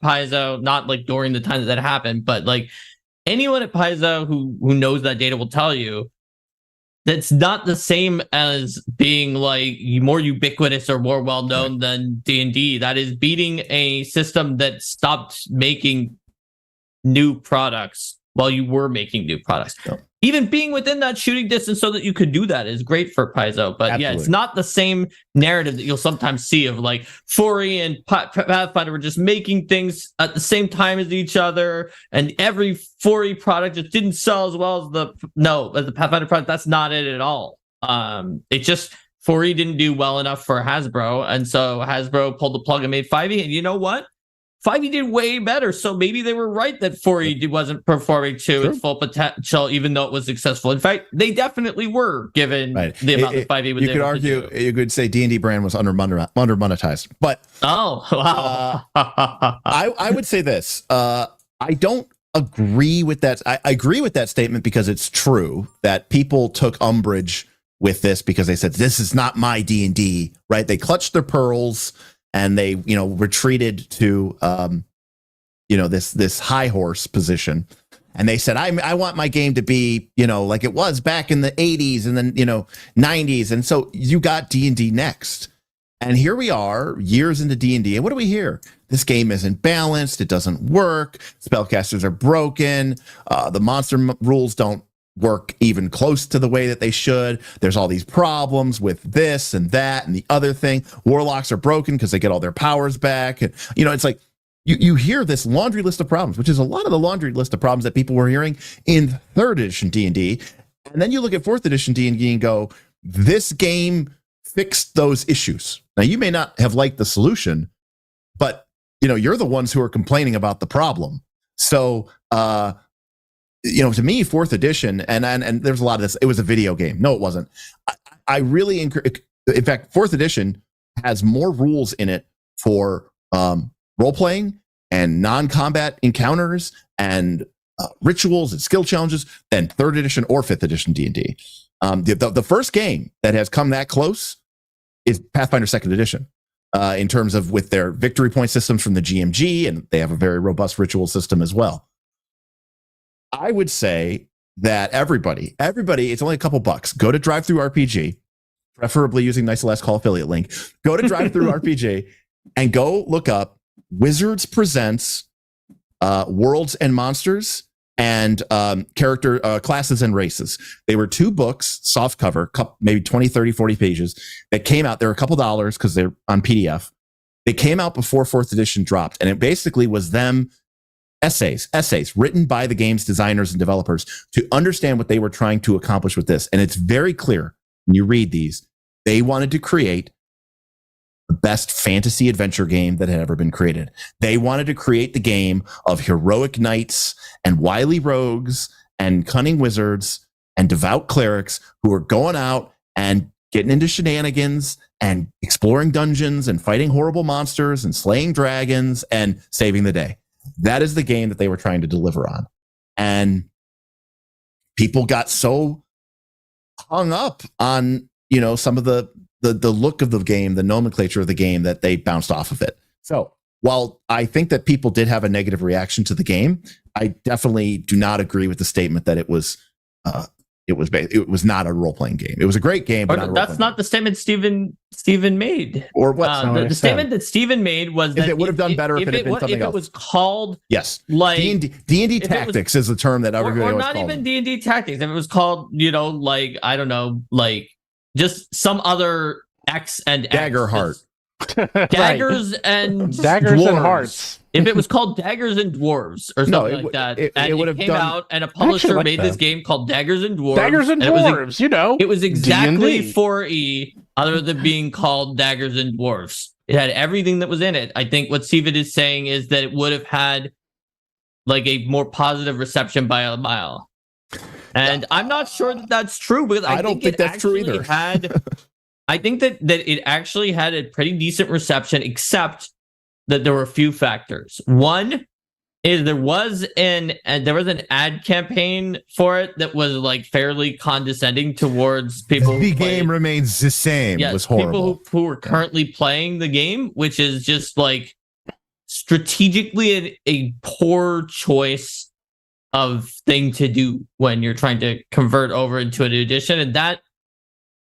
Paizo, not like during the time that happened, but like anyone at Paizo who knows that data will tell you, that's not the same as being like more ubiquitous or more well-known than D&D. That is beating a system that stopped making new products while you were making new products. Oh. Even being within that shooting distance so that you could do that is great for Paizo. But yeah, it's not the same narrative that you'll sometimes see of like 4E and Pathfinder were just making things at the same time as each other, and every 4E product just didn't sell as well as the Pathfinder product. That's not it at all. It just 4E didn't do well enough for Hasbro, and so Hasbro pulled the plug and made 5E. And you know what? 5E did way better, so maybe they were right that 4E wasn't performing to its full potential, even though it was successful. In fact, they definitely were, given the amount that 5E was able to do. You could argue, you could say D&D brand was under monetized. But wow. I would say this. I don't agree with that. I agree with that statement because it's true that people took umbrage with this because they said, this is not my D&D, right? They clutched their pearls and they, retreated to, this high horse position. And they said, I want my game to be, like it was back in the 80s and then, 90s. And so you got D&D next. And here we are, years into D&D. And what do we hear? This game isn't balanced. It doesn't work. Spellcasters are broken. The monster rules don't work even close to the way that they should. There's all these problems with this and that and the other thing. Warlocks are broken because they get all their powers back. And, it's like you hear this laundry list of problems, which is a lot of the laundry list of problems that people were hearing in 3rd edition D&D. And then you look at 4th edition D&D and go, this game fixed those issues. Now, you may not have liked the solution, but, you're the ones who are complaining about the problem. So, to me, 4th edition, and there's a lot of this, it was a video game. No, it wasn't. I really, in fact, 4th edition has more rules in it for role-playing and non-combat encounters and rituals and skill challenges than 3rd edition or 5th edition D&D. The first game that has come that close is Pathfinder 2nd edition. In terms of with their victory point systems from the GMG, and they have a very robust ritual system as well. I would say that everybody, it's only a couple bucks. Go to DriveThruRPG, preferably using Nice Last Call affiliate link. Go to DriveThruRPG and go look up Wizards Presents Worlds and Monsters and character classes and races. They were 2 books, soft cover, maybe 20, 30, 40 pages that came out. They were a couple dollars because they're on PDF. They came out before 4th edition dropped. And it basically was them essays written by the game's designers and developers to understand what they were trying to accomplish with this. And it's very clear when you read these They wanted to create the best fantasy adventure game that had ever been created. They wanted to create the game of heroic knights and wily rogues and cunning wizards and devout clerics who are going out and getting into shenanigans and exploring dungeons and fighting horrible monsters and slaying dragons and saving the day. That is the game that they were trying to deliver on. And people got so hung up on, some of the look of the game, the nomenclature of the game, that they bounced off of it. So while I think that people did have a negative reaction to the game, I definitely do not agree with the statement that it was not a role-playing game. It was a great game, but that's not the statement Steven made. Or what? The statement that Steven made was that it would have done better if it had been something else. If it was called, yes, like D&D Tactics is the term that everybody or always not called even it. D&D Tactics. If it was called, like, I don't know, like just some other X and Dagger Heart. Daggers and Daggers dwarves. and Hearts. If it was called Daggers and Dwarves or something like that, it would have came done, out and a publisher like made this game called Daggers and Dwarves. Daggers and Dwarves, It was exactly D&D. 4E, other than being called Daggers and Dwarves. It had everything that was in it. I think what Steven is saying is that it would have had like a more positive reception by a mile. And I'm not sure that that's true, because I don't think that's true either. I think that it actually had a pretty decent reception, except that there were a few factors. One is there was an ad campaign for it that was like fairly condescending towards people. The game remains the same. Yes, was horrible. People who are currently playing the game, which is just like strategically a poor choice of thing to do when you're trying to convert over into a new edition. And that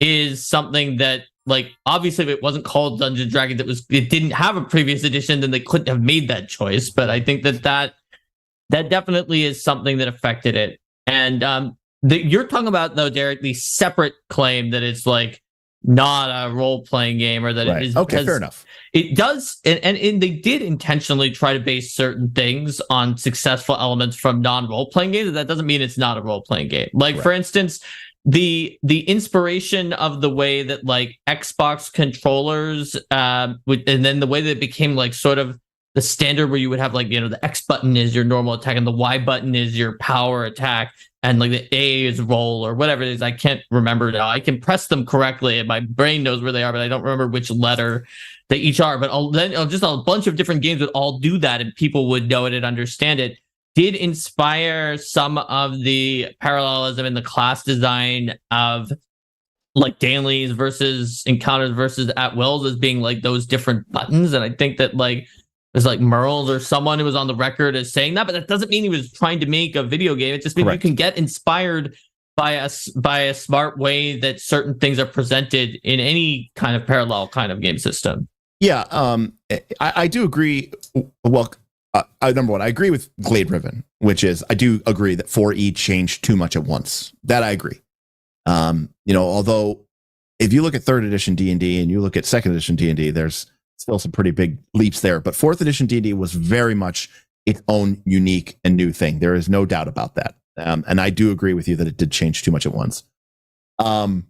is something that, like, obviously if it wasn't called Dungeons and Dragons, it didn't have a previous edition, then they couldn't have made that choice. But I think that definitely is something that affected it. And you're talking about, though, Derik, the separate claim that it's like not a role-playing game, or that it is. Okay, fair enough. It does, and they did intentionally try to base certain things on successful elements from non-role-playing games. That doesn't mean it's not a role-playing game. Like, for instance, the inspiration of the way that like Xbox controllers and then the way that it became like sort of the standard, where you would have like, the X button is your normal attack and the Y button is your power attack, and like the A is roll or whatever it is. I can't remember now. I can press them correctly and my brain knows where they are, but I don't remember which letter they each are. But just a bunch of different games would all do that, and people would know it and understand it. Did inspire some of the parallelism in the class design of like dailies versus encounters versus at wills as being like those different buttons. And I think that like there's like Merles or someone who was on the record as saying that, but that doesn't mean he was trying to make a video game. It just means you can get inspired by a smart way that certain things are presented in any kind of parallel kind of game system. Yeah, I do agree. Well, number one, I agree with Glade Riven, which is, I do agree that 4E changed too much at once. That I agree. Although if you look at 3rd edition D&D and you look at 2nd edition D&D, there's still some pretty big leaps there. But 4th edition D&D was very much its own unique and new thing. There is no doubt about that. And I do agree with you that it did change too much at once. Going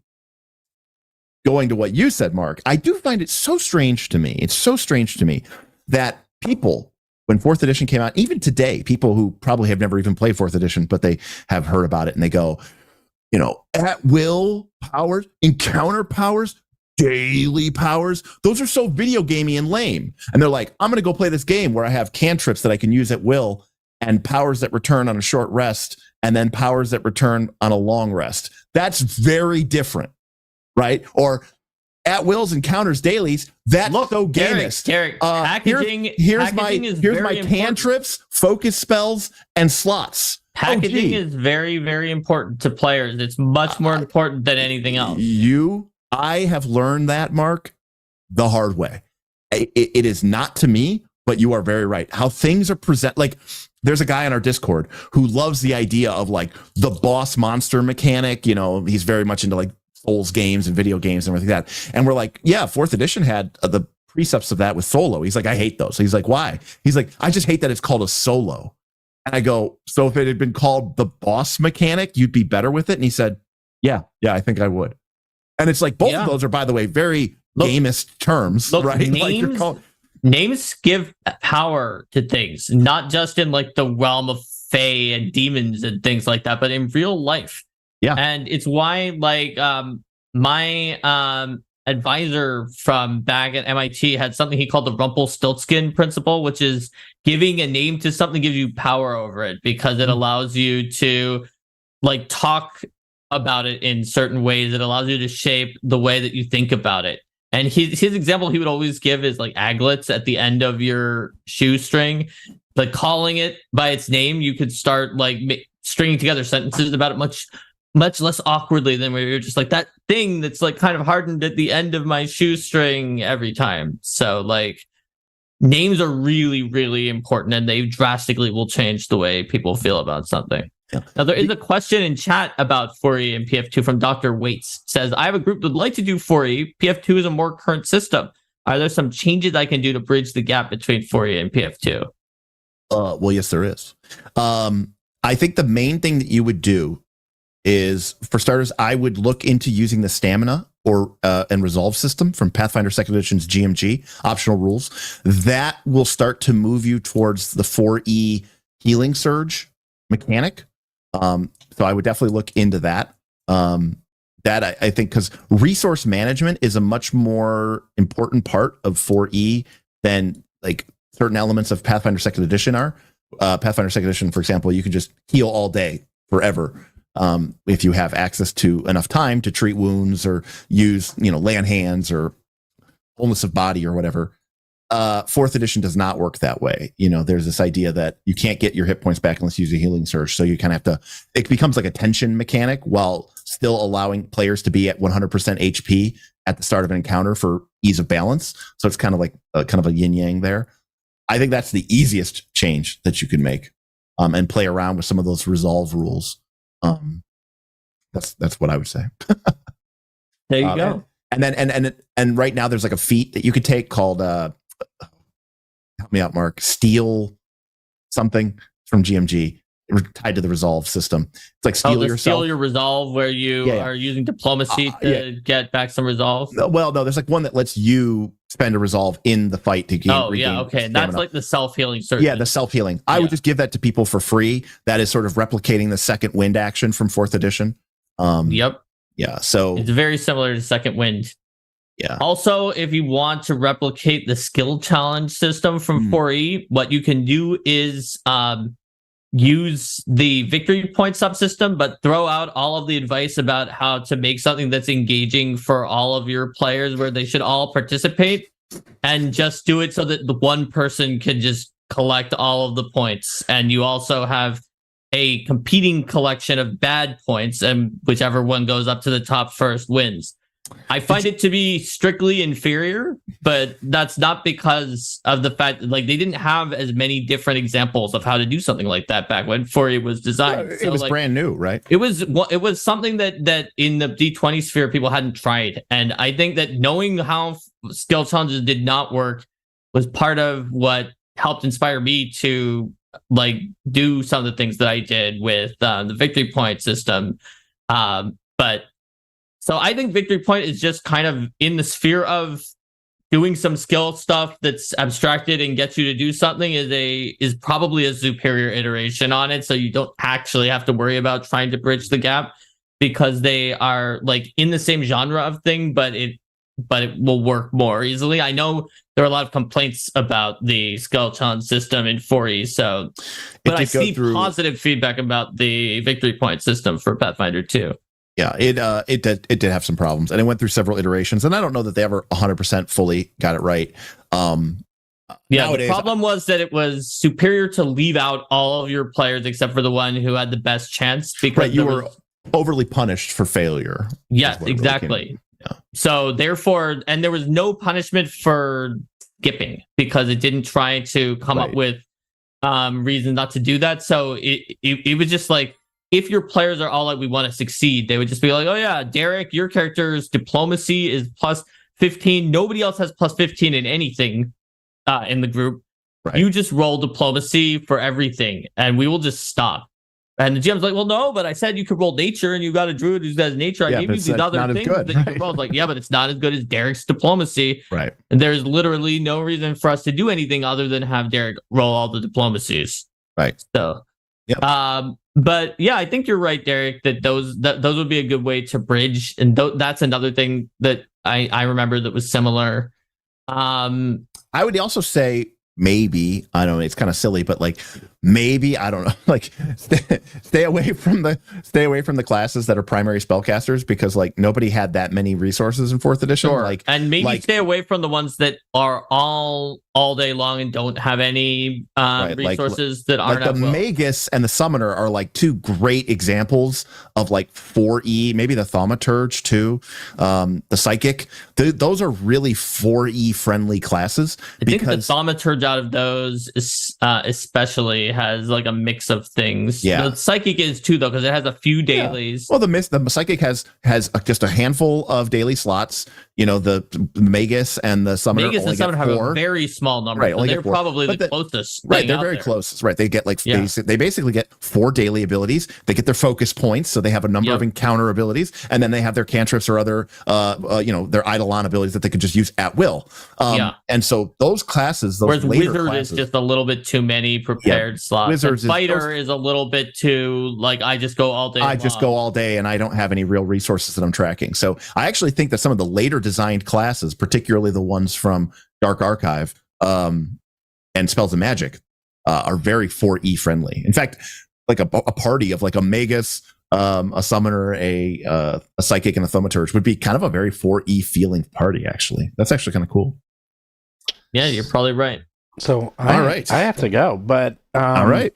to what you said, Mark, I do find it so strange to me. It's so strange to me that people, when 4th edition came out, even today, people who probably have never even played 4th edition, but they have heard about it and they go, at will powers, encounter powers, daily powers, those are so video gamey and lame. And they're like, I'm going to go play this game where I have cantrips that I can use at will and powers that return on a short rest and then powers that return on a long rest. That's very different, right? Or at wills, encounters, dailies. That's so gamist. Derik, packaging. Here's my cantrips, focus spells, and slots. Packaging is very, very important to players. It's much more important than anything else. I have learned that, Mark, the hard way. It is not to me, but you are very right. How things are presented. Like, there's a guy on our Discord who loves the idea of like the boss monster mechanic. He's very much into like Souls games and video games and everything like that. And we're like, yeah, 4th edition had the precepts of that with solo. He's like, I hate those. He's like, why? He's like, I just hate that it's called a solo. And I go, so if it had been called the boss mechanic, you'd be better with it? And he said, yeah, I think I would. And it's like both of those are, by the way, very gamist terms, right? Names give power to things, not just in like the realm of fae and demons and things like that, but in real life. Yeah. And it's why like my advisor from back at MIT had something he called the Rumpelstiltskin principle, which is giving a name to something gives you power over it because it allows you to like talk about it in certain ways. It allows you to shape the way that you think about it. And his example he would always give is like aglets at the end of your shoestring. Like calling it by its name, you could start like stringing together sentences about it much less awkwardly than where you're just like that thing that's like kind of hardened at the end of my shoestring every time. So like names are really, really important, and they drastically will change the way people feel about something. Yeah. Now, there is a question in chat about 4E and PF2 from Dr. Waits. Says, I have a group that would like to do 4E. PF2 is a more current system. Are there some changes I can do to bridge the gap between 4E and PF2? Well, yes, there is. I think the main thing that you would do is, for starters, I would look into using the stamina or and resolve system from Pathfinder 2nd Edition's GMG, optional rules. That will start to move you towards the 4E healing surge mechanic. So I would definitely look into that. That I think, because resource management is a much more important part of 4E than like certain elements of Pathfinder 2nd Edition are. Pathfinder 2nd Edition, for example, you can just heal all day forever. If you have access to enough time to treat wounds or use, lay on hands or wholeness of body or whatever. 4th edition does not work that way. There's this idea that you can't get your hit points back unless you use a healing surge. So you kind of have to, it becomes like a tension mechanic while still allowing players to be at 100% HP at the start of an encounter for ease of balance. So it's kind of like kind of a yin yang there. I think that's the easiest change that you can make, and play around with some of those resolve rules. That's what I would say. There you go. And then and right now there's like a feat that you could take called help me out, Mark. Steal something from GMG tied to the resolve system. It's like steal yourself. Steal your resolve, where you are using diplomacy to get back some resolve. No, there's like one that lets you spend a resolve in the fight to gain. Okay. Stamina. That's like the self-healing surge. Yeah, the self-healing. I would just give that to people for free. That is sort of replicating the second wind action from 4th edition. Yep. Yeah, so it's very similar to second wind. Yeah. Also, if you want to replicate the skill challenge system from 4E, what you can do is use the victory point subsystem, but throw out all of the advice about how to make something that's engaging for all of your players, where they should all participate, and just do it so that the one person can just collect all of the points. And you also have a competing collection of bad points, and whichever one goes up to the top first wins. I find it to be strictly inferior, but that's not because of the fact that, like, they didn't have as many different examples of how to do something like that back when 4E was designed. It was brand new, right? It was something that in the D20 sphere people hadn't tried, and I think that knowing how skill challenges did not work was part of what helped inspire me to like do some of the things that I did with the victory point system. But so I think victory point is just kind of in the sphere of doing some skill stuff that's abstracted and gets you to do something is probably a superior iteration on it. So you don't actually have to worry about trying to bridge the gap, because they are like in the same genre of thing, but it will work more easily. I know there are a lot of complaints about the skill challenge system in 4E, so but I see positive feedback about the victory point system for Pathfinder 2. Yeah, it did have some problems, and it went through several iterations, and I don't know that they ever 100% fully got it right. The problem was that it was superior to leave out all of your players except for the one who had the best chance, because you were overly punished for failure. Yes, exactly. Yeah. So therefore, and there was no punishment for skipping, because it didn't try to come up with reasons not to do that. So it was just like, if your players are all like, we want to succeed, they would just be like, oh yeah, Derik, your character's diplomacy is plus 15. Nobody else has plus 15 in anything in the group. Right. You just roll diplomacy for everything, and we will just stop. And the GM's like, well, no, but I said you could roll nature, and you got a druid who has nature. I gave you these other things that you could roll. Like, yeah, but it's not as good as Derik's diplomacy. Right. And there's literally no reason for us to do anything other than have Derik roll all the diplomacies. Right. So, but yeah, I think you're right, Derik, that those would be a good way to bridge. And that's another thing that I remember that was similar. I would also say, maybe, I don't know, it's kind of silly, but like maybe, I don't know, like stay away from the classes that are primary spellcasters, because like nobody had that many resources in 4th edition. Sure. Like, and maybe stay away from the ones that are all day long and don't have any resources that aren't like the Magus and the Summoner are like 2 great examples of like 4E, maybe the Thaumaturge too, the Psychic. Those are really 4E friendly classes. I think the Thaumaturge out of those is, especially has like a mix of things. Yeah, the Psychic is too, though, because it has a few dailies. Well, the Psychic has just a handful of daily slots. You know, the Magus and the Summoner have a very small number. Right, so they're probably the closest. Right, they're very close. Right, they get like they basically get 4 daily abilities. They get their focus points, so they have a number of encounter abilities, and then they have their cantrips or other their Eidolon abilities that they could just use at will. And so those classes, those later Wizard classes, is just a little bit too many prepared slots. Wizards Fighter is a little bit too like I just go all day. Just go all day, and I don't have any real resources that I'm tracking. So I actually think that some of the later designed classes, particularly the ones from Dark Archive and Spells of Magic, are very 4E friendly. In fact, like a party of like a Magus, a Summoner, a Psychic, and a Thaumaturge would be kind of a very 4E feeling party. Actually, that's actually kind of cool. Yeah, you're probably right. So I have to go, but all right.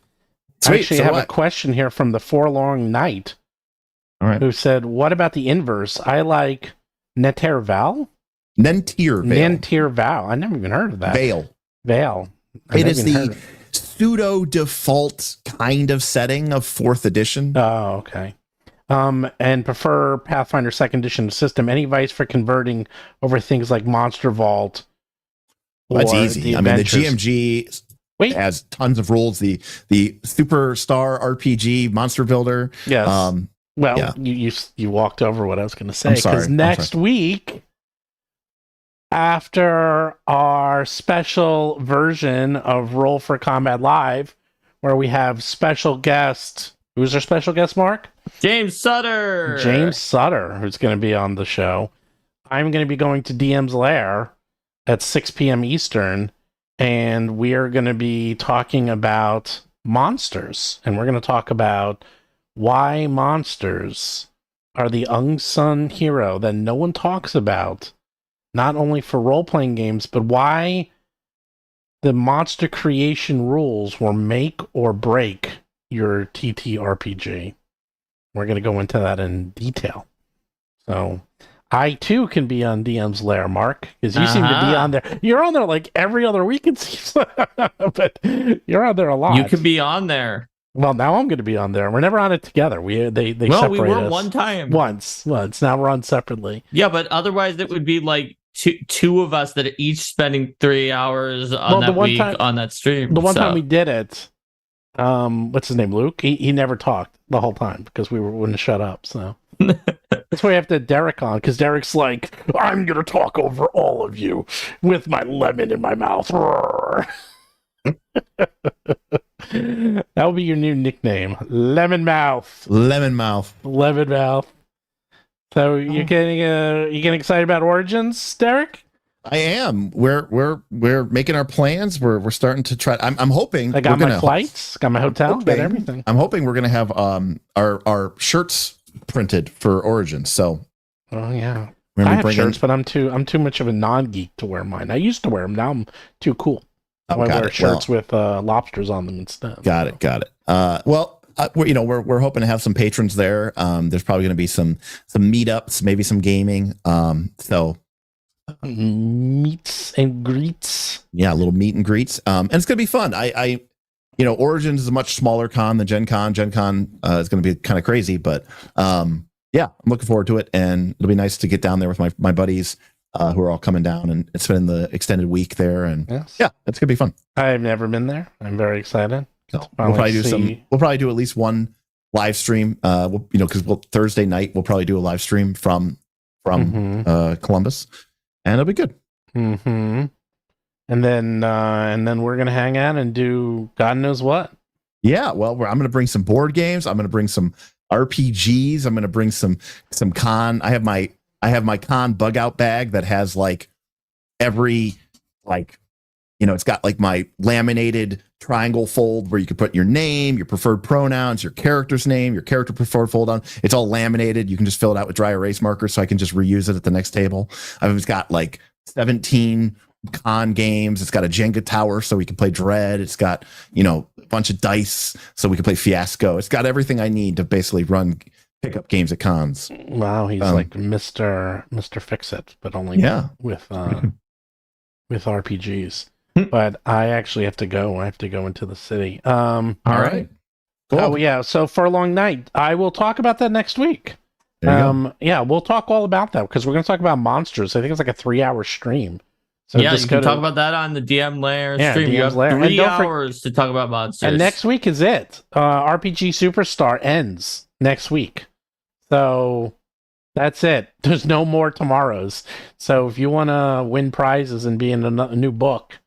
Sweet. I actually have a question here from the Forlorn Knight, who said, "What about the inverse? I like Nentir Val. I never even heard of that. Veil. It is the pseudo default kind of setting of 4th edition. Oh, okay. And prefer Pathfinder 2nd edition system. Any advice for converting over things like Monster Vault? That's easy. I mean, the GMG has tons of rules. The Superstar RPG Monster Builder. Yes. You walked over what I was going to say, because next week, after our special version of Roll for Combat Live, where we have special guest, who's our special guest, Mark? James Sutter, who's going to be on the show. I'm going to be going to DM's Lair at 6 p.m. Eastern, and we are going to be talking about monsters, and we're going to talk about why monsters are the unsung hero that no one talks about, not only for role-playing games, but why the monster creation rules will make or break your TTRPG. We're going to go into that in detail. So I, too, can be on DM's Lair, Mark, because you seem to be on there. You're on there like every other week, it seems, but you're on there a lot. You could be on there. Well, now I'm going to be on there. We're never on it together. They separate us. We were one time. Once. Now we're on separately. Yeah, but otherwise it would be like two of us that are each spending 3 hours on that week on that stream. The one time we did it, what's his name, Luke? He never talked the whole time because we wouldn't shut up. So that's why we have to Derik on, because Derik's like, I'm going to talk over all of you with my lemon in my mouth. That will be your new nickname, Lemon Mouth. Lemon Mouth. So you're getting excited about Origins, Derik? I am. We're making our plans. We're starting to try. I'm hoping. I got my flights, got my hotel, got everything. I'm hoping we're gonna have our shirts printed for Origins. So. Oh yeah. I have shirts, but I'm too much of a non-geek to wear mine. I used to wear them. Now I'm too cool. I wear shirts with lobsters on them instead. Got it. We're hoping to have some patrons there. There's probably going to be some meetups, maybe some gaming. So meets and greets. Yeah, a little meet and greets. And it's going to be fun. Origins is a much smaller con than Gen Con. Gen Con is going to be kind of crazy, but I'm looking forward to it, and it'll be nice to get down there with my buddies. Who are all coming down and spending the extended week there, and it's gonna be fun. I've never been there. I'm very excited. So we'll probably do at least one live stream. Because Thursday night we'll probably do a live stream from Columbus, and it'll be good. Mm-hmm. And then we're gonna hang out and do God knows what. Yeah, well, I'm going to bring some board games. I'm going to bring some RPGs. I'm going to bring some con. I have my con bug out bag that has like every it's got like my laminated triangle fold where you can put your name, your preferred pronouns, your character's name, your character preferred fold on. It's all laminated. You can just fill it out with dry erase markers, so I can just reuse it at the next table. It's got like 17 con games. It's got a Jenga tower so we can play Dread. It's got a bunch of dice so we can play Fiasco. It's got everything I need to basically pick up games at cons. Wow, he's like Mr. Fix It, but only with RPGs. But I actually have to go. I have to go into the city. All right. Cool. Oh yeah. So for a long night, I will talk about that next week. Yeah, we'll talk all about that because we're going to talk about monsters. I think it's like a 3-hour stream. So yeah, you can talk about that on the DM Lair stream. You have 3 hours to talk about monsters. And next week is it. RPG Superstar ends next week. So that's it. There's no more tomorrows. So if you want to win prizes and be in a new book,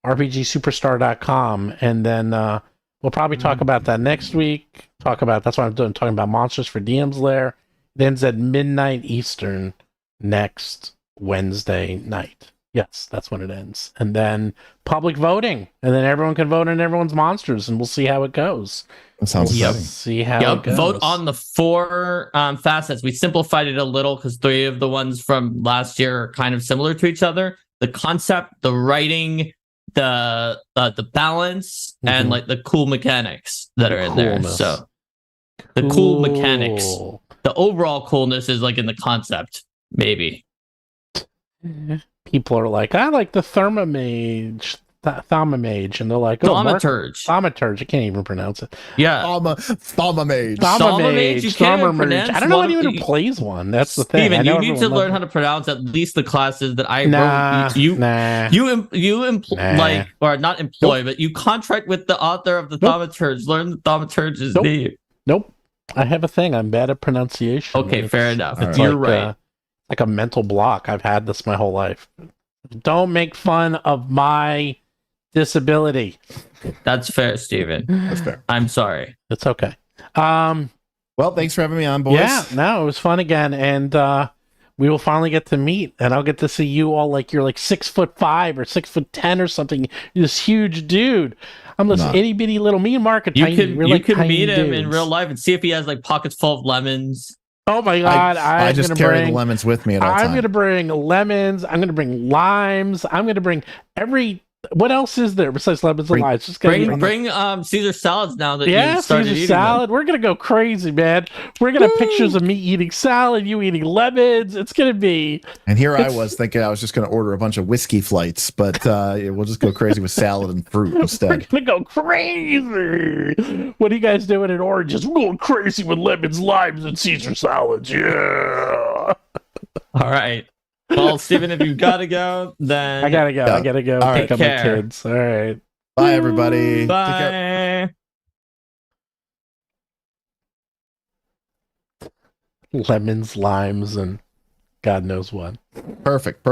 RPGSuperstar.com. And then we'll probably talk about that next week. That's what I'm doing, talking about monsters for DM's Lair. It ends at midnight Eastern next Wednesday night. Yes, that's when it ends. And then public voting. And then everyone can vote on everyone's monsters, and we'll see how it goes. That sounds exciting. See how it goes. Vote on the 4 facets. We simplified it a little because 3 of the ones from last year are kind of similar to each other. The concept, the writing, the balance, and like the cool mechanics that are in there. So the cool mechanics. The overall coolness is like in the concept, maybe. People are like, I like the Thermomage, and they're like, Thaumaturge. Thaumaturge. I can't even pronounce it. Yeah. Thaumaturge. Thaumaturge. You can't even pronounce. I don't know anyone who plays one. That's the thing. Steven, you need to learn how to pronounce at least the classes that I wrote. Not employ, but you contract with the author of the Thaumaturge. Learn the Thaumaturge's name. Nope. I have a thing. I'm bad at pronunciation. Okay, fair enough. You're right. Like a mental block. I've had this my whole life. Don't make fun of my disability. That's fair, Steven. That's fair. I'm sorry. It's okay. Well, thanks for having me on, boys. Yeah, no, it was fun again, and we will finally get to meet, and I'll get to see you all like you're like 6'5" or 6'10" or something. You're this huge dude. I'm this itty bitty little me and Mark. You can meet him in real life and see if he has like pockets full of lemons. Oh my god! I just carry the lemons with me at all times. I'm going to bring lemons. I'm going to bring limes. I'm going to bring what else is there besides lemons and limes? Just bring Caesar salads now that you started Caesar eating salad. them. We're going to go crazy, man. We're going to have pictures of me eating salad, you eating lemons. It's going to be. And here I was thinking I was just going to order a bunch of whiskey flights, but we'll just go crazy with salad and fruit instead. We're going to go crazy. What are you guys doing in Oranges? We're going crazy with lemons, limes, and Caesar salads. Yeah. All right. Well, Steven, if you've got to go, then I gotta go. I gotta go. All pick up my kids. All right. Bye, everybody. Bye. Lemons, limes, and God knows what. Perfect.